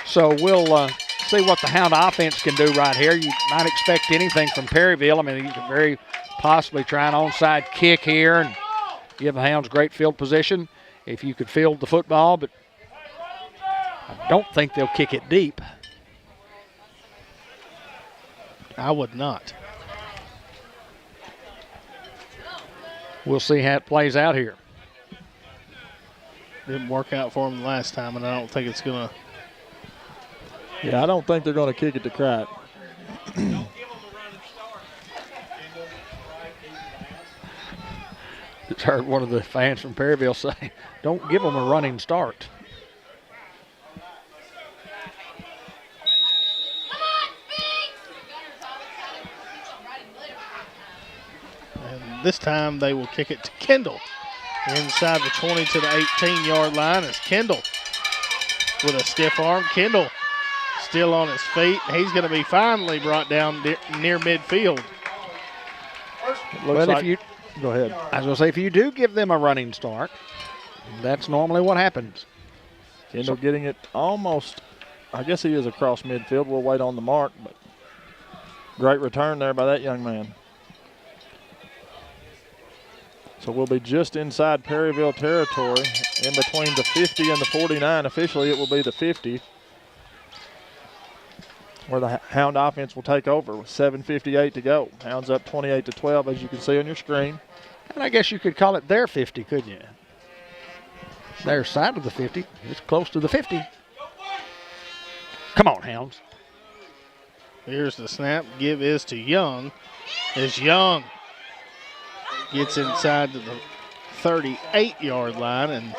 So we'll see what the Hound offense can do right here. You might expect anything from Perryville. I mean, you could very possibly try an onside kick here and give the Hounds great field position if you could field the football, but I don't think they'll kick it deep. I would not. We'll see how it plays out here. Didn't work out for them last time, and I don't think it's going to. Yeah, I don't think they're going to kick it to Crack. Just heard one of the fans from Perryville say, don't give them a running start. And this time they will kick it to Kendall. Inside the 20 to the 18-yard line is Kendall with a stiff arm. Kendall still on his feet. He's going to be finally brought down near midfield. Well, like, go ahead. I was going to say, if you do give them a running start, that's normally what happens. Kendall getting it almost, I guess he is across midfield. We'll wait on the mark, but great return there by that young man. So we'll be just inside Perryville territory, in between the 50 and the 49. Officially, it will be the 50, where the Hound offense will take over with 7:58 to go. Hounds up 28-12, as you can see on your screen. And I guess you could call it their 50, couldn't you? Their side of the 50. It's close to the 50. Come on, Hounds. Here's the snap. Give is to Young. As Young gets inside to the 38-yard line, and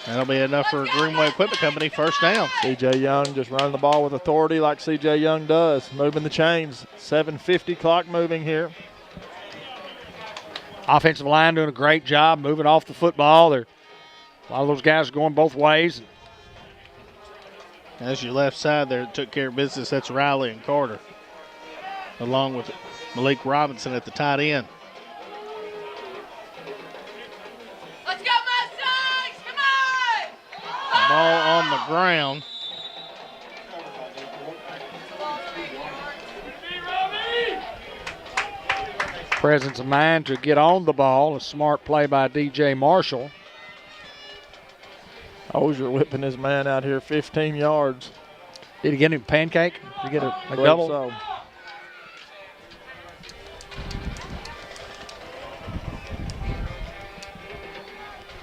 that'll be enough for Greenway Equipment Company. First down. C.J. Young just running the ball with authority like C.J. Young does. Moving the chains. 7:50 clock moving here. Offensive line doing a great job moving off the football. A lot of those guys going both ways. As your left side there took care of business, that's Riley and Carter, along with Malik Robinson at the tight end. Let's go, Mustangs! Come on! Ball on the ground. Presence of mind to get on the ball. A smart play by DJ Marshall. Ozier whipping his man out here 15 yards. Did he get him a pancake? Did he get a Believe double? So.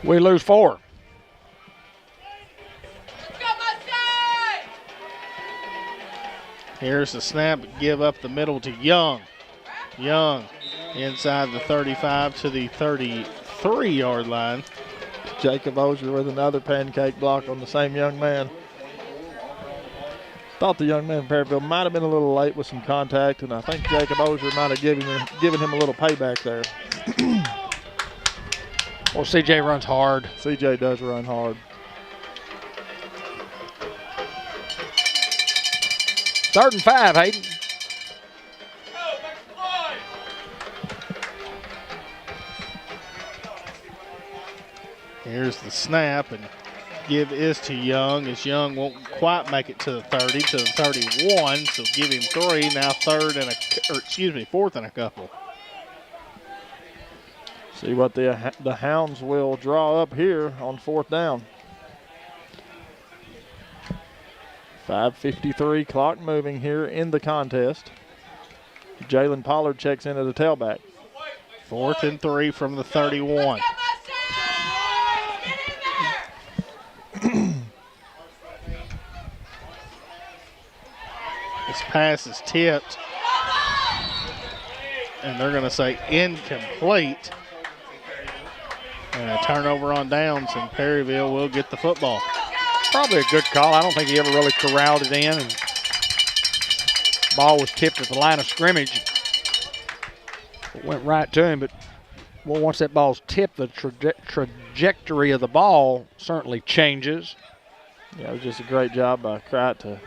We lose 4. Here's the snap. Give up the middle to Young. Young inside the 35 to the 33-yard line. Jacob Ozier with another pancake block on the same young man. Thought the young man from Perryville might have been a little late with some contact, and I think Jacob Ozier might have given him a little payback there. Well, CJ runs hard. CJ does run hard. 3rd and 5, Hayden. Here's the snap, and give is to Young, as Young won't quite make it to the 30, to the 31, so give him 3. Now 4th and a couple. See what the Hounds will draw up here on 4th down. 5:53, clock moving here in the contest. Jalen Pollard checks into the tailback. 4th and 3 from the 31. This pass is tipped, and they're going to say incomplete. And a turnover on downs, and Perryville will get the football. Probably a good call. I don't think he ever really corralled it in. And ball was tipped at the line of scrimmage. It went right to him, but once that ball's tipped, the trajectory of the ball certainly changes. Yeah, it was just a great job by Crite to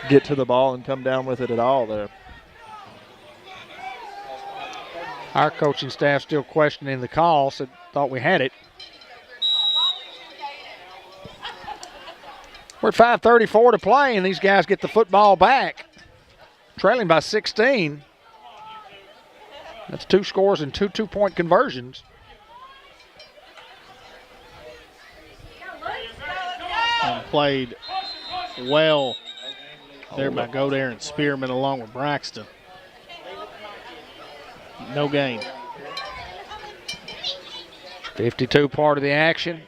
get to the ball and come down with it at all there. Our coaching staff still questioning the call, said thought we had it. We're at 5:34 to play, and these guys get the football back, trailing by 16. That's 2 scores and 2 two-point conversions. And played well there by Godare and Spearman along with Braxton. No gain. 52 part of the action.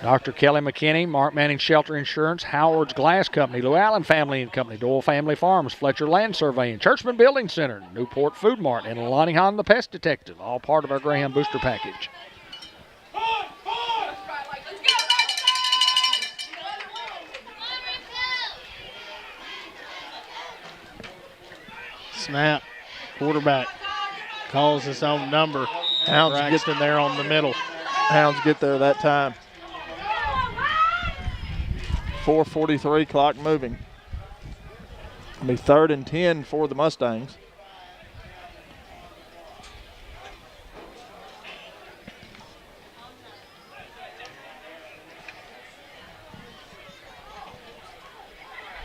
Dr. Kelly McKinney, Mark Manning Shelter Insurance, Howard's Glass Company, Lou Allen Family and Company, Doyle Family Farms, Fletcher Land Surveying, Churchman Building Center, Newport Food Mart, and Lonnie Hahn the Pest Detective, all part of our Greyhound Booster Package. Snap. Quarterback calls his own number. Hounds Braxton get there on the middle. Hounds get there that time. 4:43, clock moving. It'll be 3rd and 10 for the Mustangs.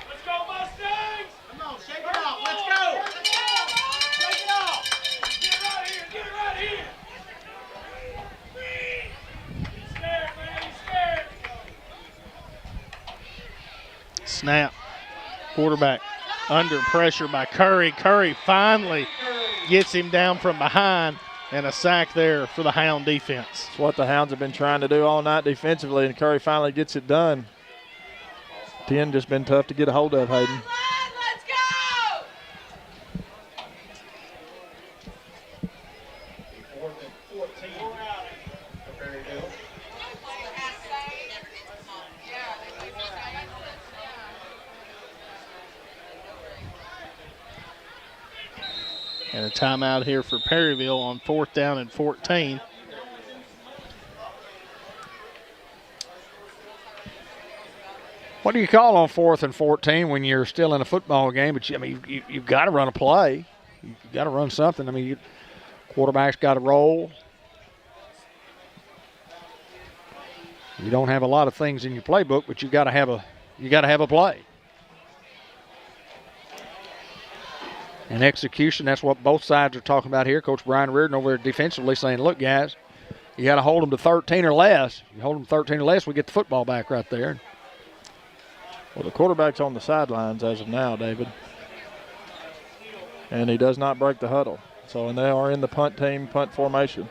Let's go, Mustangs! Come on, shake it off. Let's go. Shake it off. Get it right here. Get it right here. He's scared, man. He's scared. Snap. Quarterback under pressure by Curry. Curry finally gets him down from behind, and a sack there for the Hound defense. It's what the Hounds have been trying to do all night defensively, and Curry finally gets it done. 10 just been tough to get a hold of, Hayden. Let's go! 4th and 14 for Perryville. And a timeout here for Perryville on 4th down and 14. What do you call on 4th and 14 when you're still in a football game? But you've got to run a play. You've got to run something. I mean, quarterback's got to roll. You don't have a lot of things in your playbook, but you got to have a play. And execution, that's what both sides are talking about here. Coach Brian Reardon over there defensively saying, look, guys, you got to hold them to 13 or less. You hold them to 13 or less, we get the football back right there. Well, the quarterback's on the sidelines as of now, David. And he does not break the huddle. So, and they are in the punt formation.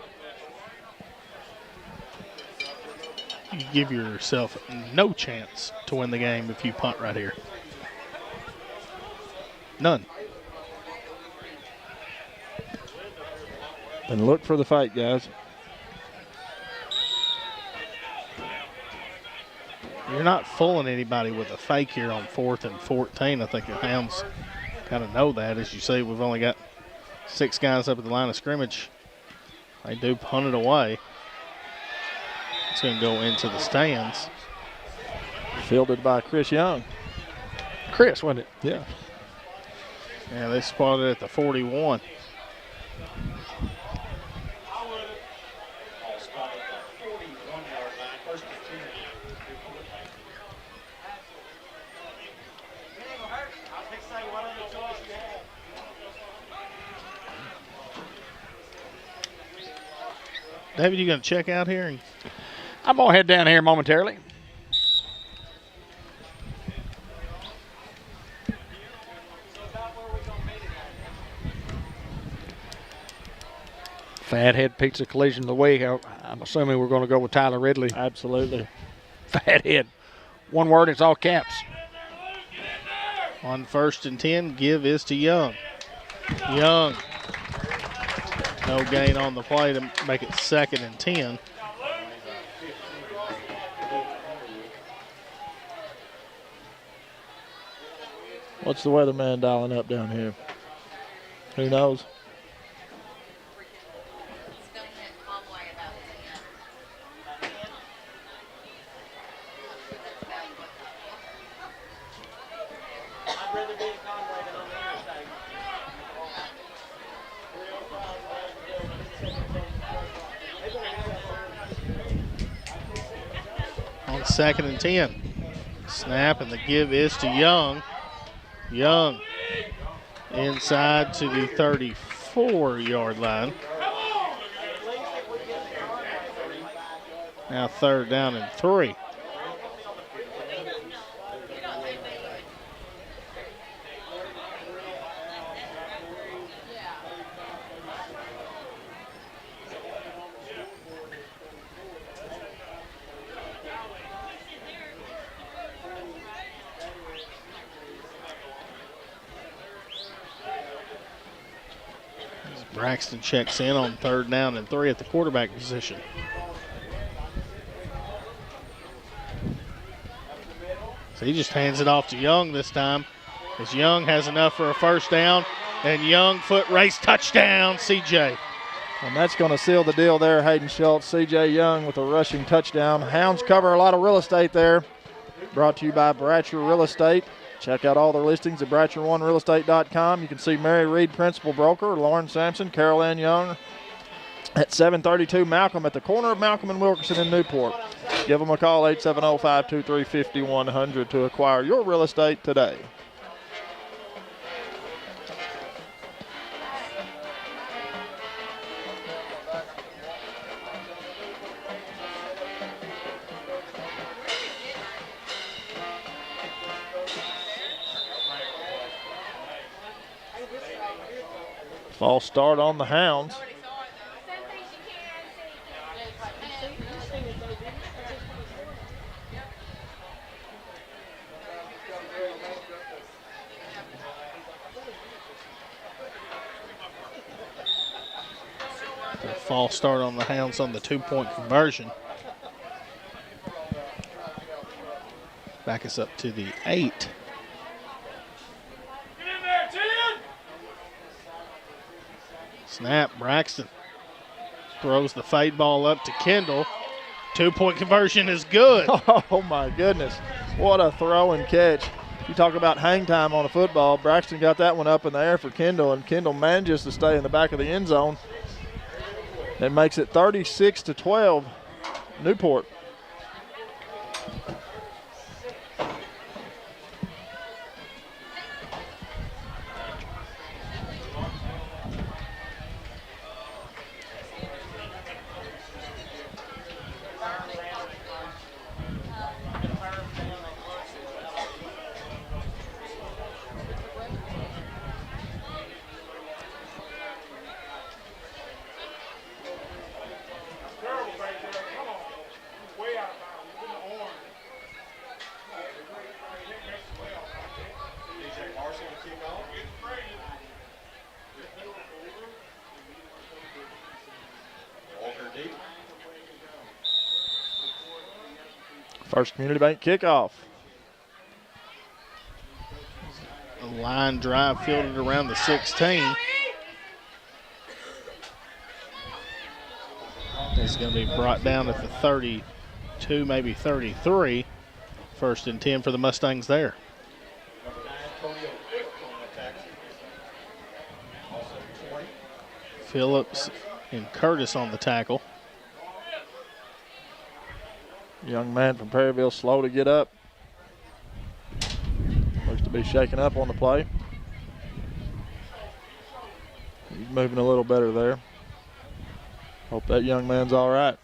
You give yourself no chance to win the game if you punt right here. None. And look for the fight, guys. You're not fooling anybody with a fake here on 4th and 14. I think the Hounds kind of know that. As you see, we've only got 6 guys up at the line of scrimmage. They do punt it away. It's going to go into the stands. Fielded by Chris Young. Chris, wasn't it? Yeah. Yeah, they spotted it at the 41. Ball spotted at the 41-yard line, first and 10. I was going to say, what other choice you have? David, you going to check out here? I'm going to head down here momentarily. Fathead Pizza Collision of the Week. I'm assuming we're going to go with Tyler Ridley. Absolutely. Fathead. One word, it's all caps. On 1st and 10, give is to Young. Young. No gain on the play to make it 2nd and 10. What's the weatherman dialing up down here? Who knows? On 2nd and 10. Snap, and the give is to Young. Young inside to the 34-yard line. Now 3rd down and 3. Braxton checks in on 3rd down and 3 at the quarterback position. So he just hands it off to Young this time, as Young has enough for a 1st down, and Young foot race touchdown, CJ. And that's going to seal the deal there, Hayden Schultz. CJ Young with a rushing touchdown. Hounds cover a lot of real estate there. Brought to you by Bratcher Real Estate. Check out all their listings at BratcherOneRealEstate.com. You can see Mary Reed, Principal Broker, Lauren Sampson, Carol Ann Young at 732 Malcolm at the corner of Malcolm and Wilkerson in Newport. Give them a call, 870-523-5100 to acquire your real estate today. False start on the Hounds. The false start on the Hounds on the 2-point conversion. Back us up to the 8. Snap, Braxton throws the fade ball up to Kendall. 2-point conversion is good. Oh my goodness, what a throw and catch. You talk about hang time on a football. Braxton got that one up in the air for Kendall, and Kendall manages to stay in the back of the end zone. It makes it 36-12, Newport. First Community Bank kickoff. A line drive fielded around the 16. It's going to be brought down at the 32, maybe 33. First and 10 for the Mustangs there. Number 9, Antonio Quick on the tackle. Also 20. Phillips and Curtis on the tackle. Young man from Perryville slow to get up. Looks to be shaken up on the play. He's moving a little better there. Hope that young man's all right.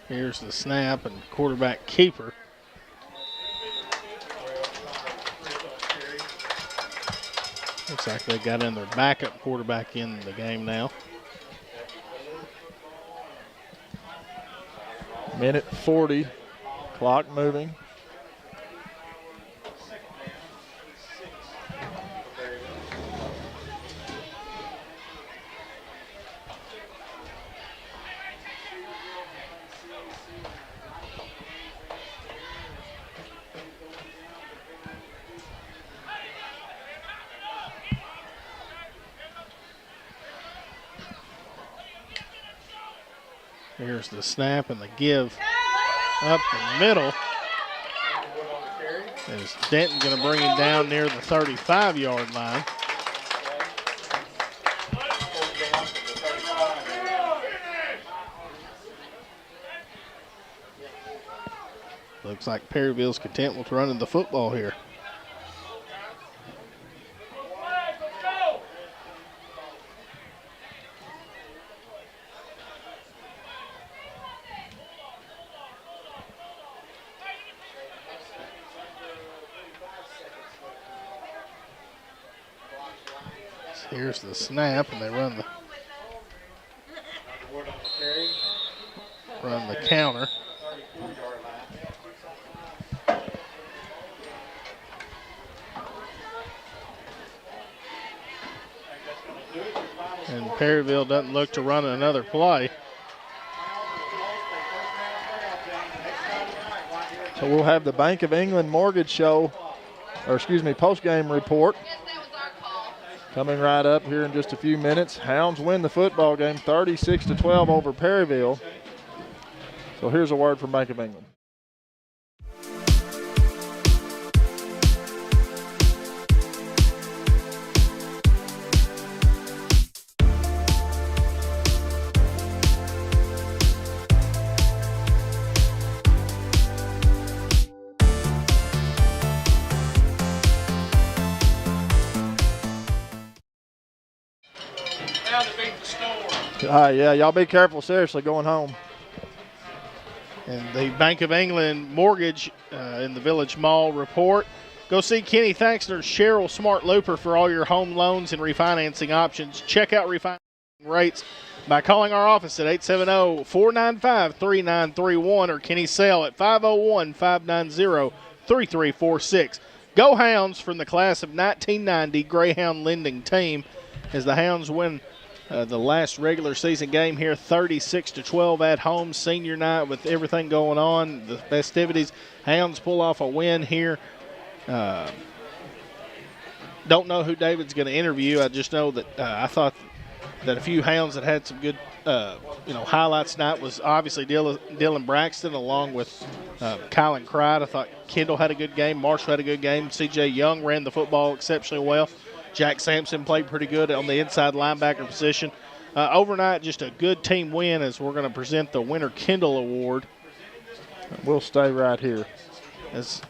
Here's the snap and quarterback keeper. Looks like they got in their backup quarterback in the game now. Minute 40, clock moving. Here's the snap and the give up the middle. Is Denton going to bring him down near the 35-yard line? Looks like Perryville's content with running the football here. Here's the snap, and they run the counter. And Perryville doesn't look to run another play. So we'll have the Bank of England mortgage show, or excuse me, post-game report coming right up here in just a few minutes. Hounds win the football game 36-12 over Perryville. So here's a word from Bank of England. Yeah, y'all be careful, seriously, going home. And the Bank of England mortgage in the Village Mall report. Go see Kenny Thaxter's Cheryl Smart Looper for all your home loans and refinancing options. Check out refinancing rates by calling our office at 870-495-3931 or Kenny's cell at 501-590-3346. Go Hounds from the class of 1990 Greyhound lending team as the Hounds win the last regular season game here, 36-12 at home. Senior night with everything going on, the festivities. Hounds pull off a win here. Don't know who David's going to interview. I just know that I thought that a few Hounds that had some good, highlights tonight was obviously Dylan Braxton along with Kylan Cried. I thought Kendall had a good game. Marshall had a good game. C.J. Young ran the football exceptionally well. Jack Sampson played pretty good on the inside linebacker position. Overnight, just a good team win as we're going to present the Winter Kendall Award. We'll stay right here. As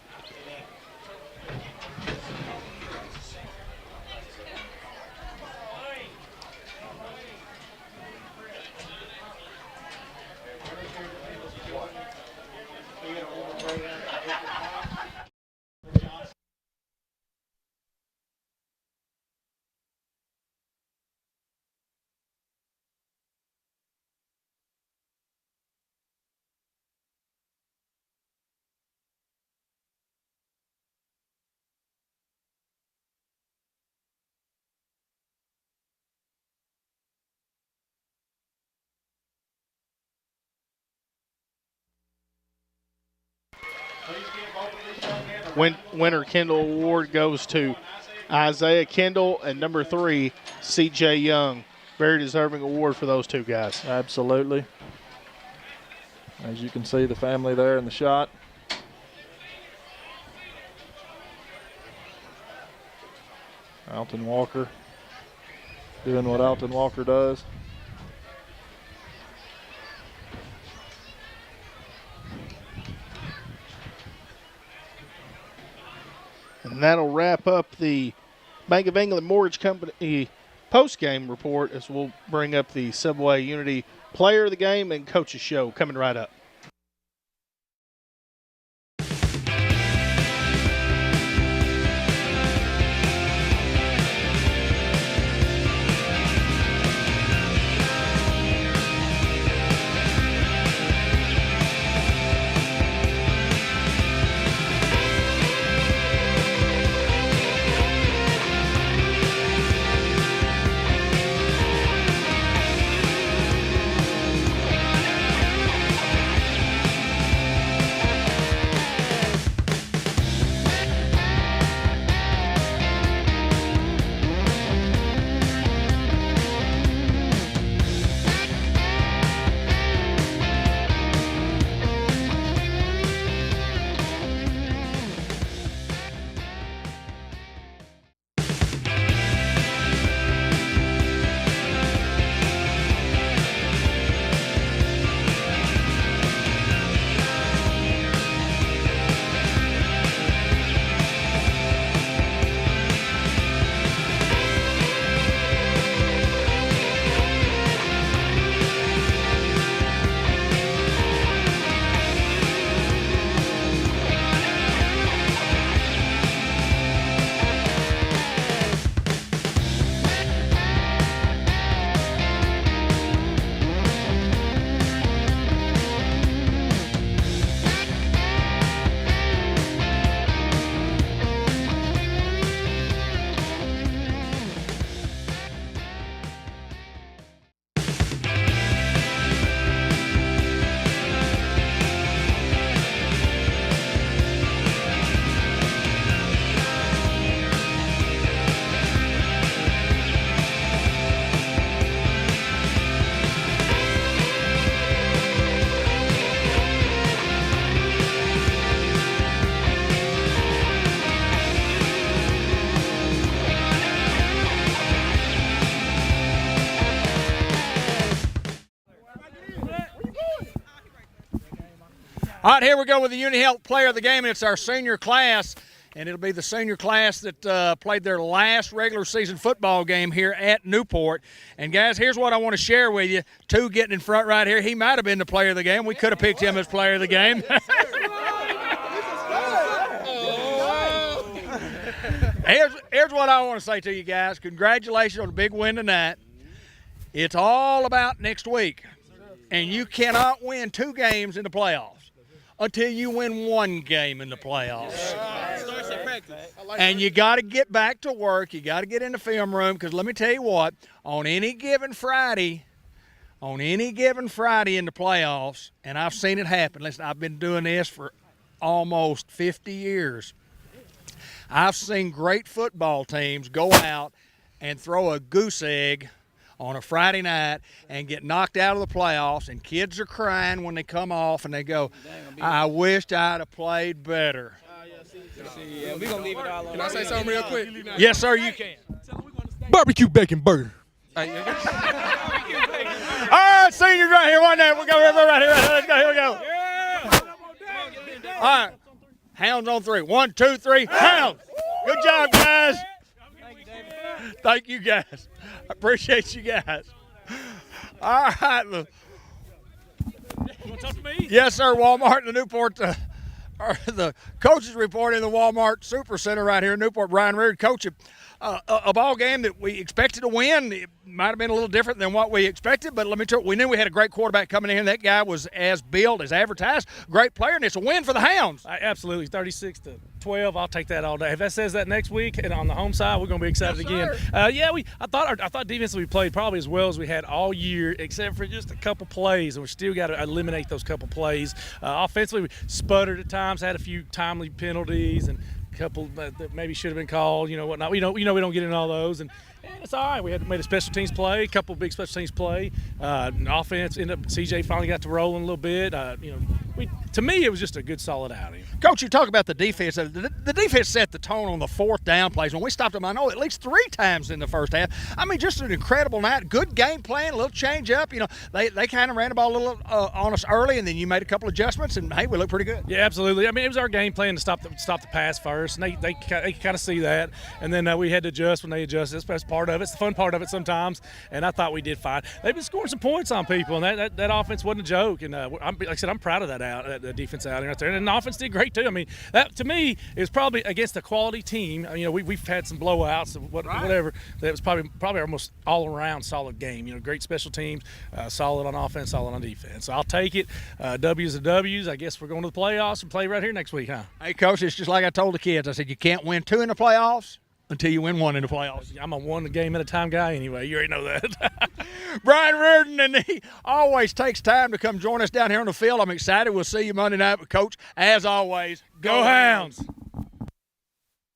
Winter Kendall Award goes to Isaiah Kendall and number 3, C.J. Young. Very deserving award for those two guys. Absolutely. As you can see, the family there in the shot. Alton Walker doing what Alton Walker does. And that'll wrap up the Bank of England Mortgage Company post-game report as we'll bring up the Subway Unity Player of the Game and Coach's Show coming right up. All right, here we go with the Uni Health Player of the Game, and it's our senior class, and it'll be the senior class that played their last regular season football game here at Newport. And, guys, here's what I want to share with you. 2 getting in front right here. He might have been the player of the game. We could have picked him as player of the game. Here's what I want to say to you guys. Congratulations on a big win tonight. It's all about next week. And you cannot win 2 games in the playoffs until you win 1 game in the playoffs. And you got to get back to work. You got to get in the film room, because let me tell you what, on any given Friday in the playoffs, and I've seen it happen. Listen, I've been doing this for almost 50 years. I've seen great football teams go out and throw a goose egg on a Friday night and get knocked out of the playoffs, and kids are crying when they come off and they go, I wished I'd have played better. Yeah, we gonna leave it all on. Can I say something real quick? Yes, sir, you can. Barbecue bacon burger. All right, seniors right here, one there. We'll go right here. Let's go, here we go. All right, Hounds on 3. 1, 2, 3, Hounds. Good job, guys. Thank you, guys. I appreciate you guys. All right. You want to talk to me? Yes, sir. Walmart and the Newport, the coaches report in the Walmart Super Center right here in Newport. Brian Reard, coach, a ball game that we expected to win. It might have been a little different than what we expected, but let me tell you, we knew we had a great quarterback coming in. That guy was as billed, as advertised, great player, and it's a win for the Hounds. Absolutely, 36-12. I'll take that all day. If that says that next week and on the home side, we're going to be excited again. I thought defensively we played probably as well as we had all year, except for just a couple plays, and we still got to eliminate those couple plays. Offensively, we sputtered at times, had a few timely penalties, and a couple that maybe should have been called, whatnot. We don't get in all those, and it's all right. We had made a special teams play, a couple big special teams play. Offense ended up. CJ finally got to rolling a little bit. To me, it was just a good, solid outing. Coach, you talk about the defense. The defense set the tone on the fourth down plays. When we stopped them, I know at least 3 times in the first half. I mean, just an incredible night. Good game plan, a little change up. They kind of ran the ball a little on us early, and then you made a couple adjustments, and hey, we looked pretty good. Yeah, absolutely. I mean, it was our game plan to stop the pass first, and they kind of see that, and then we had to adjust when they adjusted. That's part of it. It's the fun part of it sometimes, and I thought we did fine. They've been scoring some points on people, and that offense wasn't a joke. And like I said, I'm proud of that defense outing right there, and the offense did great too. I mean, that to me is probably against a quality team. We've had some blowouts, whatever. That was probably our most all-around solid game. Great special teams, solid on offense, solid on defense. So I'll take it. W's and W's. I guess we're going to the playoffs and play right here next week, huh? Hey, Coach, it's just like I told the kids. I said you can't win 2 in the playoffs until you win 1 in the playoffs. I'm a one game at a time guy anyway. You already know that. Brian Reardon, and he always takes time to come join us down here on the field. I'm excited. We'll see you Monday night. But, Coach, as always, go Hounds.